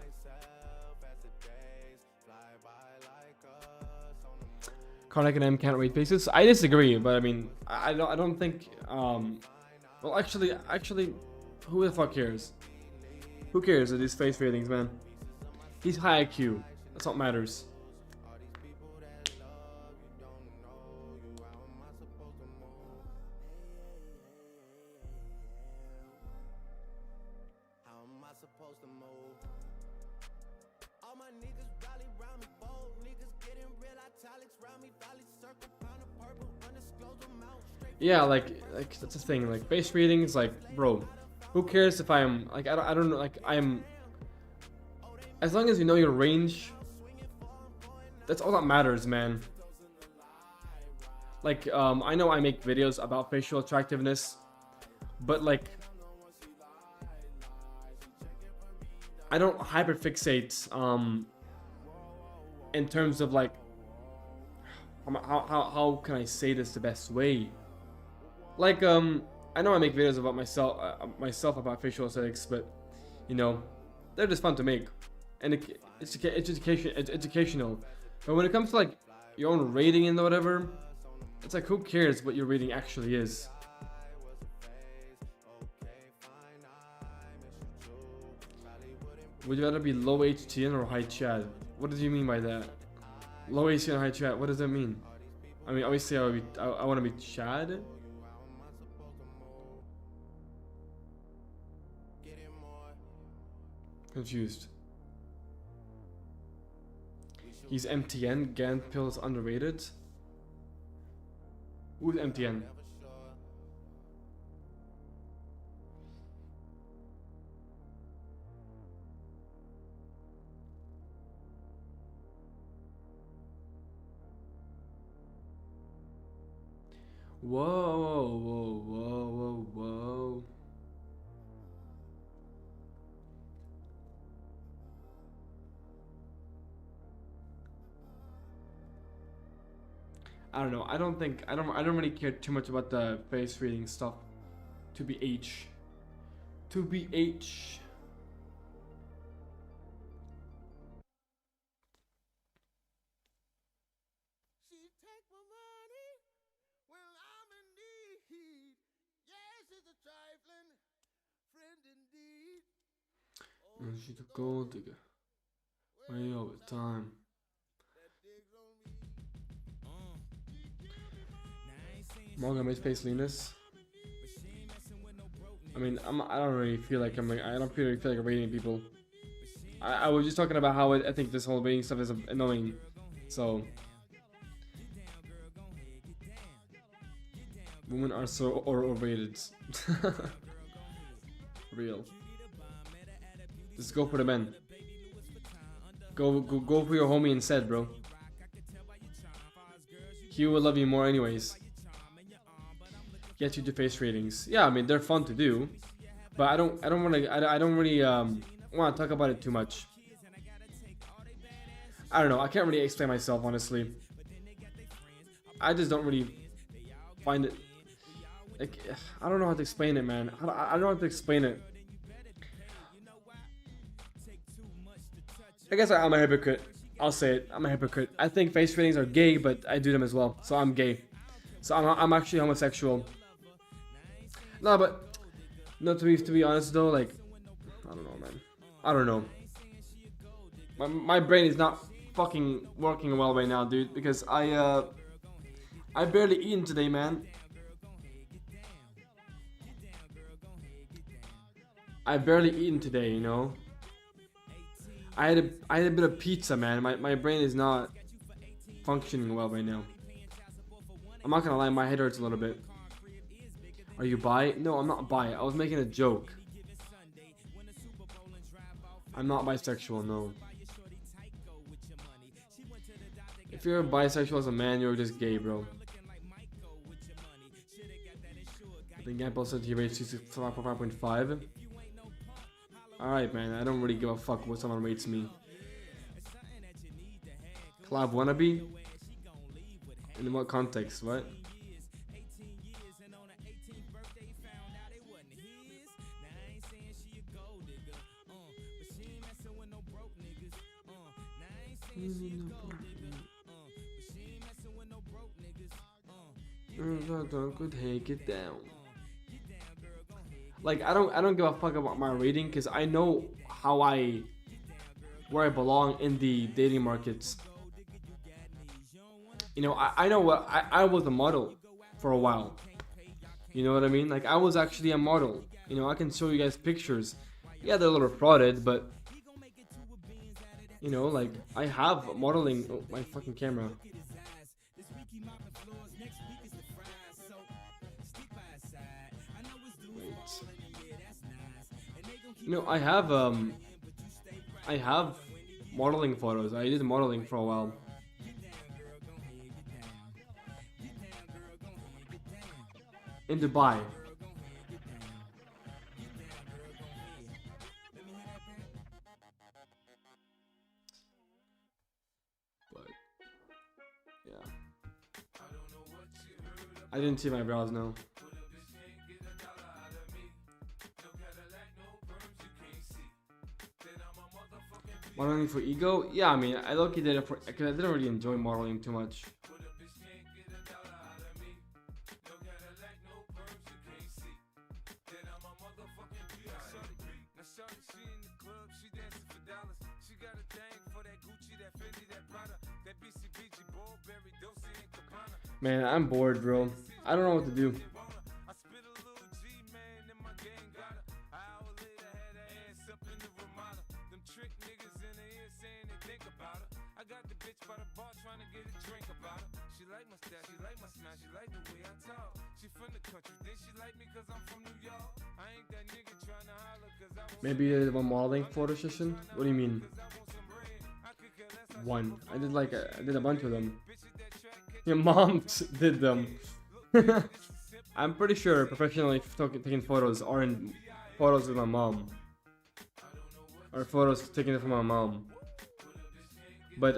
Karnak and M can't rate faces. I disagree, but I mean, I don't think. Well, actually, who the fuck cares? Who cares of these face ratings, man? He's high IQ. That's what matters. Yeah, like that's the thing. Like face ratings, like bro, who cares if I'm like I don't know, like I'm. As long as you know your range, that's all that matters, man. Like I know I make videos about facial attractiveness, but like I don't hyperfixate in terms of like how can I say this the best way? Like I know I make videos about myself about facial aesthetics, but you know they're just fun to make, and it's educational. But when it comes to like your own rating and whatever, it's like who cares what your rating actually is? Would you rather be low HTN or high Chad? What did you mean by that? Low HTN, high Chad. What does that mean? I mean, obviously, I want to be Chad. Confused. He's MTN. Gant pill is underrated. Who's MTN? Whoa, whoa, whoa, whoa, whoa. I don't know. I don't really care too much about the face reading stuff. To be H. To be H. And she's a gold digger. Way over time. Morgan makes face leanness. I mean, I don't really feel like I don't really feel like rating people. I was just talking about how I think this whole rating stuff is annoying. So women are so overrated. Real. Just go for the men. Go for your homie instead, bro. He will love you more anyways. Get you to face ratings. Yeah, I mean they're fun to do, but I don't really want to talk about it too much. I don't know. I can't really explain myself honestly. I just don't really find it. Like I don't know how to explain it, man. I don't know how to explain it. I guess I'm a hypocrite. I'll say it. I'm a hypocrite. I think face ratings are gay, but I do them as well. So I'm gay. So I'm actually homosexual. No, but no. To be honest though, like I don't know, man. I don't know. My brain is not fucking working well right now, dude. Because I barely eaten today, man. I barely eaten today, you know. I had a bit of pizza, man. My brain is not functioning well right now. I'm not gonna lie, my head hurts a little bit. Are you bi? No, I'm not bi. I was making a joke. I'm not bisexual, no. If you're bisexual as a man, you're just gay, bro. I think Apple said he rates 5.5. Alright, man. I don't really give a fuck what someone rates me. Collab wannabe? In what context? What? Could take it down. Like I don't give a fuck about my rating because I know where I belong in the dating markets. You know, I know what I was a model for a while. You know what I mean? Like I was actually a model. You know, I can show you guys pictures. Yeah, they're a little frauded, but you know, like I have modeling. Oh, my fucking camera. Wait. You know, I have modeling photos. I did modeling for a while. In Dubai. But yeah. I didn't see my brows, no. Modeling for ego? Yeah, I mean, I low-key did it for, because I didn't really enjoy modeling too much. Man, I'm bored, bro. I don't know what to do. Maybe one modeling photo session? What do you mean? One. I did a bunch of them. Your mom did them. I'm pretty sure professionally taking photos aren't photos with my mom. Or photos taken from my mom. But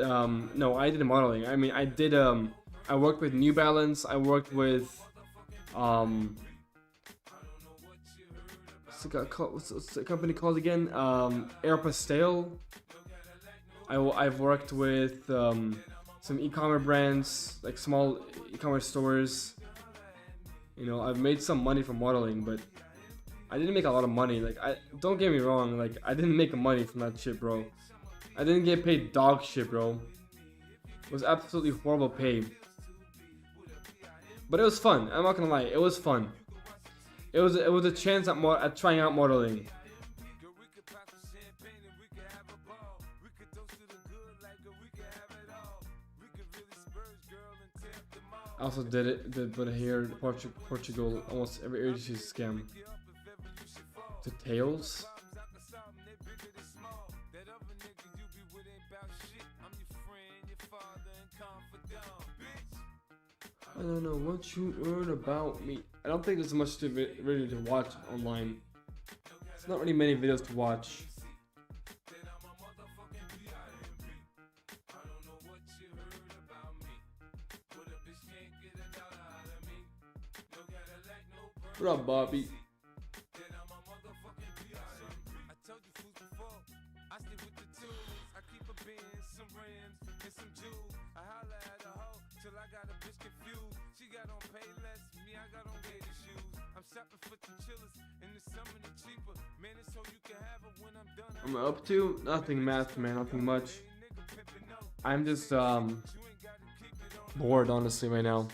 no, I did modeling. I mean, I worked with New Balance. I worked with what's the company called again? Air Pastel. I've worked with some e-commerce brands, like small e-commerce stores. You know, I've made some money from modeling, but I didn't make a lot of money. Like, don't get me wrong, like I didn't make money from that shit, bro. I didn't get paid dog shit, bro. It was absolutely horrible pay. But it was fun. I'm not gonna lie, it was fun. It was a chance at trying out modeling. I also did but here Portugal almost every agency scam. The tails. I don't know what you heard about me. I don't think there's much to really to watch online. It's not really many videos to watch. What up, Bobby? I'm up to nothing, math, man, nothing much. I'm just bored, honestly, right now.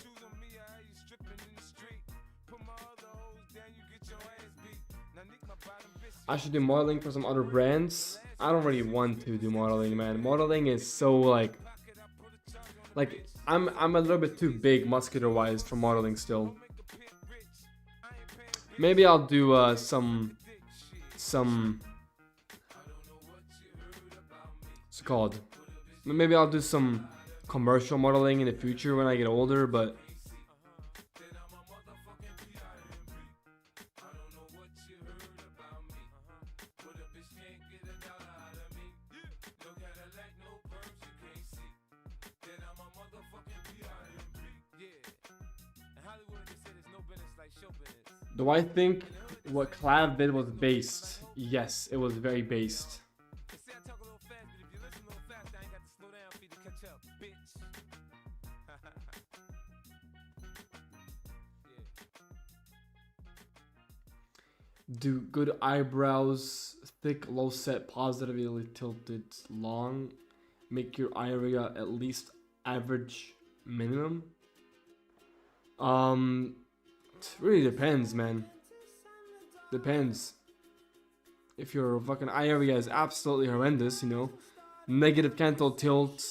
I should do modeling for some other brands. I don't really want to do modeling, man. Modeling is so like I'm a little bit too big muscular wise for modeling still. Maybe I'll do some what's it called? Maybe I'll do some commercial modeling in the future when I get older, but do I think what Clav did was based? Yes, it was very based. Do good eyebrows, thick, low set, positively tilted, long. Make your eye area at least average minimum. It really depends, man. Depends. If your fucking eye area is absolutely horrendous, you know, negative canthal tilt,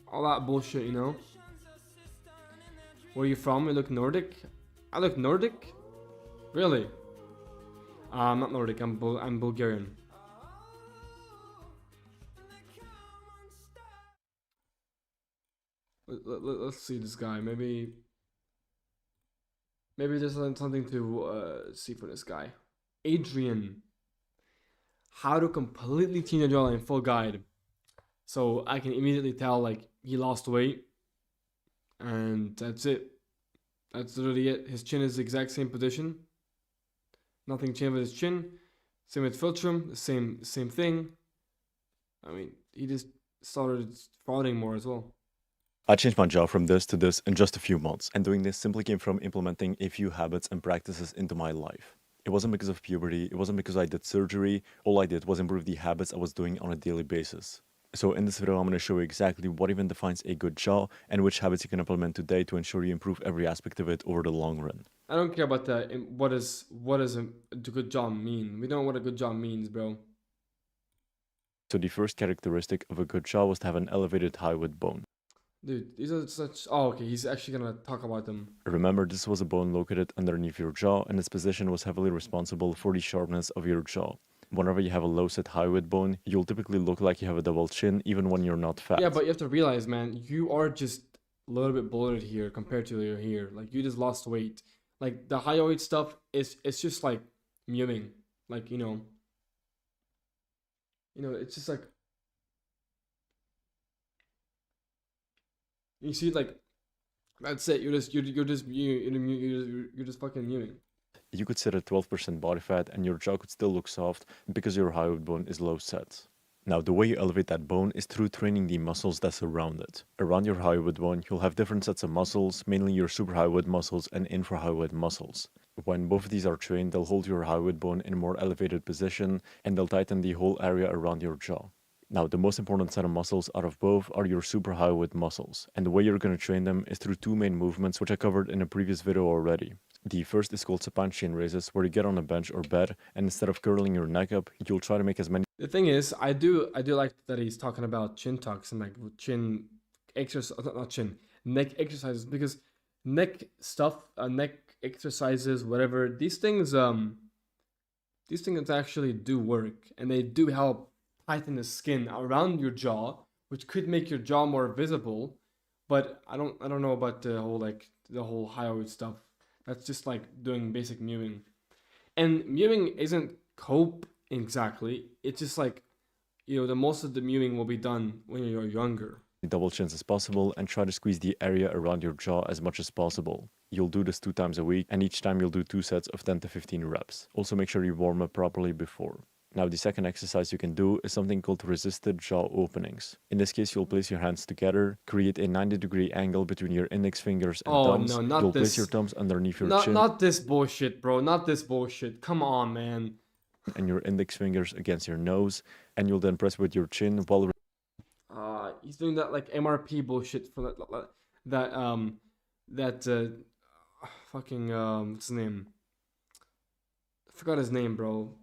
all that bullshit, you know. Where are you from? You look Nordic? I look Nordic? Really? I'm not Nordic, I'm Bulgarian. Let's see this guy. Maybe there's something to see for this guy. Adrian. How to completely change your jawline, full guide. So I can immediately tell like he lost weight. And that's it. That's literally it. His chin is the exact same position. Nothing changed with his chin. Same with Filtrum, the same thing. I mean, he just started frauding more as well. I changed my jaw from this to this in just a few months, and doing this simply came from implementing a few habits and practices into my life. It wasn't because of puberty, it wasn't because I did surgery, all I did was improve the habits I was doing on a daily basis. So in this video I'm going to show you exactly what even defines a good jaw and which habits you can implement today to ensure you improve every aspect of it over the long run. I don't care about that. What does a good jaw mean? We don't know what a good jaw means, bro. So the first characteristic of a good jaw was to have an elevated hyoid bone. Dude, these are such... Oh, okay, he's actually gonna talk about them. Remember, this was a bone located underneath your jaw, and its position was heavily responsible for the sharpness of your jaw. Whenever you have a low-set hyoid bone, you'll typically look like you have a double chin, even when you're not fat. Yeah, but you have to realize, man, you are just a little bit bloated here compared to your here. Like, you just lost weight. Like, the hyoid stuff, it's just like mewing. Like, you know, it's just like... You see, like, that's it. You're just fucking mewing. You could sit at 12% body fat and your jaw could still look soft because your hyoid bone is low set. Now, the way you elevate that bone is through training the muscles that surround it. Around your hyoid bone, you'll have different sets of muscles, mainly your suprahyoid muscles and infrahyoid muscles. When both of these are trained, they'll hold your hyoid bone in a more elevated position and they'll tighten the whole area around your jaw. Now, the most important set of muscles out of both are your suprahyoid muscles, and the way you're going to train them is through two main movements, which I covered in a previous video already. The first is called supine chain raises, where you get on a bench or bed, and instead of curling your neck up, you'll try to make as many... The thing is, I do like that he's talking about chin tucks and like chin exercise, not chin, neck exercises, because neck stuff, neck exercises, whatever, these things actually do work, and they do help tighten the skin around your jaw, which could make your jaw more visible. But I don't know about the whole hyoid stuff. That's just like doing basic mewing, and mewing isn't cope exactly. It's just like, the most of the mewing will be done when you're younger. Double chins as possible and try to squeeze the area around your jaw as much as possible. You'll do this 2 times a week, and each time you'll do 2 sets of 10 to 15 reps. Also make sure you warm up properly before. Now, the second exercise you can do is something called resisted jaw openings. In this case, you'll place your hands together, create a 90-degree angle between your index fingers and thumbs. No, not you'll this. place your thumbs underneath your chin. Not this bullshit, bro. Not this bullshit. Come on, man. And your index fingers against your nose, and you'll then press with your chin while... He's doing that like MRP bullshit for fucking what's his name? I forgot his name, bro.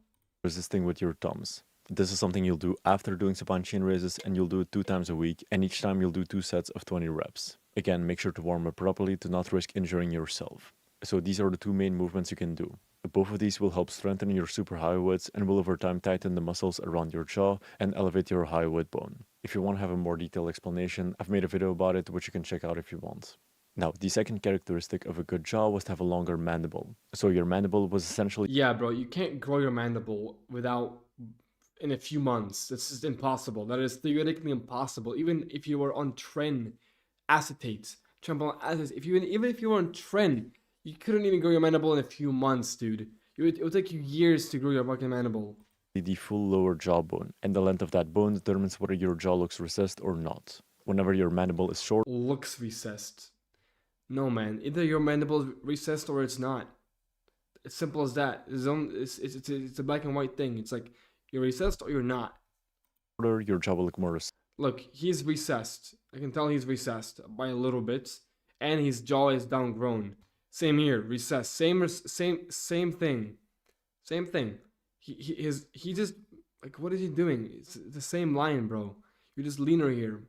resisting with your thumbs. This is something you'll do after doing supine chain raises, and you'll do it 2 times a week, and each time you'll do 2 sets of 20 reps. Again, make sure to warm up properly to not risk injuring yourself. So these are the 2 main movements you can do. Both of these will help strengthen your super hyoids and will over time tighten the muscles around your jaw and elevate your hyoid bone. If you want to have a more detailed explanation, I've made a video about it which you can check out if you want. Now, the second characteristic of a good jaw was to have a longer mandible. So your mandible was essentially Yeah, bro, you can't grow your mandible without in a few months. This is impossible. That is theoretically impossible. Even if you were on tren acetates, tramadol acetates, even if you were on tren, you couldn't even grow your mandible in a few months, dude. It would take you years to grow your fucking mandible. the full lower jawbone, and the length of that bone determines whether your jaw looks recessed or not. Whenever your mandible is short, Looks recessed. No, man. Either your mandible is recessed or it's not. It's simple as that. It's a black and white thing. It's like you're recessed or you're not. shorter, your jaw will look more recessed. Look, he's recessed. I can tell he's recessed by a little bit, and his jaw is downgrown. Same here, recessed. Same thing. Same thing. He just like what is he doing? It's the same line, bro. You're just leaner here.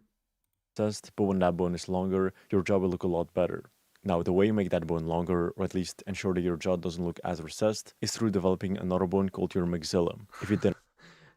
But when that bone is longer, your jaw will look a lot better. Now, the way you make that bone longer, or at least ensure that your jaw doesn't look as recessed, is through developing another bone called your maxilla. If you didn't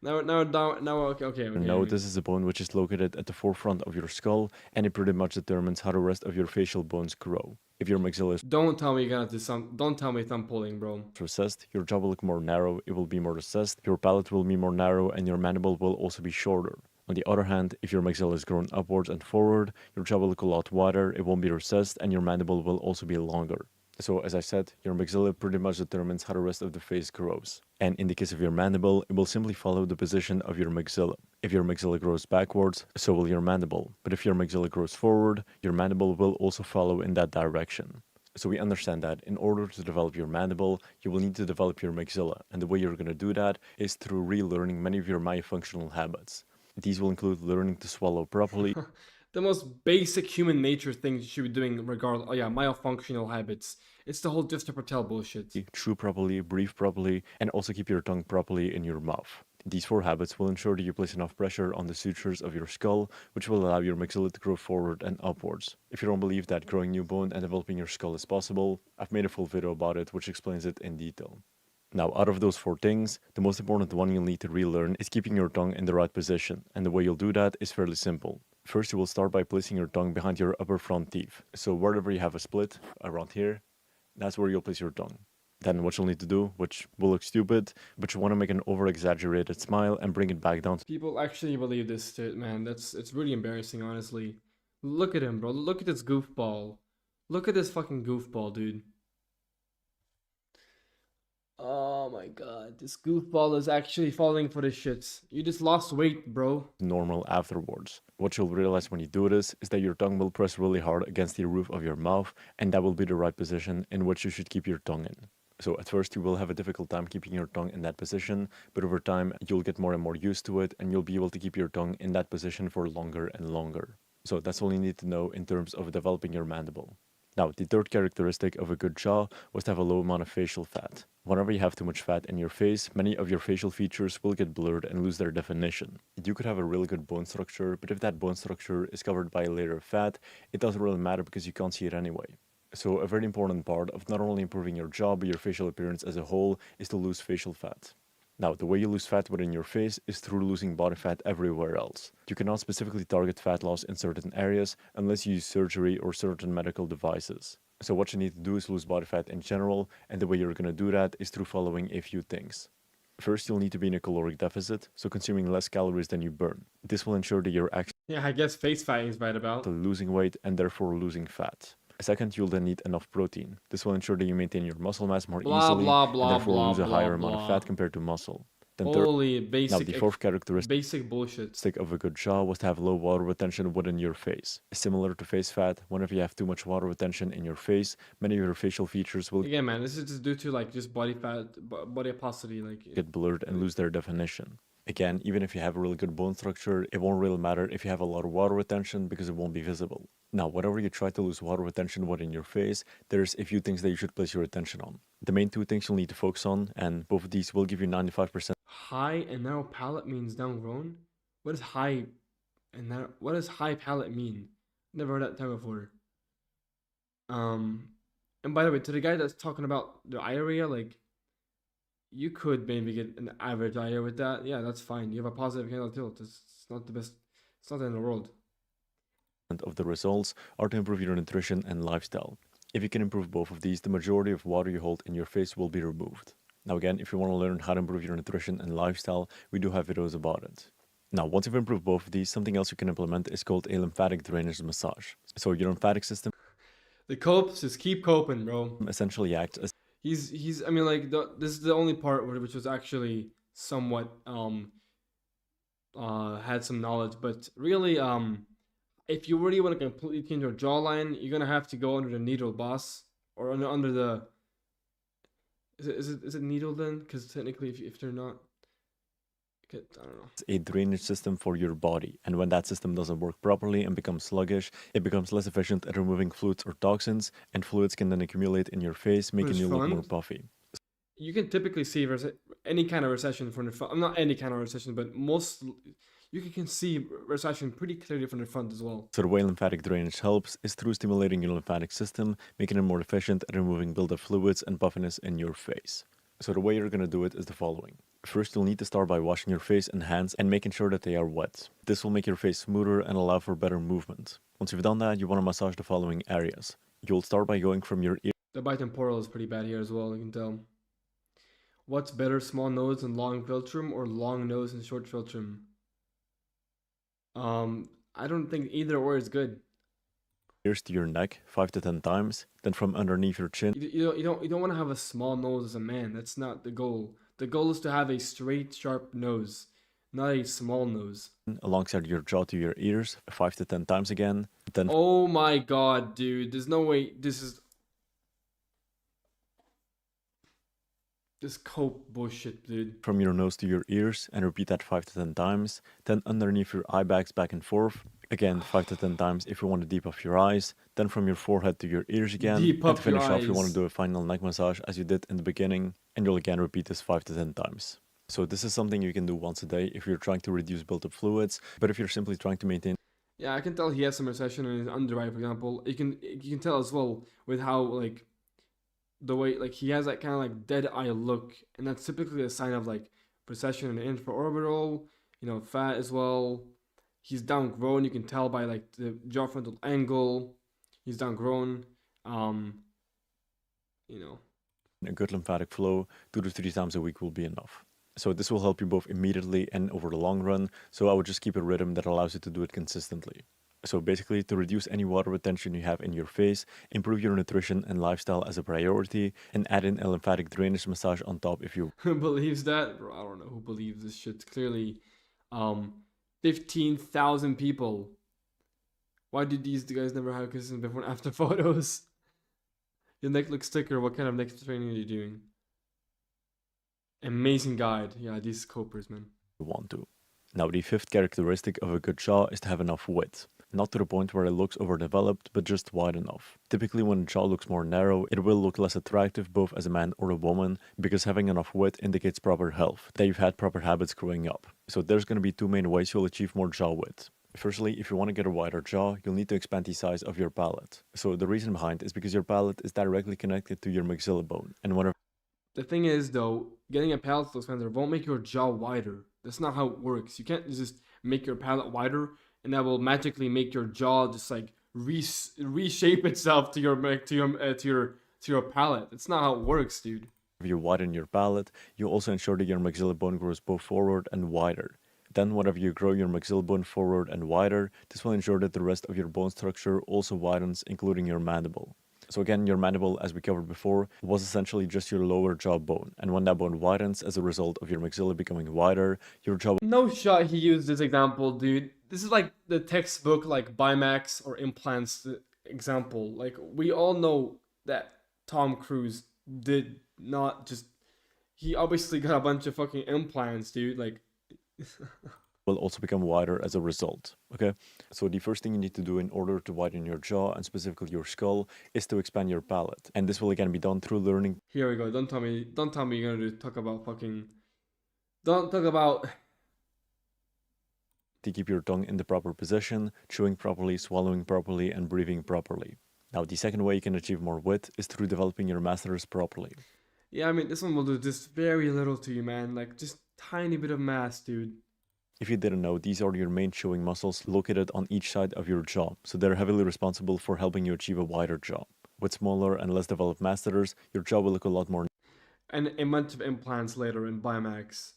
Okay. know, this is a bone which is located at the forefront of your skull, and it pretty much determines how the rest of your facial bones grow. If your maxilla is Don't tell me you're gonna do some. Don't tell me thumb pulling, bro. recessed, your jaw will look more narrow, it will be more recessed, your palate will be more narrow, and your mandible will also be shorter. On the other hand, if your maxilla is grown upwards and forward, your jaw will look a lot wider, it won't be recessed, and your mandible will also be longer. So as I said, your maxilla pretty much determines how the rest of the face grows. And in the case of your mandible, it will simply follow the position of your maxilla. If your maxilla grows backwards, so will your mandible. But if your maxilla grows forward, your mandible will also follow in that direction. So we understand that in order to develop your mandible, you will need to develop your maxilla. And the way you're going to do that is through relearning many of your myofunctional habits. These will include learning to swallow properly, The most basic human nature thing you should be doing, regardless. Oh yeah, myofunctional habits. It's the whole Difter Patel bullshit. chew properly, breathe properly, and also keep your tongue properly in your mouth. These 4 habits will ensure that you place enough pressure on the sutures of your skull, which will allow your maxilla to grow forward and upwards. If you don't believe that growing new bone and developing your skull is possible, I've made a full video about it which explains it in detail. Now, out of those 4 things, the most important one you'll need to relearn is keeping your tongue in the right position, and the way you'll do that is fairly simple. First, you will start by placing your tongue behind your upper front teeth. So wherever you have a split, around here, that's where you'll place your tongue. Then what you'll need to do, which will look stupid, but you want to make an over-exaggerated smile and bring it back down People actually believe this shit, man. It's really embarrassing, honestly. Look at him, bro. Look at this goofball. Look at this fucking goofball, dude. Oh my god, this goofball is actually falling for this shit. You just lost weight, bro. normal afterwards. What you'll realize when you do this is that your tongue will press really hard against the roof of your mouth, and that will be the right position in which you should keep your tongue in. So at first you will have a difficult time keeping your tongue in that position, but over time you'll get more and more used to it, and you'll be able to keep your tongue in that position for longer and longer. So that's all you need to know in terms of developing your mandible. Now, the third characteristic of a good jaw was to have a low amount of facial fat. Whenever you have too much fat in your face, many of your facial features will get blurred and lose their definition. You could have a really good bone structure, but if that bone structure is covered by a layer of fat, it doesn't really matter because you can't see it anyway. So a very important part of not only improving your jaw, but your facial appearance as a whole is to lose facial fat. Now, the way you lose fat within your face is through losing body fat everywhere else. You cannot specifically target fat loss in certain areas unless you use surgery or certain medical devices. So what you need to do is lose body fat in general, and the way you're going to do that is through following a few things. First, you'll need to be in a caloric deficit, so consuming less calories than you burn. This will ensure that you're actually Yeah, I guess face fatting is right about. losing weight and therefore losing fat. Second, you'll then need enough protein. This will ensure that you maintain your muscle mass more Blah, easily blah, and blah, therefore blah, lose a higher blah, amount of blah. fat compared to muscle. Then third, Holy now basic, the fourth characteristic basic bullshit. of a good jaw was to have low water retention within your face. Similar to face fat, whenever you have too much water retention in your face, many of your facial features will Again, man, this is just due to like just body fat, body opacity, like. get blurred and lose their definition. Again, even if you have a really good bone structure, it won't really matter if you have a lot of water retention because it won't be visible. Now, whenever you try to lose water retention within your face, there's a few things that you should place your attention on. The main two things you'll need to focus on, and both of these will give you 95%. High and narrow palate means downgrown? What is high and narrow? What does high palate mean? Never heard that term before. And by the way, to the guy that's talking about the eye area, like, you could maybe get an average eye area with that. Yeah, that's fine. You have a positive candle tilt. It's not the best. It's not the end of the world. Of the results are to improve your nutrition and lifestyle. If you can improve both of these, the majority of water you hold in your face will be removed. Now again, if you want to learn how to improve your nutrition and lifestyle, we do have videos about it. Now, once you've improved both of these, something else you can implement is called a lymphatic drainage massage. So your lymphatic system The copes just keep coping, bro. essentially acts as He's. I mean, like, this is the only part which was actually somewhat had some knowledge, but really if you really want to completely change your jawline, you're gonna have to go under the needle, boss, or under the. Is it needle then? Because technically, if they're not, I don't know. a drainage system for your body, and when that system doesn't work properly and becomes sluggish, it becomes less efficient at removing fluids or toxins, and fluids can then accumulate in your face, making Which you look more fun. puffy. You can typically see any kind of recession from the front. Not any kind of recession, but most you can see recession pretty clearly from the front as well. So the way lymphatic drainage helps is through stimulating your lymphatic system, making it more efficient at removing buildup fluids and puffiness in your face. So the way you're going to do it is the following. First, you'll need to start by washing your face and hands and making sure that they are wet. This will make your face smoother and allow for better movement. Once you've done that, you want to massage the following areas. You'll start by going from your ear The bitemporal is pretty bad here as well, you can tell. What's better, small nose and long philtrum, or long nose and short philtrum? I don't think either or is good. ears to your neck 5 to 10 times, then from underneath your chin You don't want to have a small nose as a man. That's not the goal. The goal is to have a straight, sharp nose, not a small nose. alongside your jaw to your ears 5 to 10 times again, then Oh my god, dude. There's no way this is this cope bullshit, dude. from your nose to your ears and repeat that 5 to 10 times, then underneath your eye bags back and forth, again 5 to 10 times if you want to deep off your eyes, then from your forehead to your ears again, Deep and up to finish your off you want eyes. to do a final neck massage as you did in the beginning, and you'll again repeat this 5 to 10 times. So this is something you can do once a day if you're trying to reduce built-up fluids, but if you're simply trying to maintain Yeah, I can tell he has some recession in his under eye, for example. You can tell as well with how like the way like he has that kind of like dead eye look, and that's typically a sign of like recession in the infraorbital, fat as well. He's downgrown. You can tell by like the jaw frontal angle. He's downgrown. You know. a good lymphatic flow 2 to 3 times a week will be enough. So this will help you both immediately and over the long run. So I would just keep a rhythm that allows you to do it consistently. So basically, to reduce any water retention you have in your face, improve your nutrition and lifestyle as a priority, and add in a lymphatic drainage massage on top if you Who believes that? Bro, I don't know who believes this shit. Clearly, 15,000 people. Why did these guys never have consistent before and after photos? Your neck looks thicker. What kind of neck training are you doing? Amazing guide. Yeah, these copers, man. want to. Now, the fifth characteristic of a good jaw is to have enough width. Not to the point where it looks overdeveloped, but just wide enough. Typically, when a jaw looks more narrow, it will look less attractive both as a man or a woman, because having enough width indicates proper health, that you've had proper habits growing up. So there's going to be two main ways you'll achieve more jaw width. Firstly, if you want to get a wider jaw, you'll need to expand the size of your palate. So the reason behind is because your palate is directly connected to your maxilla bone, and whenever The thing is, though, getting a palate expander won't make your jaw wider. That's not how it works. You can't just make your palate wider, and that will magically make your jaw just like reshape itself to your palate. That's not how it works, dude. you widen your palate, you also ensure that your maxilla bone grows both forward and wider. Then whenever you grow your maxilla bone forward and wider, this will ensure that the rest of your bone structure also widens, including your mandible. So again, your mandible, as we covered before, was essentially just your lower jaw bone. And when that bone widens as a result of your maxilla becoming wider, your jaw No shot he used this example, dude. This is like the textbook, like Bimax or implants example. Like, we all know that Tom Cruise did not just. He obviously got a bunch of fucking implants, dude. Like, will also become wider as a result. Okay, so the first thing you need to do in order to widen your jaw and specifically your skull is to expand your palate, and this will again be done through learning. Here we go. Don't tell me you're gonna talk about fucking. Don't talk about. To keep your tongue in the proper position, chewing properly, swallowing properly, and breathing properly. Now, the second way you can achieve more width is through developing your masseters properly. Yeah, I mean, this one will do just very little to you, man. Like, just tiny bit of mass, dude. If you didn't know, these are your main chewing muscles located on each side of your jaw, so they're heavily responsible for helping you achieve a wider jaw. With smaller and less developed masseters, your jaw will look a lot more. And a bunch of implants later in Bimax.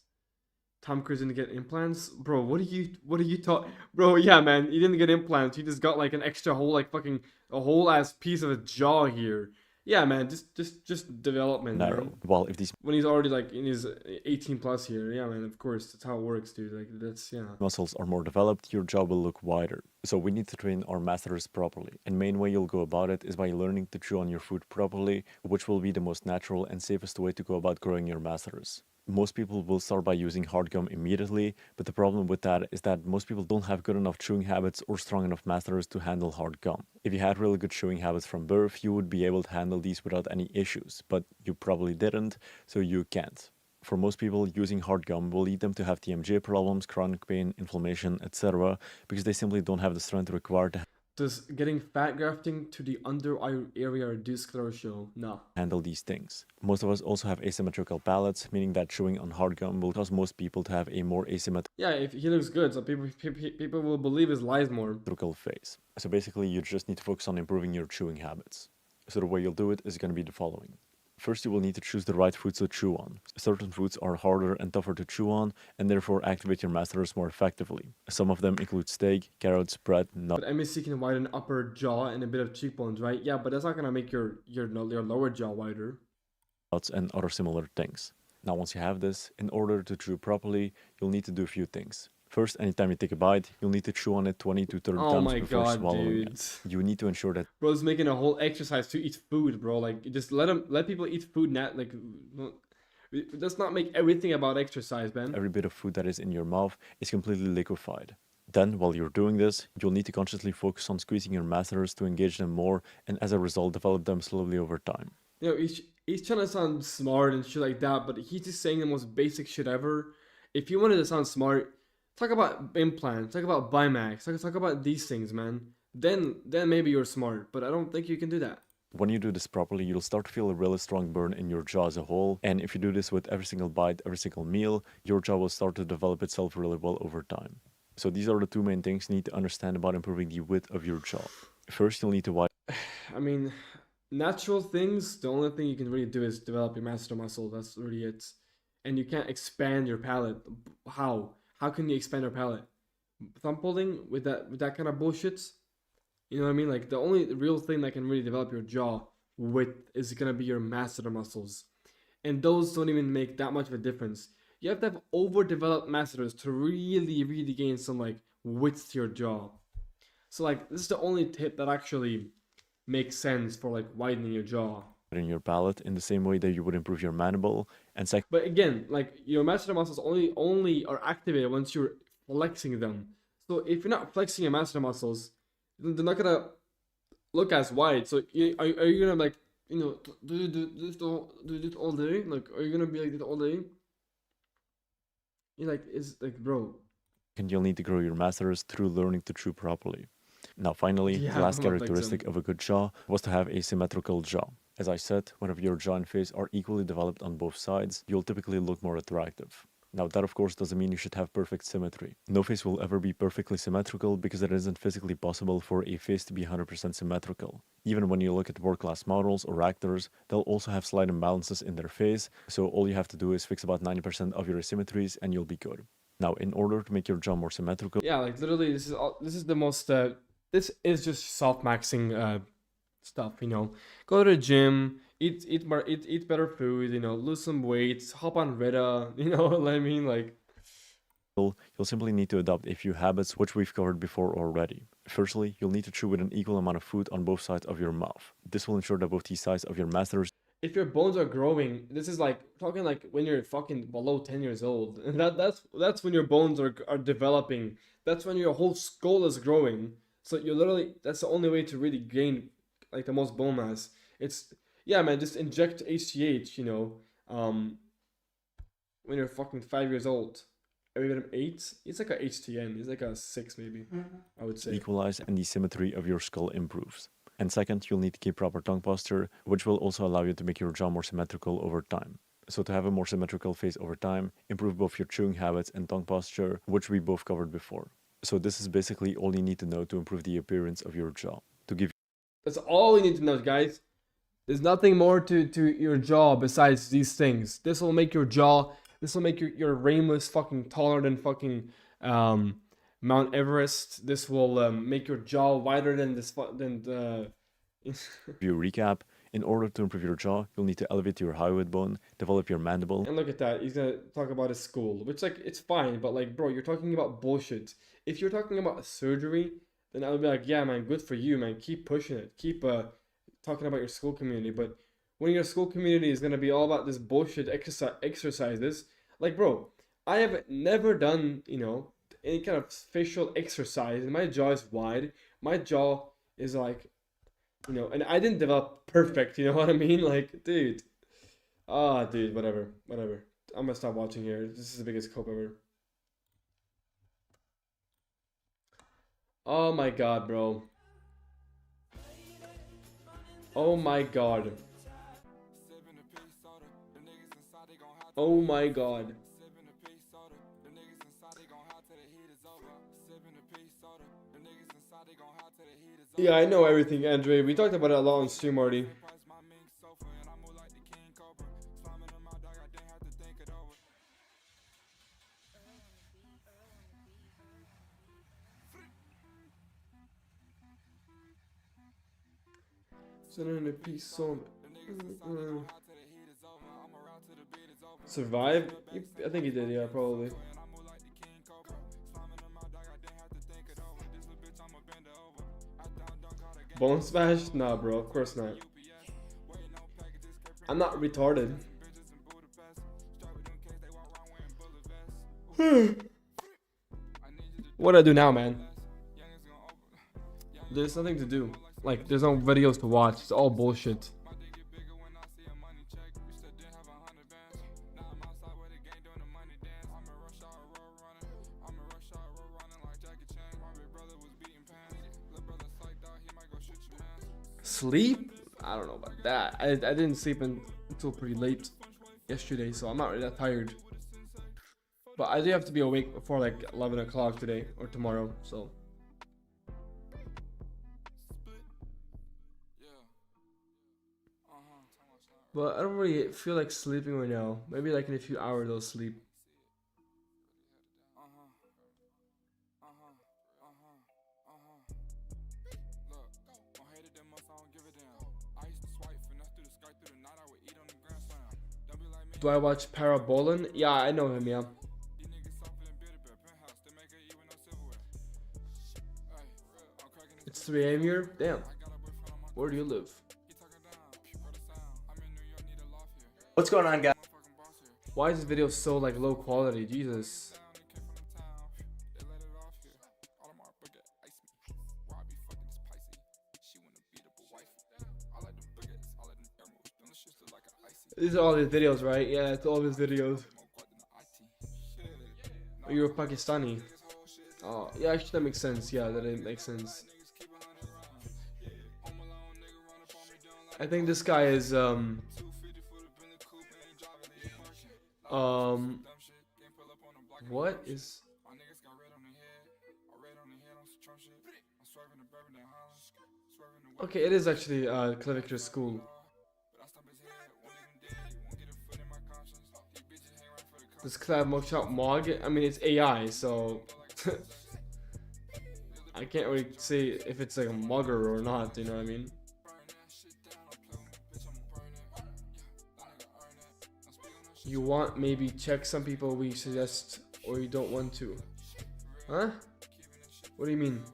Tom Cruise didn't get implants, bro. What are you talking, bro? Yeah, man, he didn't get implants. He just got like an extra whole, like fucking a whole ass piece of a jaw here. Yeah, man, just development, narrow. man. While if these When he's already like in his 18 plus here, yeah, man, of course, that's how it works, dude. Like that's yeah. muscles are more developed, your jaw will look wider. So we need to train our masseters properly. And main way you'll go about it is by learning to chew on your food properly, which will be the most natural and safest way to go about growing your masseters. Most people will start by using hard gum immediately, but the problem with that is that most people don't have good enough chewing habits or strong enough masseters to handle hard gum. If you had really good chewing habits from birth, you would be able to handle these without any issues, but you probably didn't, so you can't. For most people, using hard gum will lead them to have TMJ problems, chronic pain, inflammation, etc., because they simply don't have the strength required to Does getting fat grafting to the under eye area reduce sclerosis? No. handle these things. Most of us also have asymmetrical palates, meaning that chewing on hard gum will cause most people to have a more asymmetrical Yeah, if he looks good, so people will believe his lies more. face. So basically, you just need to focus on improving your chewing habits. So the way you'll do it is going to be the following. First, you will need to choose the right foods to chew on. Certain foods are harder and tougher to chew on, and therefore activate your masseters more effectively. Some of them include steak, carrots, bread, nuts, But MSC can widen upper jaw and a bit of cheekbones, right? Yeah, but that's not gonna make your lower jaw wider. and other similar things. Now, once you have this, in order to chew properly, you'll need to do a few things. First, anytime you take a bite, you'll need to chew on it 20 to 30 Oh times my before god, swallowing dude. it. You need to ensure that Bro's making a whole exercise to eat food, bro. Like, just let people eat food. Let's not make everything about exercise, man. every bit of food that is in your mouth is completely liquefied. Then, while you're doing this, you'll need to consciously focus on squeezing your masseters to engage them more, and as a result, develop them slowly over time. You know, he's trying to sound smart and shit like that, but he's just saying the most basic shit ever. If you wanted to sound smart, talk about implants, talk about Bimax, talk about these things, man. Then maybe you're smart, but I don't think you can do that. When you do this properly, you'll start to feel a really strong burn in your jaw as a whole, and if you do this with every single bite, every single meal, your jaw will start to develop itself really well over time. So these are the two main things you need to understand about improving the width of your jaw. First, you'll need to widen I mean, natural things, the only thing you can really do is develop your masseter muscle. That's really it. And you can't expand your palate. How? How can you expand your palate? Thumb pulling with that kind of bullshit? You know what I mean? Like the only real thing that can really develop your jaw width is gonna be your masseter muscles. And those don't even make that much of a difference. You have to have overdeveloped masseters to really gain some like width to your jaw. So like this is the only tip that actually makes sense for like widening your jaw. your palate in the same way that you would improve your mandible. And second, But again, like your masseter muscles only are activated once you're flexing them. So if you're not flexing your masseter muscles, they're not gonna look as wide. So are you gonna like do this all day? Like are you gonna be like this all day? You're like it's like bro. you'll need to grow your masseters through learning to chew properly. Now, finally, Yeah, the last I'm not like characteristic them. of a good jaw was to have a symmetrical jaw. As I said, whenever your jaw and face are equally developed on both sides, you'll typically look more attractive. Now, that of course doesn't mean you should have perfect symmetry. No face will ever be perfectly symmetrical because it isn't physically possible for a face to be 100% symmetrical. Even when you look at world-class models or actors, they'll also have slight imbalances in their face, so all you have to do is fix about 90% of your asymmetries and you'll be good. Now, in order to make your jaw more symmetrical, Yeah, like literally, this is the most. This is just soft-maxing stuff. You know, go to the gym, eat better food. You know, lose some weight, hop on Rita. You know what I mean? Like, you'll simply need to adopt a few habits which we've covered before already. Firstly, you'll need to chew with an equal amount of food on both sides of your mouth. This will ensure that both the sides of your masseters if your bones are growing, this is like talking like when you're fucking below 10 years old, and that's when your bones are developing. That's when your whole skull is growing. So you're literally that's the only way to really gain like the most bone mass. It's yeah, man, just inject HGH, when you're fucking 5 years old. Or even 8, it's like a HTN, it's like a 6 maybe, I would say. Equalize and the symmetry of your skull improves. And second, you'll need to keep proper tongue posture, which will also allow you to make your jaw more symmetrical over time. So to have a more symmetrical face over time, improve both your chewing habits and tongue posture, which we both covered before. So this is basically all you need to know to improve the appearance of your jaw. To give That's all you need to know, guys. There's nothing more to your jaw besides these things. This will make your jaw. This will make your rainless fucking taller than fucking Mount Everest. This will make your jaw wider than the. you recap, in order to improve your jaw, you'll need to elevate your hyoid bone, develop your mandible. And look at that. He's gonna talk about his school, which like it's fine, but like, bro, you're talking about bullshit. If you're talking about surgery, then I would be like, yeah, man, good for you, man. Keep pushing it. Keep talking about your school community. But when your school community is gonna be all about this bullshit exercises, like, bro, I have never done any kind of facial exercise, and my jaw is wide. My jaw is like, and I didn't develop perfect. You know what I mean? Like, dude. Dude, whatever. I'm gonna stop watching here. This is the biggest cope ever. Oh my god, bro. Oh my god. Oh my god. Yeah, I know everything, Andre. We talked about it a lot on stream already. Survive? I think he did, yeah, probably. Bone smash? Nah, bro, of course not. I'm not retarded. What do I do now, man? There's nothing to do. Like, there's no videos to watch. It's all bullshit. Sleep? I don't know about that. I didn't sleep until pretty late yesterday, so I'm not really that tired. But I do have to be awake before like 11 o'clock today or tomorrow, so. But I don't really feel like sleeping right now. Maybe like in a few hours I'll sleep. Do I watch Parabolan? Yeah, I know him, yeah. It's 3 AM here? Damn. Where do you live? What's going on, guys? Why is this video so like low quality? Jesus. These are all his videos, right? Yeah, it's all his videos. Oh, you're Pakistani. Oh, yeah, actually that makes sense. Yeah, that makes sense. I think this guy is what is okay, it is actually Clavicular School. This Clav Mugshot Mog, I mean it's AI, so I can't really say if it's like a mugger or not, you know what I mean? You want maybe check some people we suggest, or you don't want to? Huh? What do you mean?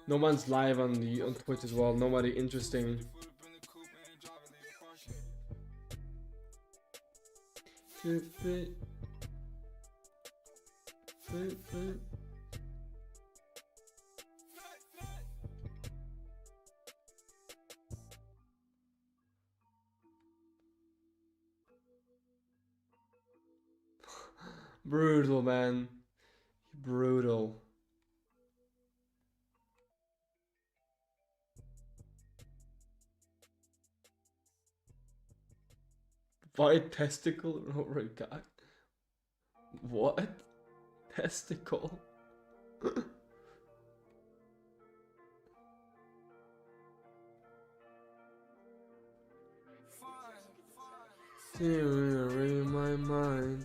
No one's live on Twitch as well. Nobody interesting. Brutal, man. Brutal. White testicle? Oh my god. What? Testicle? In my mind.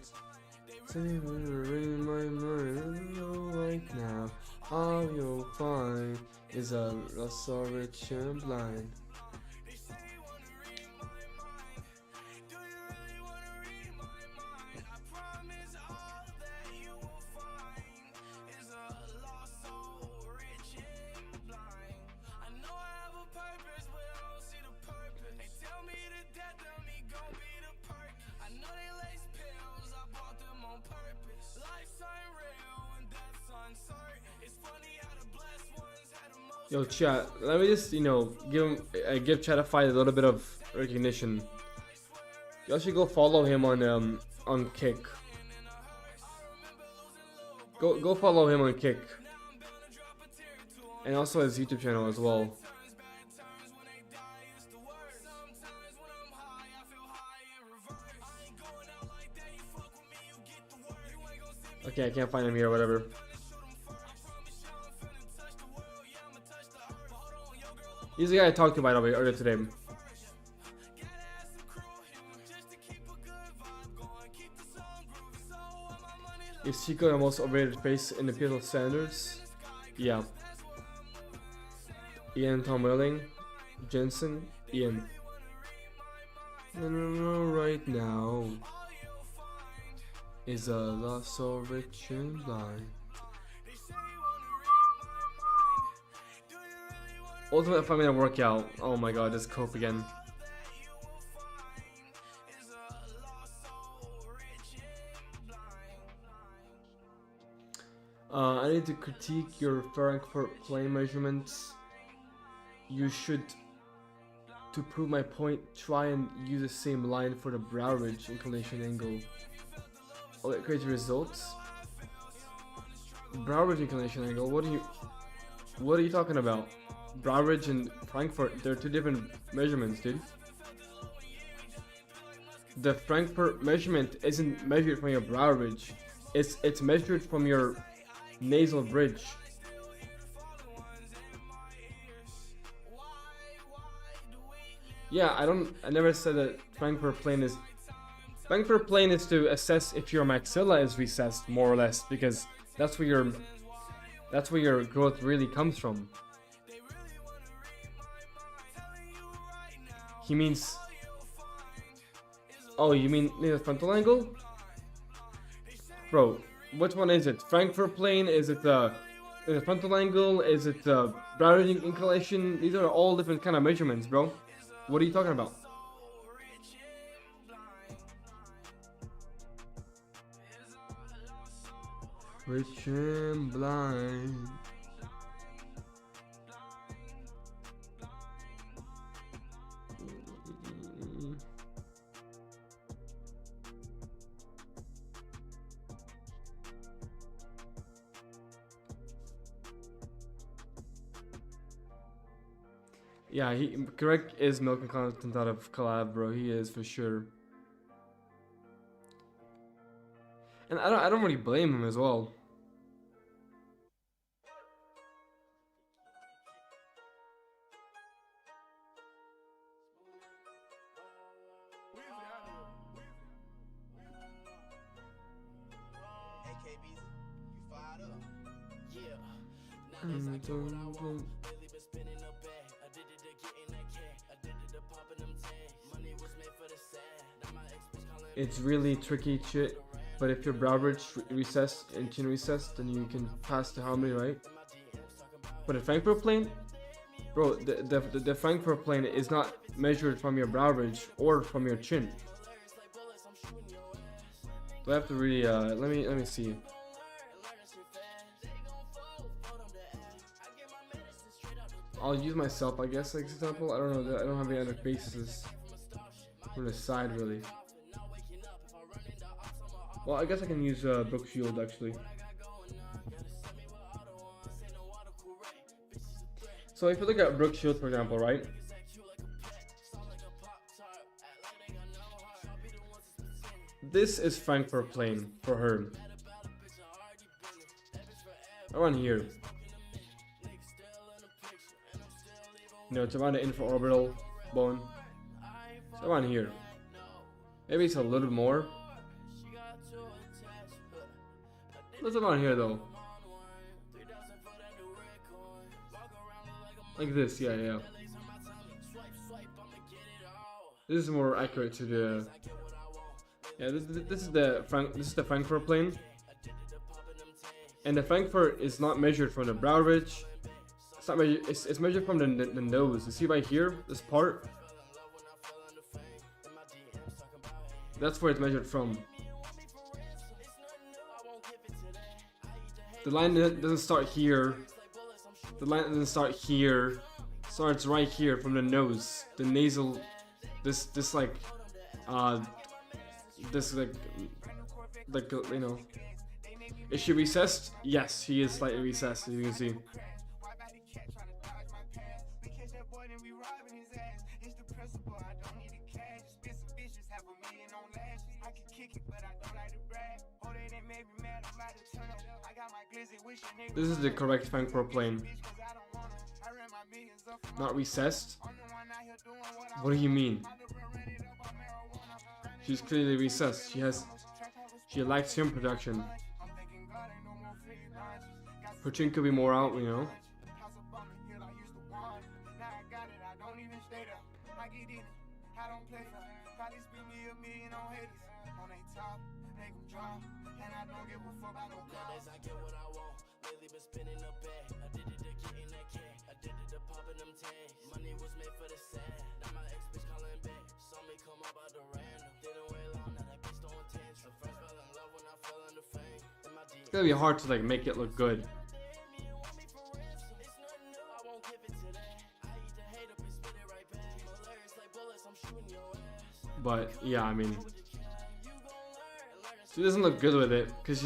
In my mind. Right now, all you'll find is a so rich and blind. Yo, chat. Let me just, give chat a fight a little bit of recognition. Y'all should go follow him on Kick. Go follow him on Kick, and also his YouTube channel as well. Okay, I can't find him here. Whatever. He's the guy I talked to, by the way, earlier today. Is Chico the most overrated face in the PSL standards? Yeah. Ian, Tom Welling, Jensen, Ian. No, right now is a love so rich and blind. Ultimate 5 minute workout. Oh my god, this cope again. I need to critique your Frankfurt plane measurements. You should, to prove my point, try and use the same line for the brow ridge inclination angle. Will it create results? Brow ridge inclination angle? What are you talking about? Brow ridge and Frankfurt, they're two different measurements, dude. The Frankfurt measurement isn't measured from your brow ridge. It's measured from your nasal bridge. Yeah, I never said that Frankfurt plane is to assess if your maxilla is recessed, more or less, because that's where your growth really comes from. He means, oh, you mean the frontal angle? Bro, which one is it? Frankfurt plane? Is it the frontal angle? Is it the brow ridge inclination? These are all different kind of measurements, bro. What are you talking about? Rich and blind. Yeah, correct is milking content out of collab, bro. He is for sure. And I don't really blame him as well. It's really tricky shit. But if your brow ridge recessed and chin recessed, then you can pass the harmony, right? But the Frankfurt plane, bro, the Frankfurt plane is not measured from your brow ridge or from your chin. Do I have to really let me see. I'll use myself, I guess, like example. I don't know. I don't have any other bases from the side really. Well, I guess I can use Brook Shield actually. So if you look at Brook Shield, for example, right? This is Frankfurt plane for her. Around here. You know, it's around the infraorbital bone. It's around here. Maybe it's a little more. It's around here though. Like this, yeah. This is more accurate to the. Yeah, this is the Frankfurt plane, and the Frankfurt is not measured from the brow ridge. It's not measured. It's measured from the nose. You see right here, this part. That's where it's measured from. The line doesn't start here. The line doesn't start here. It starts right here from the nose. The nasal. This like you know. Is she recessed? Yes, she is slightly recessed, as you can see. This is the correct Frankfurt plane. Not recessed? What do you mean? She's clearly recessed. She lacks serum production. Her chin could be more out, you know. It's gonna be hard to like make it look good. But yeah, I mean, she doesn't look good with it because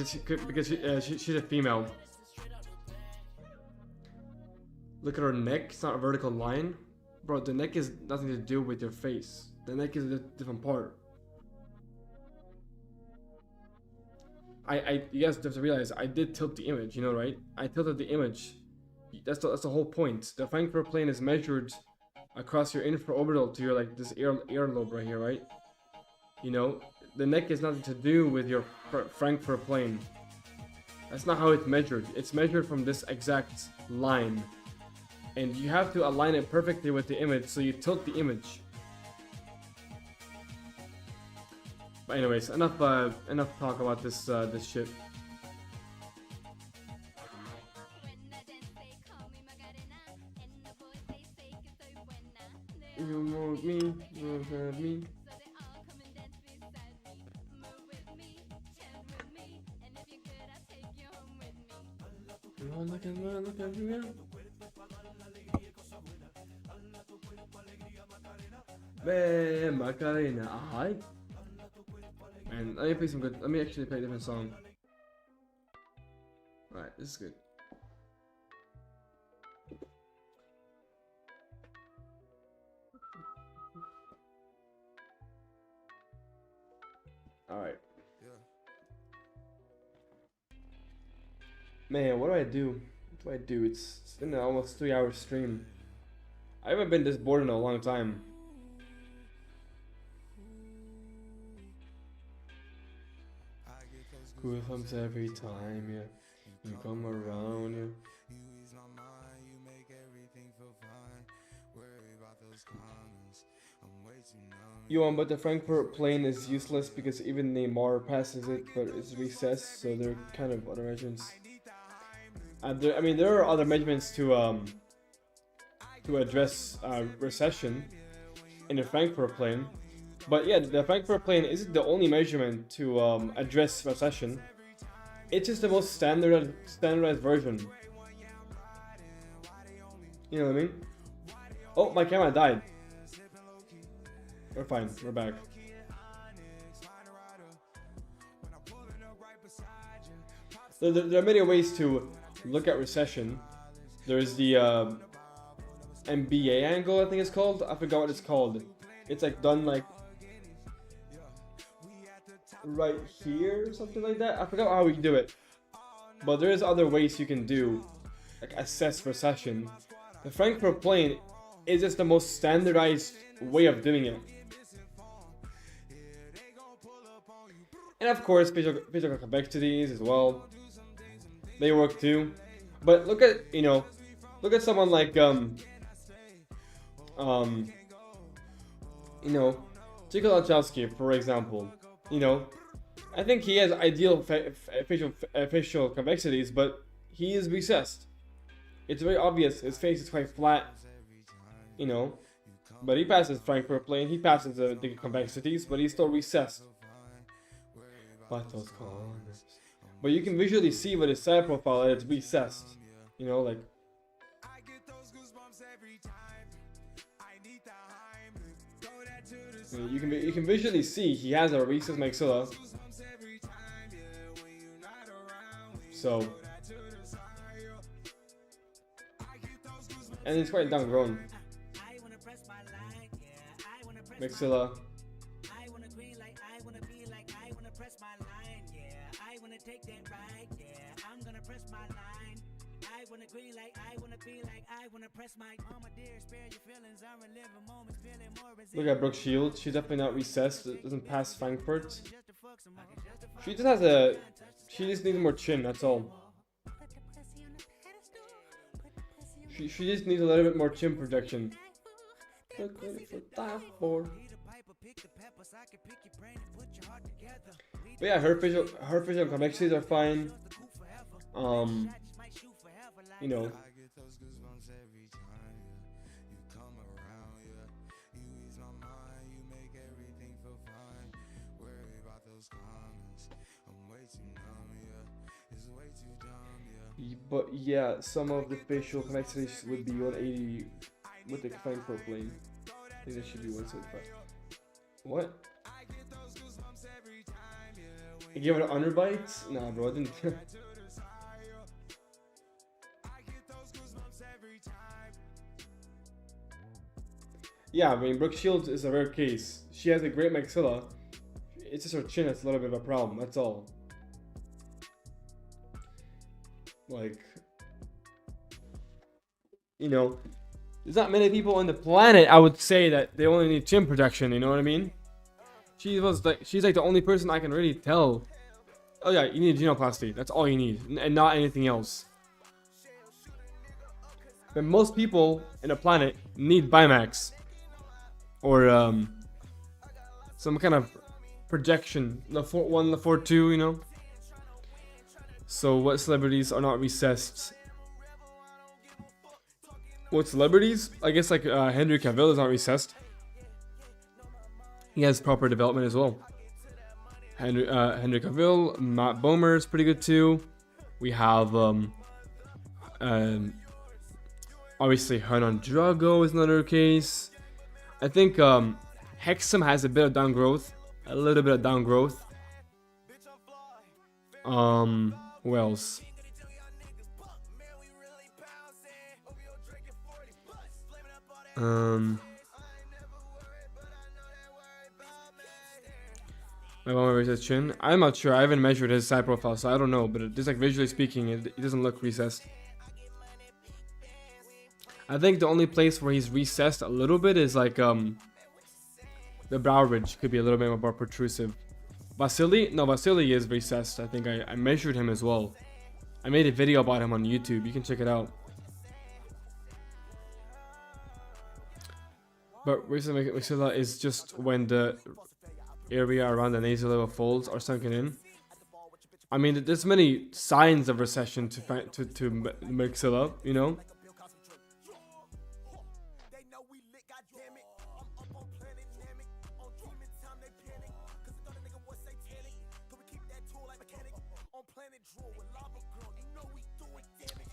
she's a female. Look at her neck; it's not a vertical line, bro. The neck is nothing to do with your face. The neck is a different part. You guys have to realize I did tilt the image, you know, right? I tilted the image. That's the whole point. The Frankfurt plane is measured across your infraorbital to your like this earlobe right here, right? You know, the neck is nothing to do with your Frankfurt plane. That's not how it's measured. It's measured from this exact line, and you have to align it perfectly with the image. So you tilt the image. But anyways, enough talk about this this shit. You want me, you have me. Look at me. Ven, Macarena, hi. And let me play some good. Let me actually play a different song. Alright, this is good. Alright. Man, what do I do? What do I do? It's been an almost 3-hour stream. I haven't been this bored in a long time. Goosebumps every time, yeah. You come around, yeah. But the Frankfurt plane is useless because even Neymar passes it, but it's recessed, so they're kind of other measurements. I mean, there are other measurements to address recession in the Frankfurt plane, but yeah, the Frankfurt plane isn't the only measurement to address recession. It's just the most standardized version. You know what I mean? Oh, my camera died. We're fine. We're back. There are many ways to look at recession. There's the MBA angle, I think it's called. I forgot what it's called. It's like done like right here or something like that. I forgot how we do it. But there's other ways you can do like assess recession. The Frankfurt plane is just the most standardized way of doing it. And of course, physical convexities as well. They work too. But look at someone like Chikolachowski, for example. I think he has ideal facial convexities, but he is recessed. It's very obvious. His face is quite flat. But he passes Frankfurt plane. He passes the convexities, but he's still recessed. But you can visually see with his side profile that it's recessed. You can visually see he has a recessed maxilla. So, and it's quite downgrown. Maxilla. Look at Brooke Shields. She's definitely not recessed. It doesn't pass Frankfurt. She just needs more chin. That's all. She just needs a little bit more chin projection. But yeah, her facial convexities are fine. But yeah, some of the facial convexities would be 180 with the Frankfurt plane. I think that should be 175. What? You give it an underbite? Nah, bro, I didn't. Yeah, I mean, Brooke Shields is a rare case. She has a great maxilla. It's just her chin that's a little bit of a problem, that's all. Like, there's not many people on the planet, I would say, that they only need chin protection, you know what I mean? She's like the only person I can really tell. Oh yeah, you need a genoplasty. That's all you need, and not anything else. But most people in the planet need Bimax. Or some kind of projection. The 4-1, the 4-2, So what celebrities are not recessed? What celebrities? I guess like Henry Cavill is not recessed. He has proper development as well. Henry Cavill, Matt Bomer is pretty good too. We have obviously Hernan Drago is another case. I think Hexam has a bit of downgrowth, a little bit of downgrowth. Who else? My mom recessed chin. I'm not sure. I haven't measured his side profile, so I don't know. But just like visually speaking, it doesn't look recessed. I think the only place where he's recessed a little bit is like the brow ridge could be a little bit more protrusive. Vasily is recessed. I think I measured him as well. I made a video about him on YouTube. You can check it out. But recent maxilla is just when the area around the nasal level folds are sunken in. I mean, there's many signs of recession to maxilla, you know.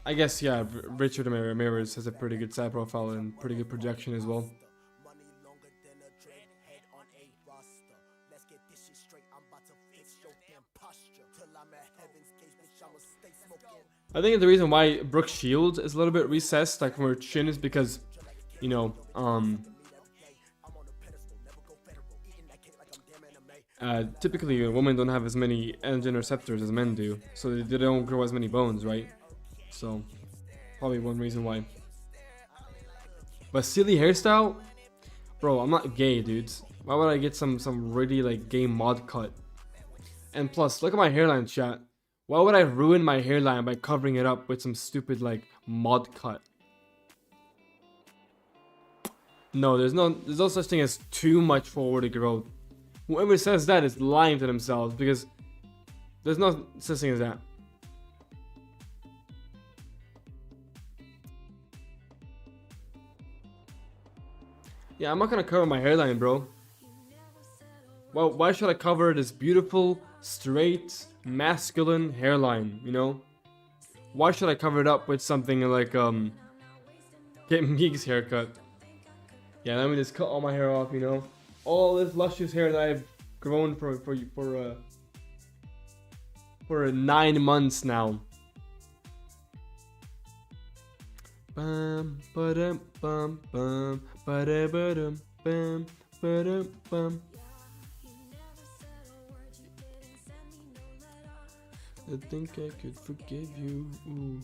I guess, yeah, Richard Ramirez has a pretty good side profile and pretty good projection as well. I think the reason why Brooke's shield is a little bit recessed, like from her chin, is because, you know, typically women don't have as many androgen receptors as men do, so they don't grow as many bones, right? So, probably one reason why. But silly hairstyle? Bro, I'm not gay, dudes. Why would I get some really, like, gay mod cut? And plus, look at my hairline, chat. Why would I ruin my hairline by covering it up with some stupid, like, mod cut? No, there's no such thing as too much forward growth. Whoever says that is lying to themselves, because there's no such thing as that. Yeah, I'm not gonna cover my hairline, bro. Well, why should I cover this beautiful, straight, masculine hairline, you know? Why should I cover it up with something like, get Meek's haircut? Yeah, let me just cut all my hair off, you know? All this luscious hair that I've grown for 9 months now. Bum ba-dum bum bum ba-da-ba-dum bum ba-dum bum. I think I could forgive you. Ooh.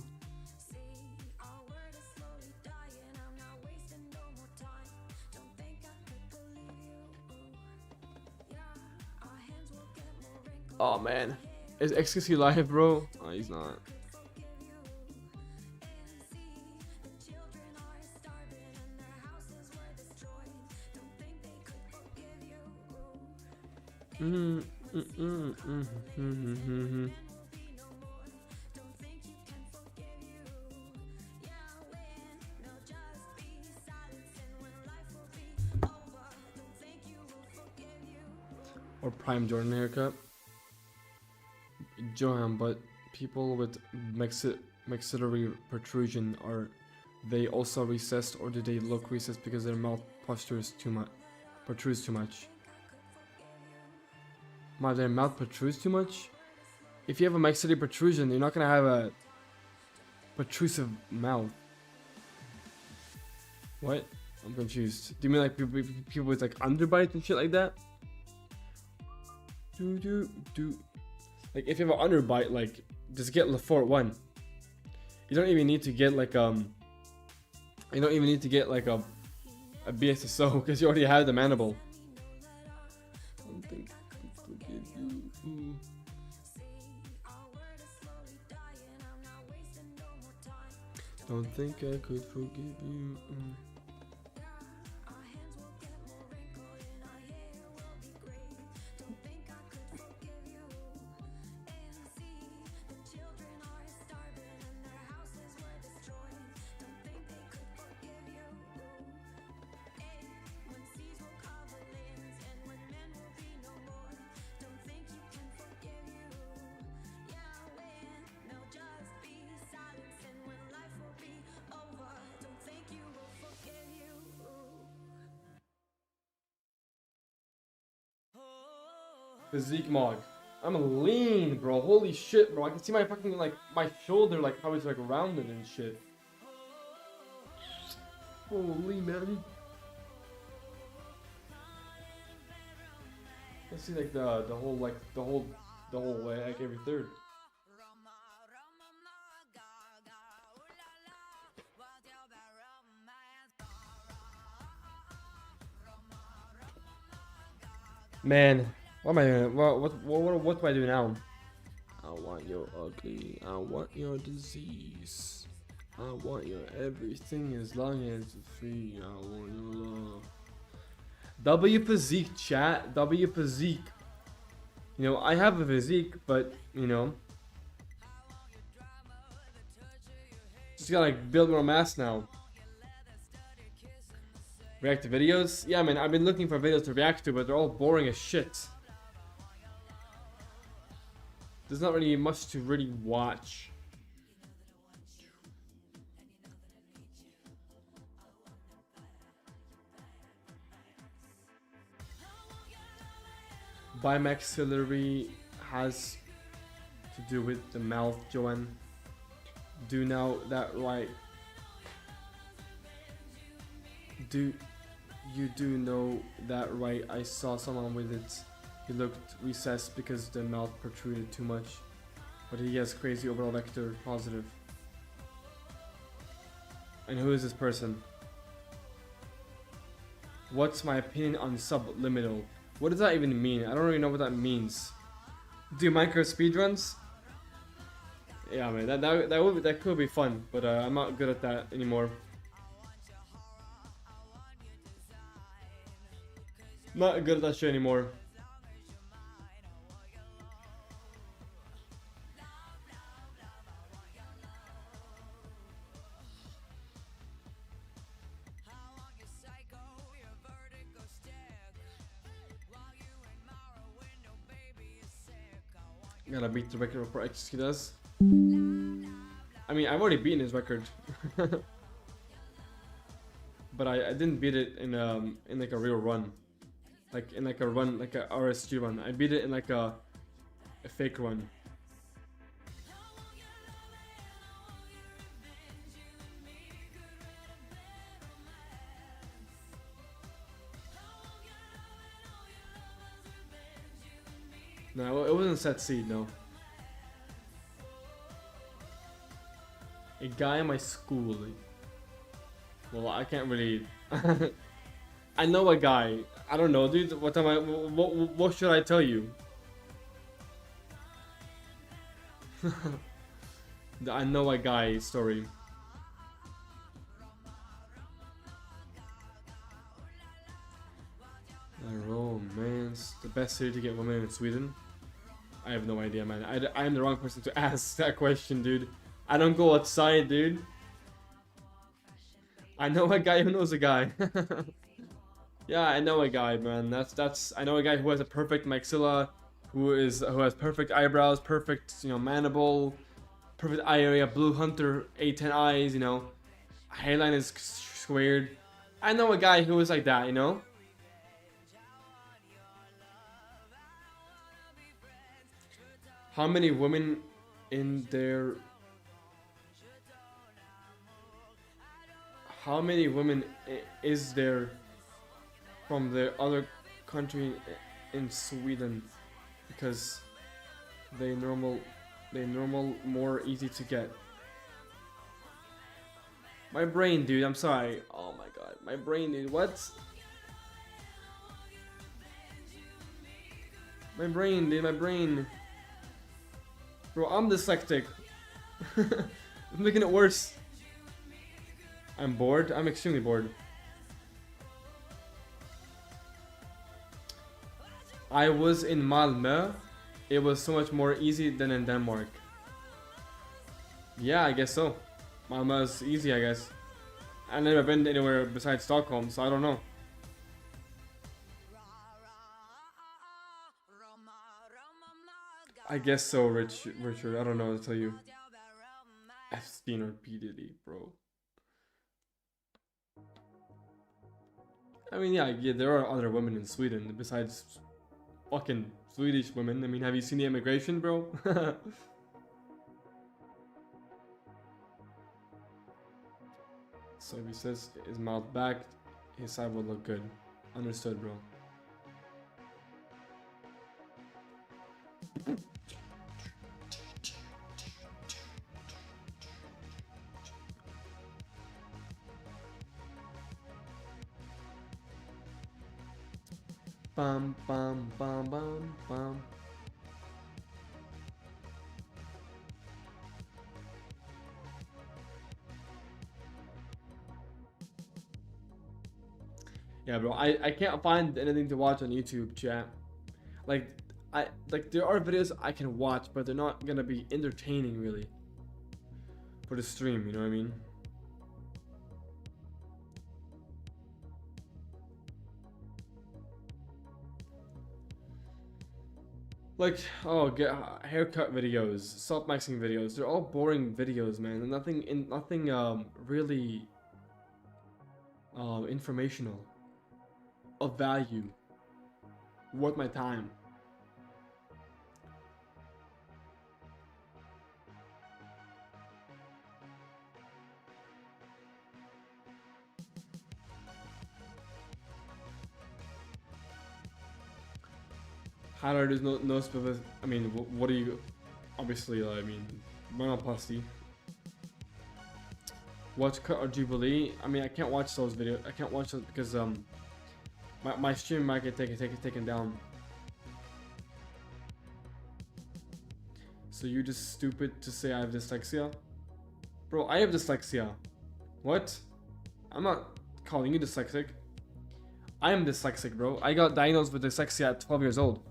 Oh man, is XQC live, bro? Oh, he's not. Or Prime Jordan haircut. Johan, but people with maxillary protrusion, are they also recessed, or do they look recessed because their mouth posture is protrudes too much? Their mouth protrudes too much? If you have a maxillary protrusion, you're not gonna have a protrusive mouth. What? I'm confused. Do you mean like people with like underbite and shit like that? Like if you have an underbite, like just get Lafort 1. You don't even need to get like a BSSO because you already have the mandible. Don't think I could forgive you. Don't think I could forgive you. Physique mog. I'm lean, bro. Holy shit, bro. I can see my fucking, like, my shoulder, like, how it's, like, rounded and shit. Holy, man. I see, like, the whole way, like, every third. Man. What am I doing? What do I do now? I want your ugly. I want your disease. I want your everything as long as it's free. I want your love. W physique, chat. W physique. You know, I have a physique, but you know, just gotta like build more mass now. React to videos? Yeah, man, I've been looking for videos to react to, but they're all boring as shit. There's not really much to really watch. Bimaxillary has to do with the mouth, Joanne. Do now that right. Do know that right? I saw someone with it. He looked recessed because the mouth protruded too much. But he has crazy overall vector positive. And who is this person? What's my opinion on subliminal? What does that even mean? I don't really know what that means. Do Minecraft speedruns? Yeah, man, that could be fun, but I'm not good at that anymore. Not good at that shit anymore. Gotta beat the record before XQ does. I mean, I've already beaten his record. But I didn't beat it in like a real run. Like in like a run, like a RSG run. I beat it in like a fake run. No, it wasn't set seed, no. A guy in my school. Well, I can't really. I know a guy. I don't know, dude. What should I tell you? The I know a guy story. Romance. The best city to get women in Sweden? I have no idea, man. I am the wrong person to ask that question, dude. I don't go outside, dude. I know a guy who knows a guy. Yeah, I know a guy, man. That's. I know a guy who has a perfect maxilla, who has perfect eyebrows, perfect mandible, perfect eye area, blue hunter, A10 eyes. Hairline is squared. I know a guy who is like that. How many women in there? How many women is there from the other country in Sweden? Because they normal more easy to get. My brain, dude. I'm sorry. Oh my god, my brain, dude. What? My brain, dude. My brain. Bro, I'm dyslexic. I'm making it worse. I'm bored. I'm extremely bored. I was in Malmö. It was so much more easy than in Denmark. Yeah, I guess so. Malmö is easy, I guess. I've never been anywhere besides Stockholm, so I don't know. I guess so, Richard. I don't know what to tell you. I've seen repeatedly, bro. I mean, yeah, there are other women in Sweden besides fucking Swedish women. I mean, have you seen the immigration, bro? So if he says his mouth back, his side will look good. Understood, bro. Bum bum bum bum bum. Yeah, bro. I can't find anything to watch on YouTube, chat. Like, there are videos I can watch, but they're not gonna be entertaining really for the stream. You know what I mean? Like, oh, get haircut videos, self-maxing videos. They're all boring videos, man. And nothing really informational, of value, worth my time. Highlighter, there's no specific. I mean, what are you? Obviously, I mean, monoplasty. Watch Cut or Jubilee. I mean, I can't watch those videos. I can't watch those because my stream might get taken down. So you're just stupid to say I have dyslexia, bro. I have dyslexia. What? I'm not calling you dyslexic. I am dyslexic, bro. I got diagnosed with dyslexia at 12 years old.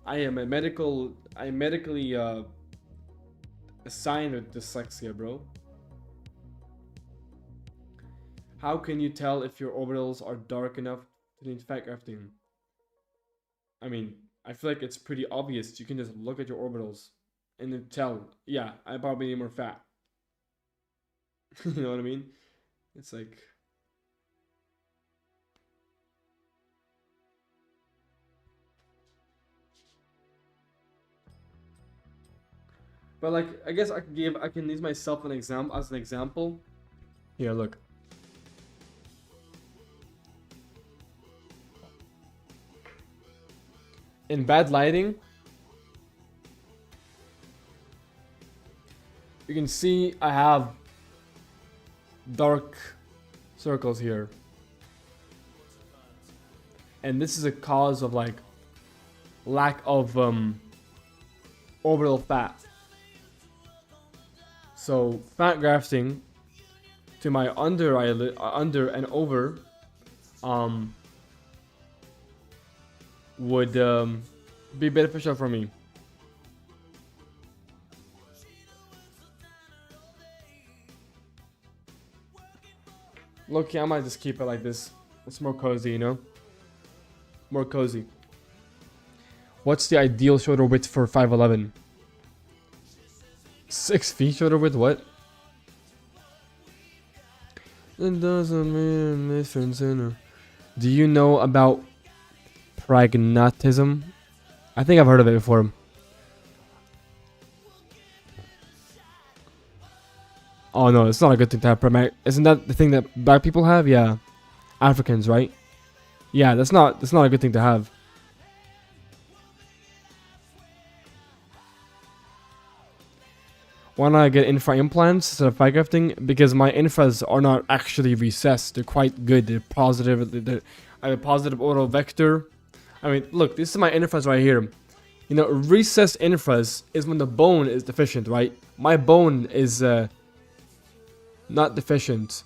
I'm medically assigned with dyslexia, bro. How can you tell if your orbitals are dark enough to need fat grafting? I mean, I feel like it's pretty obvious. You can just look at your orbitals and then tell, yeah, I probably need more fat. You know what I mean? It's like... But like, I guess I can use myself as an example. Here, look. In bad lighting, you can see I have dark circles here. And this is a cause of like lack of orbital fat. So fat grafting to my under eyelid, under and over, would be beneficial for me. Look, I might just keep it like this. It's more cozy, you know? More cozy. What's the ideal shoulder width for 5'11"? 6 feet shoulder width? What? It doesn't mean a difference in her. Do you know about pragmatism? I think I've heard of it before. Oh no, it's not a good thing to have Isn't that the thing that black people have? Yeah. Africans, right? Yeah, that's not a good thing to have. Why not get infra implants instead of fat grafting? Because my infras are not actually recessed. They're quite good. They're positive. I have a positive auto vector. I mean, look, this is my infras right here. You know, recessed infras is when the bone is deficient, right? My bone is not deficient.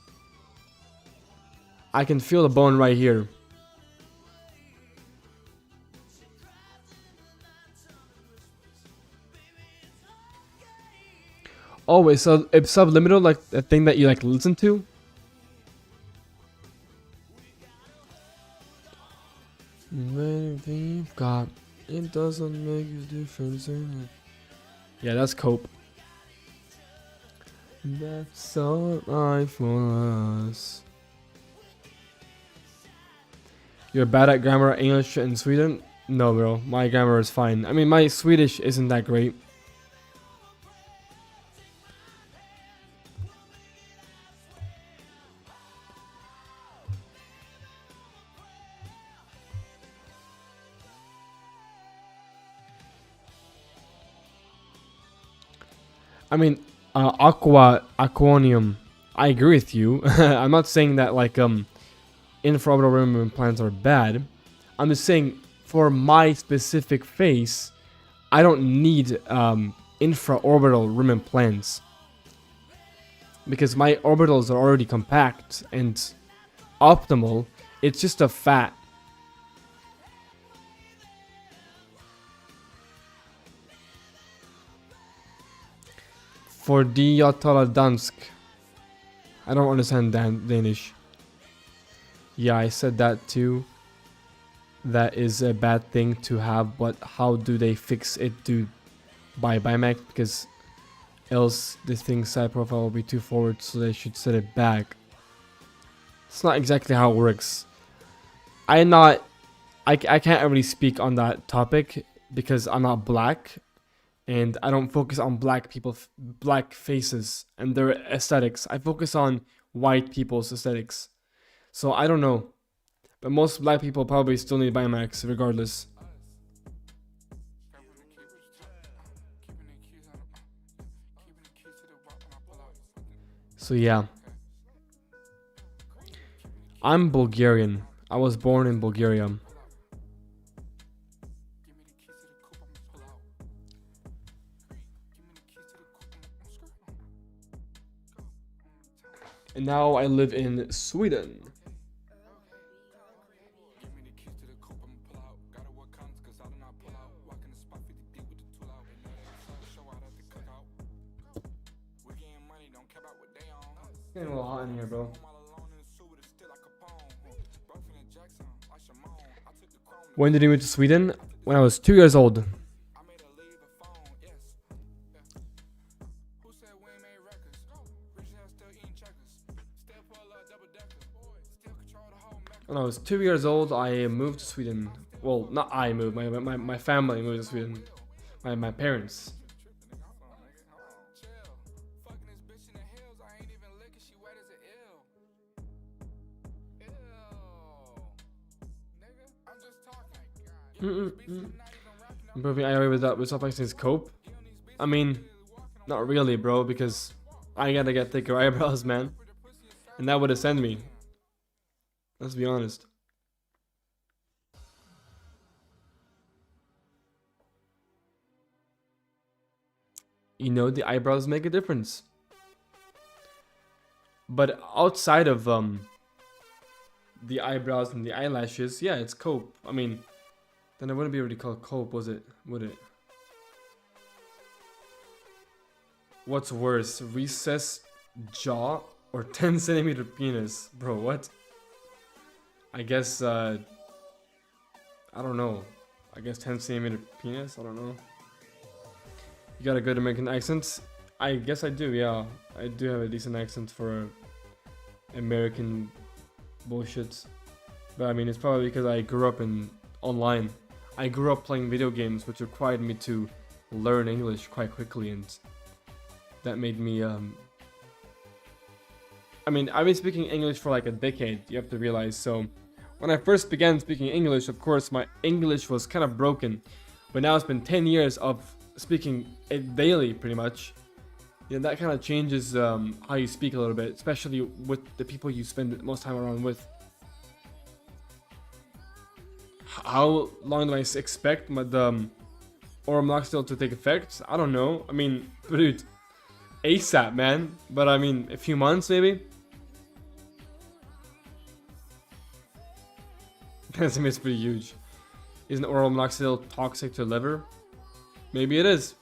I can feel the bone right here. Oh, wait, so it's subliminal, like a thing that you like listen to? Anything you've got, it doesn't make a difference in it. Yeah, that's cope. That's all life for us. You're bad at grammar, English, and Sweden? No, bro. My grammar is fine. I mean, my Swedish isn't that great. I mean, aquanium. I agree with you. I'm not saying that like infraorbital rim implants are bad. I'm just saying for my specific face, I don't need infraorbital rim implants because my orbitals are already compact, and optimal It's just a fat. For de jag talar dansk. I don't understand Danish. Yeah, I said that too. That is a bad thing to have, but how do they fix it by Mac? Because else this thing's side profile will be too forward, so they should set it back. It's not exactly how it works. I can't really speak on that topic because I'm not black, and I don't focus on black people, black faces and their aesthetics. I focus on white people's aesthetics. So I don't know, but most black people probably still need Biomax regardless. So yeah, I'm Bulgarian. I was born in Bulgaria. And now I live in Sweden. It's getting a little hot in here, bro. When did you move to Sweden? When I was 2 years old. When I was 2 years old, I moved to Sweden. Well, not I moved. My family moved to Sweden. My parents. Improving IRA with Looksmaxxing's cope. I mean, not really, bro, because I gotta get thicker eyebrows, man. And that would ascend me. Let's be honest. You know, the eyebrows make a difference. But outside of the eyebrows and the eyelashes, yeah, it's cope. I mean, then it wouldn't be really called cope, was it? Would it? What's worse, recessed jaw or 10 centimeter penis? Bro, what? I guess, I don't know. I guess 10 centimeter penis? I don't know. You got a good American accent? I guess I do, yeah. I do have a decent accent for American bullshit. But I mean, it's probably because I grew up online. I grew up playing video games, which required me to learn English quite quickly, and that made me, I mean, I've been speaking English for like a decade, you have to realize, so when I first began speaking English, of course, my English was kind of broken, but now it's been 10 years of speaking it daily, pretty much. Yeah, that kind of changes how you speak a little bit, especially with the people you spend most time around with. How long do I expect the oral monoxidil to take effect? I don't know. I mean, dude, ASAP, man. But I mean, a few months maybe. That's pretty huge. Isn't oral monoxidil toxic to liver? Maybe it is.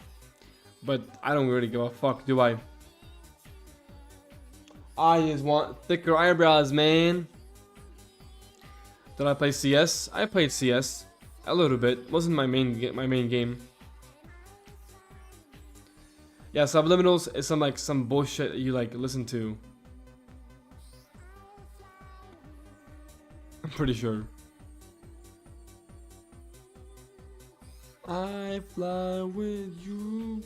But I don't really give a fuck, do I? I just want thicker eyebrows, man. Did I play CS? I played CS a little bit. Wasn't my main game. Yeah, subliminals is some bullshit you like listen to. I'm pretty sure. I fly with you.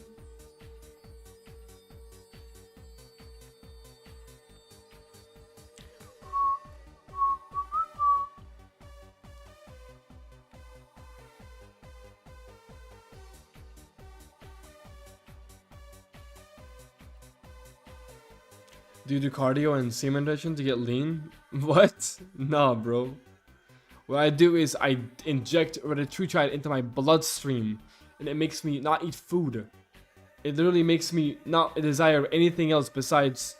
Do you do cardio and semen retention to get lean? What? Nah, bro. What I do is I inject retatrutide into my bloodstream, and it makes me not eat food. It literally makes me not desire anything else besides,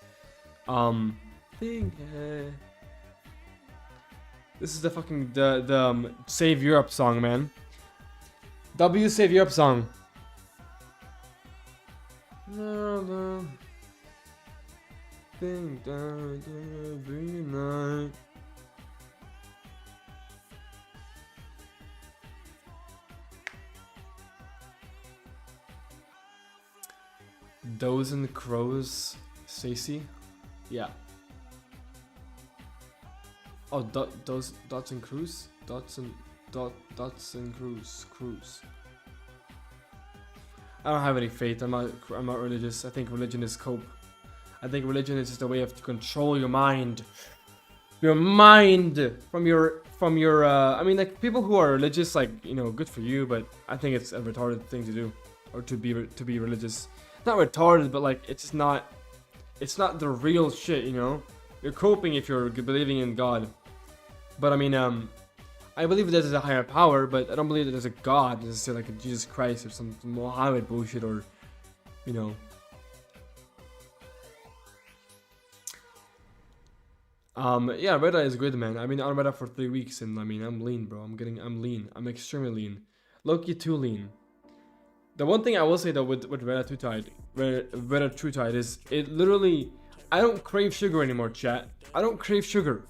This is the fucking Save Europe song, man. W Save Europe song. Think that every night. Dozen crows, Stacy. Yeah. Oh, those dots and Cruz, dots and Cruz. I don't have any faith. I'm not religious. I think religion is cope. I think religion is just a way of to control your mind. Your mind from your I mean, like, people who are religious, like, you know, good for you, but I think it's a retarded thing to do, or to be religious. Not retarded, but like, it's not the real shit, you know. You're coping if you're believing in God, but I mean, I believe there's a higher power, but I don't believe that there's a God, necessarily, like a Jesus Christ or some Mohammed bullshit, or, you know. Yeah, Red Eye is good, man. I've been on Red Eye for 3 weeks, and I mean, I'm lean, bro. I'm lean. I'm extremely lean. Loki too lean. The one thing I will say though with Red Eye True Tide, Red Eye True Tide is, it literally, I don't crave sugar anymore, chat. I don't crave sugar.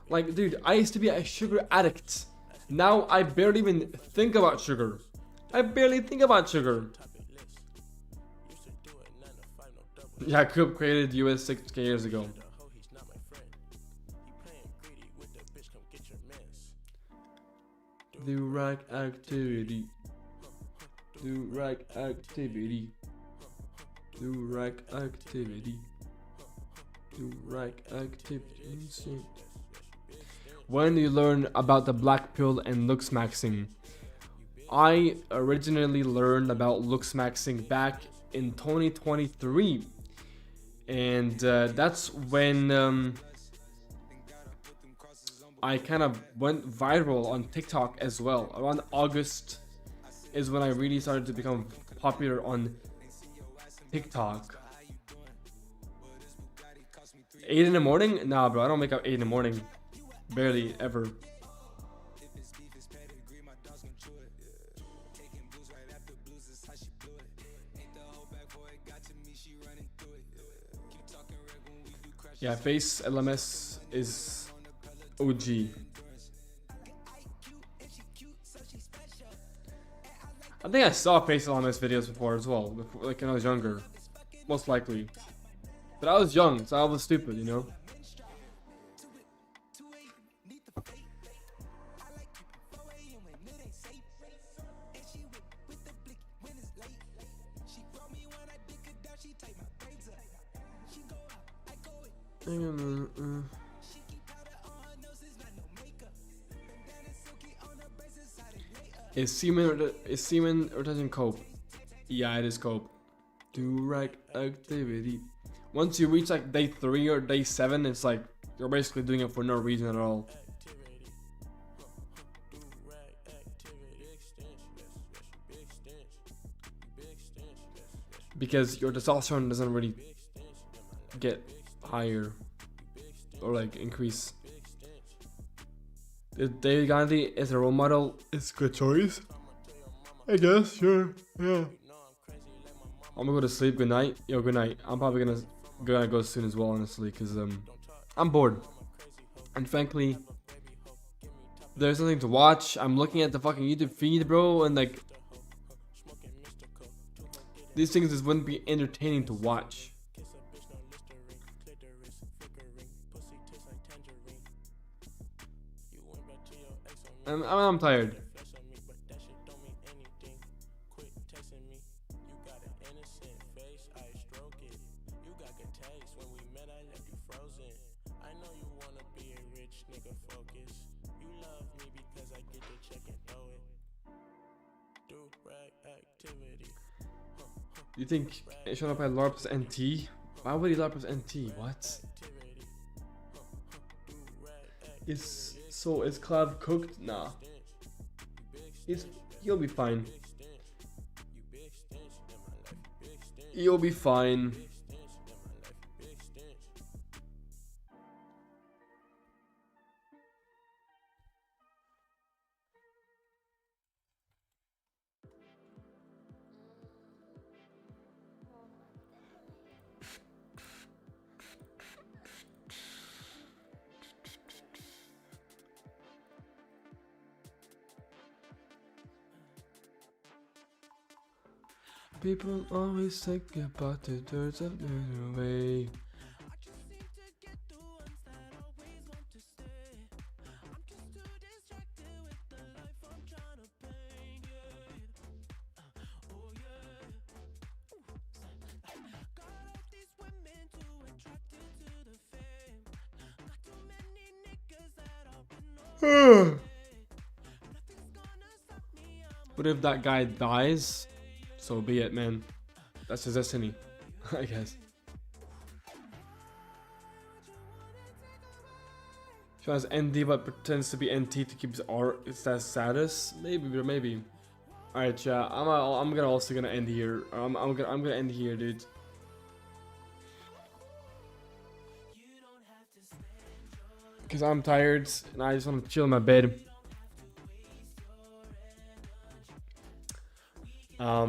Like, dude, I used to be a sugar addict. Now I barely even think about sugar. I barely think about sugar. Jakub created US 6K years ago. Do rack activity. Do rack activity. Do rack activity. Do rack activity. When do you learn about the black pill and Looksmaxxing? I originally learned about Looksmaxxing back in 2023, and that's when I kind of went viral on TikTok as well. Around August is when I really started to become popular on TikTok. 8 in the morning? Nah, bro, I don't wake up 8 in the morning. Barely ever. Yeah, Face LMS is OG. I think I saw Face LMS videos before as well, like when I was younger. Most likely. But I was young, so I was stupid, you know? Is semen retention cope? Yeah, it is cope. Do rack activity. Once you reach like day 3 or day 7, it's like you're basically doing it for no reason at all. Because your testosterone doesn't really get higher or like increase. If David Gandhi is a role model, it's a good choice. I guess, sure, yeah. I'm gonna go to sleep. Good night. Yo, good night. I'm probably gonna go soon as well, honestly, because I'm bored. And frankly, there's nothing to watch. I'm looking at the fucking YouTube feed, bro, and like, these things just wouldn't be entertaining to watch. I'm tired. You think showing up at LARP's NT? Why would he LARP as NT? What? Is Clav cooked? Nah. He'll be fine. You'll be fine. People always think about the dirt of the way. But if that guy dies, so be it, man. That's his destiny, I guess. She has ND but pretends to be NT to keep his that status. Maybe, but maybe. Alright, chat. I'm gonna also gonna end here. I'm gonna end here, dude. Cause I'm tired and I just want to chill in my bed.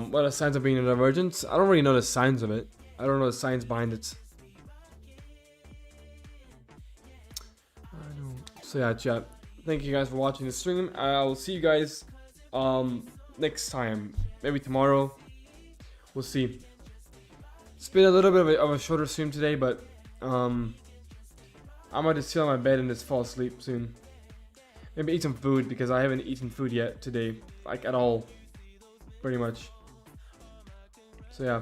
What are the signs of being a divergent? I don't really know the signs of it. I don't know the science behind it. So yeah, chat. Thank you guys for watching the stream. I will see you guys next time. Maybe tomorrow. We'll see. It's been a little bit of a shorter stream today, but I might just chill on my bed and just fall asleep soon. Maybe eat some food because I haven't eaten food yet today, like at all, pretty much. So yeah.